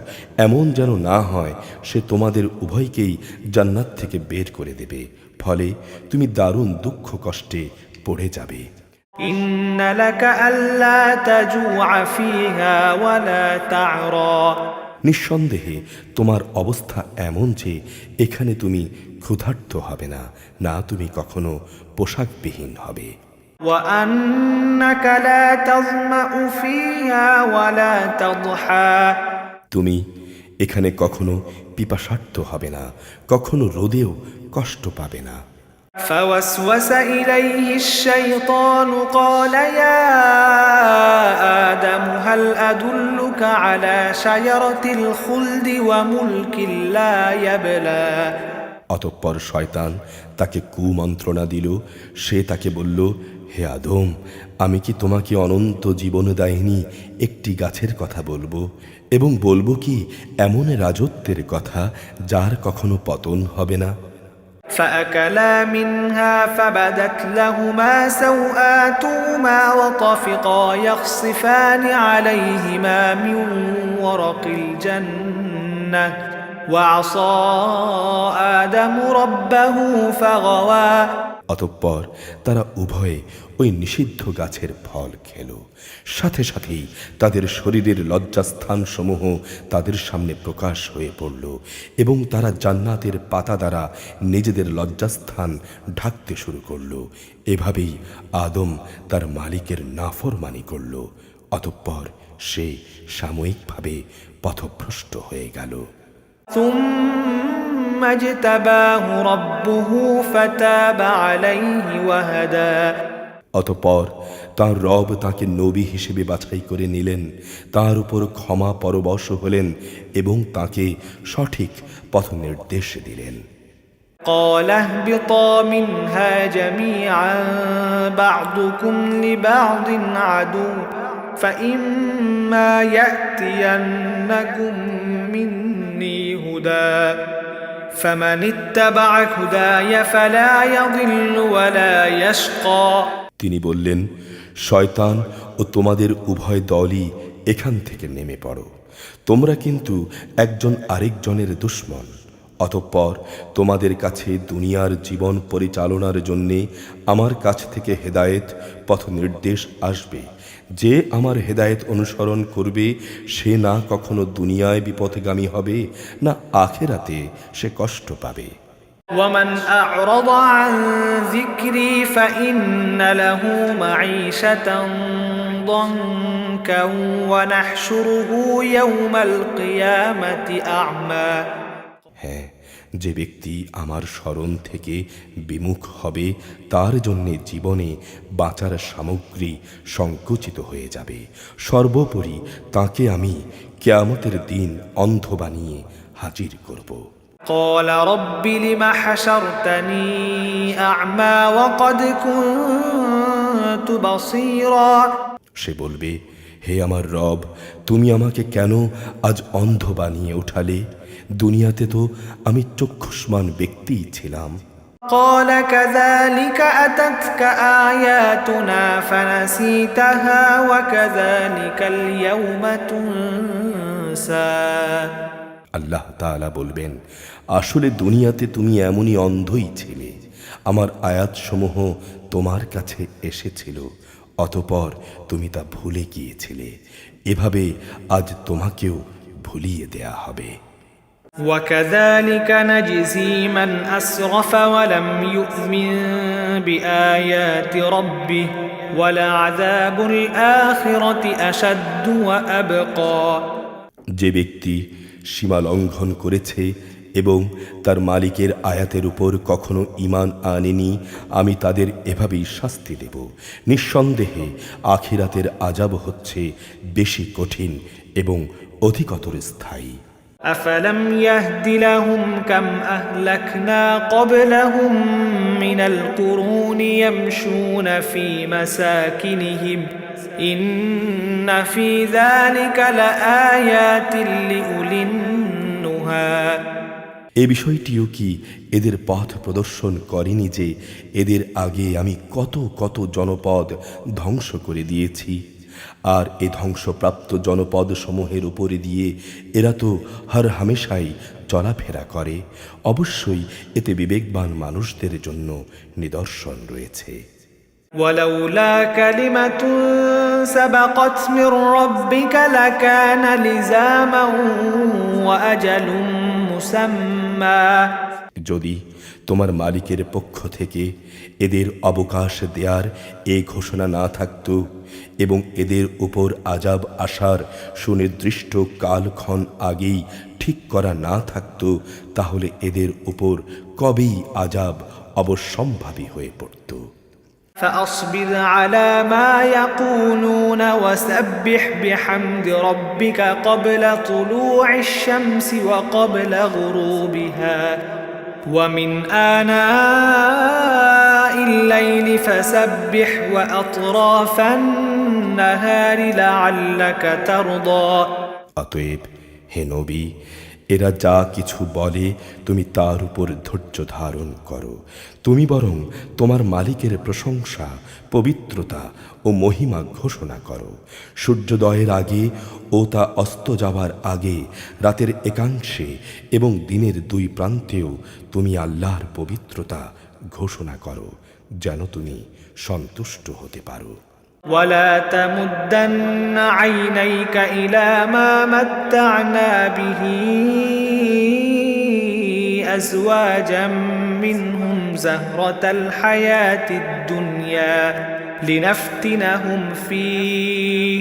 এমন যেন না হয় সে তোমাদের উভয়কেই জান্নাত থেকে বের করে দেবে, ফলে তুমি দারুণ দুঃখ কষ্টে পড়ে যাবে। إِنَّ لَكَ أَلَّا تَجُوعَ فِيهَا وَلَا تَعْرَى নিঃসন্দেহে তোমার অবস্থা এমন যে এখানে তুমি ক্ষুধার্ত হবে না, না তুমি কখনো পোশাকবিহীন হবে। وَأَنَّكَ لَا تَظْمَأُ فِيهَا وَلَا تَضْحَى তুমি এখানে কখনো পিপাসার্ত হবে না, কখনো রোদেও কষ্ট পাবে না। فوسوس إليه الشيطان قال يا آدم هل أدلك على شجرة الخلد وملك لا يبلى অতঃপর শয়তান তাকে কুমন্ত্রণা দিল। সে তাকে বলল, হে আদম, আমি কি তোমাকে অনন্ত জীবনদায়িনী একটি গাছের কথা বলবো, এবং বলবো কি এমন রাজত্বের কথা যার কখনো পতন হবে না? فأكلا منها فبدت لهما سوآتهما وطفقا يخصفان عليهما من ورق الجنة وعصى آدم ربه فغوى অতঃপর তারা উভয়ে ওই নিষিদ্ধ গাছের ফল খেল। সাথে সাথেই তাদের শরীরের লজ্জাস্থানসমূহ তাদের সামনে প্রকাশ হয়ে পড়ল, এবং তারা জান্নাতের পাতা দ্বারা নিজেদের লজ্জাস্থান ঢাকতে শুরু করল। এভাবেই আদম তার মালিকের নাফরমানি করল। অতঃপর সে সাময়িকভাবে পথভ্রষ্ট হয়ে গেল। ثم اجتباه ربه فتاب عليه وهدى অতঃপর তার রব তাকে নবী হিসেবে বাছাই করে নিলেন, তার উপর ক্ষমা পরবশ হলেন এবং তাকে সঠিক পথ নির্দেশ দিলেন। قال اهبطا منها جميعا بعضكم لبعض عدو فإما يأتينكم مني هدى فمن اتبع هداي فلا يضل ولا يشقى তিনি বললেন, শয়তান ও তোমাদের উভয় দলই এখান থেকে নেমে পড়ো। তোমরা কিন্তু একজন আরেকজনের দুশমন। অতঃপর তোমাদের কাছে দুনিয়ার জীবন পরিচালনার জন্যে আমার কাছ থেকে হেদায়েত পথ নির্দেশ আসবে। যে আমার হেদায়েত অনুসরণ করবে সে না কখনো দুনিয়ায় বিপথগামী হবে, না আখিরাতে সে কষ্ট পাবে। ومن أعرض عن ذكري فإن له معيشة ضنكا ونحشره يوم القيامة أعمى হ্যাঁ, যে ব্যক্তি আমার স্মরণ থেকে বিমুখ হবে তার জন্যে জীবনে বাঁচার সামগ্রী সংকুচিত হয়ে যাবে। সর্বোপরি তাকে আমি কিয়ামতের দিন অন্ধ বানিয়ে হাজির করব। قال رب لم حشرتني أعمى وقد كنت بصيرا সে বলবে, হে আমার রব, তুমি আমাকে কেন আজ অন্ধ বানিয়ে উঠালে? দুনিয়াতে তো আমি চক্ষুষ্মান ব্যক্তিই ছিলাম। قال كذلك أتتك آياتنا فنسيتها وكذلك اليوم تنسى আল্লাহ তাআলা বলবেন, আসলে দুনিয়াতে তুমি এমনই অন্ধই ছিলে। আমার আয়াতসমূহ তোমার কাছে এসেছিল, অতঃপর তুমি তা ভুলে গিয়েছিলে। এভাবে আজ তোমাকেও ভুলিয়ে দেয়া হবে। وكذلك نجزي من أسرف ولم يؤمن بآيات ربه ولعذاب الآخرة أشد وأبقى যে ব্যক্তি সীমা লঙ্ঘন করেছে এবং তার মালিকের আয়াতের উপর কখনো ঈমান আনেনি, আমি তাদের এভাবেই শাস্তি দেব। নিঃসন্দেহে আখিরাতের আযাব হচ্ছে বেশি কঠিন এবং অধিকতর স্থায়ী। أفلم يهد لهم كم أهلكنا قبلهم من القرون يمشون في مساكنهم إن في ذلك لآيات لأولي النهى এ বিষয়টিও কি এদের পথ প্রদর্শন করেনি যে এদের আগে আমি কত কত জনপদ ধ্বংস করে দিয়েছি, আর এ ধ্বংসপ্রাপ্ত জনপদ সমূহের উপরে দিয়ে এরা তো হর হামেশাই চলাফেরা করে। অবশ্যই এতে বিবেকবান মানুষদের জন্য নিদর্শন রয়েছে। ولولا كلمة سبقت من ربك لكان لزاما وأجل مسمى যদি তোমার মালিকের পক্ষ থেকে এদের অবকাশ দেয়ার এ ঘোষণা না থাকত এবং এদের উপর আযাব আসার সুনির্দিষ্ট কালক্ষণ আগেই ঠিক করা না থাকত, তাহলে এদের উপর কবেই আযাব অবশ্যম্ভাবী হয়ে পড়ত। فأصبر على ما يقولون وسبح بحمد ربك قبل طلوع الشمس وقبل غروبها ومن آناء الليل فسبح وأطراف النهار لعلك ترضى। অতএব হে নবী, এরা যা কিছু বলে তুমি তার উপর ধৈর্য ধারণ করো। তুমি বরং তোমার মালিকের প্রশংসা, পবিত্রতা ও মহিমা ঘোষণা করো। সূর্যোদয়ের আগে ও তা অস্ত যাওয়ার আগে, রাতের একাংশে এবং দিনের দুই প্রান্তেও তুমি আল্লাহর পবিত্রতা ঘোষণা করো, যেন তুমি সন্তুষ্ট হতে পারো। ولا تمدن عينيك إلى ما متعنا به أزواجا منهم زهرة الحياة الدنيا لنفتنهم فيه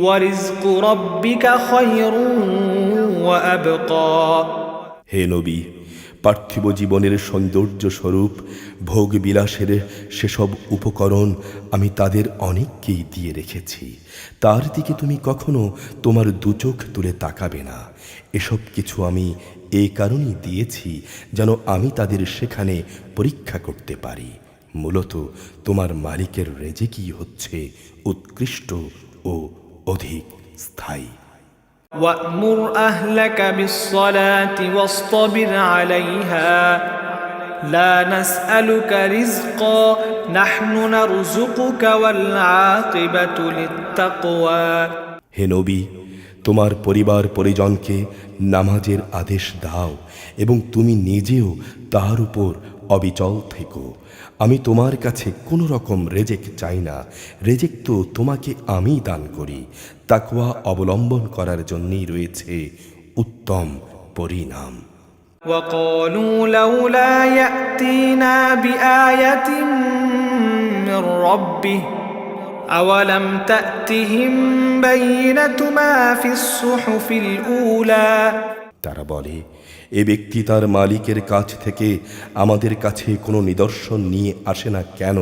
ورزق ربك خير وأبقى। হে নবী, পার্থিব জীবনের সৌন্দর্য স্বরূপ ভোগ বিলাসের সেসব উপকরণ আমি তাদের অনেককেই দিয়ে রেখেছি। তার দিকে তুমি কখনো তোমার দুচোখ তুলে তাকাবে না। এসব কিছু আমি এই কারণেই দিয়েছি যেন আমি তাদের সেখানে পরীক্ষা করতে পারি। মূলত তোমার মালিকের রেজেকই হচ্ছে উৎকৃষ্ট ও অধিক স্থায়ী। وأمر أهلك بالصلاة واصطبر عليها لا نسألك رزقا نحن نرزقك والعاقبة للتقوى। হে নবী, তোমার পরিবার পরিজনকে নামাজের আদেশ দাও এবং তুমি নিজেও তার উপর অবিচল থেকো। আমি তোমার কাছে কোনো রকম রেজেক চাই না, রেজেক তো তোমাকে আমিই দান করি। তাকওয়া অবলম্বন করার জন্যই রয়েছে উত্তম পরিণাম। وقالوا لولا يأتينا بآية من ربه أولم تأتهم بينة ما في الصحف الأولى। তারা বলে, এ ব্যক্তি তার মালিকের কাছ থেকে আমাদের কাছে কোনো নিদর্শন নিয়ে আসে না কেন?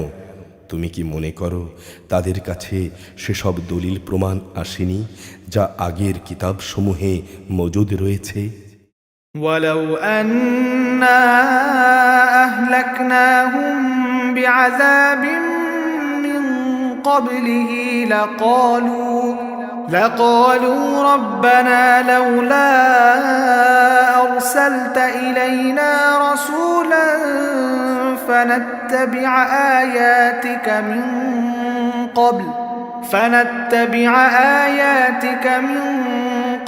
তুমি কি মনে করো তাদের কাছে সেসব দলিল প্রমাণ আসেনি যা আগের কিতাবসমূহে মজুদ রয়েছে? ولو أنا أهلكناهم بعذاب من قبله لقالوا ربنا لولا أرسلت إلينا رسولا فنتبع آياتك من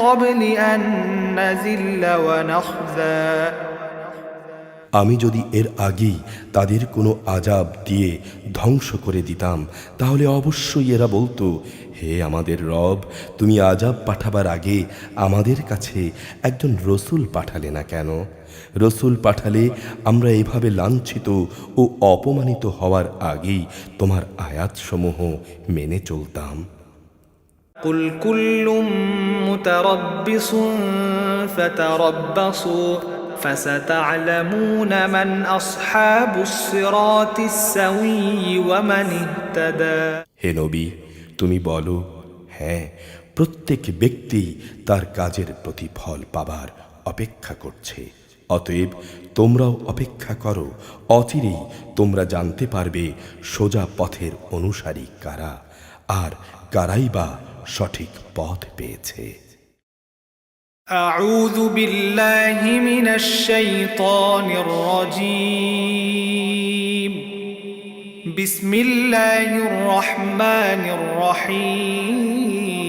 قبل أن نذل ونخزى। আমি যদি এর আগেই তাদের কোনো আযাব দিয়ে ধ্বংস করে দিতাম, তাহলে অবশ্যই এরা বলতো, হে আমাদের রব, তুমি আযাব পাঠাবার আগে আমাদের কাছে একজন রসুল পাঠালে না কেন? রসুল পাঠালে আমরা এভাবে লাঞ্ছিত ও অপমানিত হওয়ার আগেই তোমার আয়াতসমূহ মেনে চলতাম। قل كل متربص فتربصوا فستعلمون من أصحاب الصراط السوي ومن اهتدى। হে নবী, তুমি বলো, হ্যাঁ, প্রত্যেক ব্যক্তি তার কাজের প্রতিফল পাবার অপেক্ষা করছে। অতএব তোমরাও অপেক্ষা করো, অচিরেই তোমরা জানতে পারবে সোজা পথের অনুসারী কারা, আর কারাই বা সঠিক পথ পেয়েছে। أعوذ بالله من الشيطان الرجيم بسم الله الرحمن الرحيم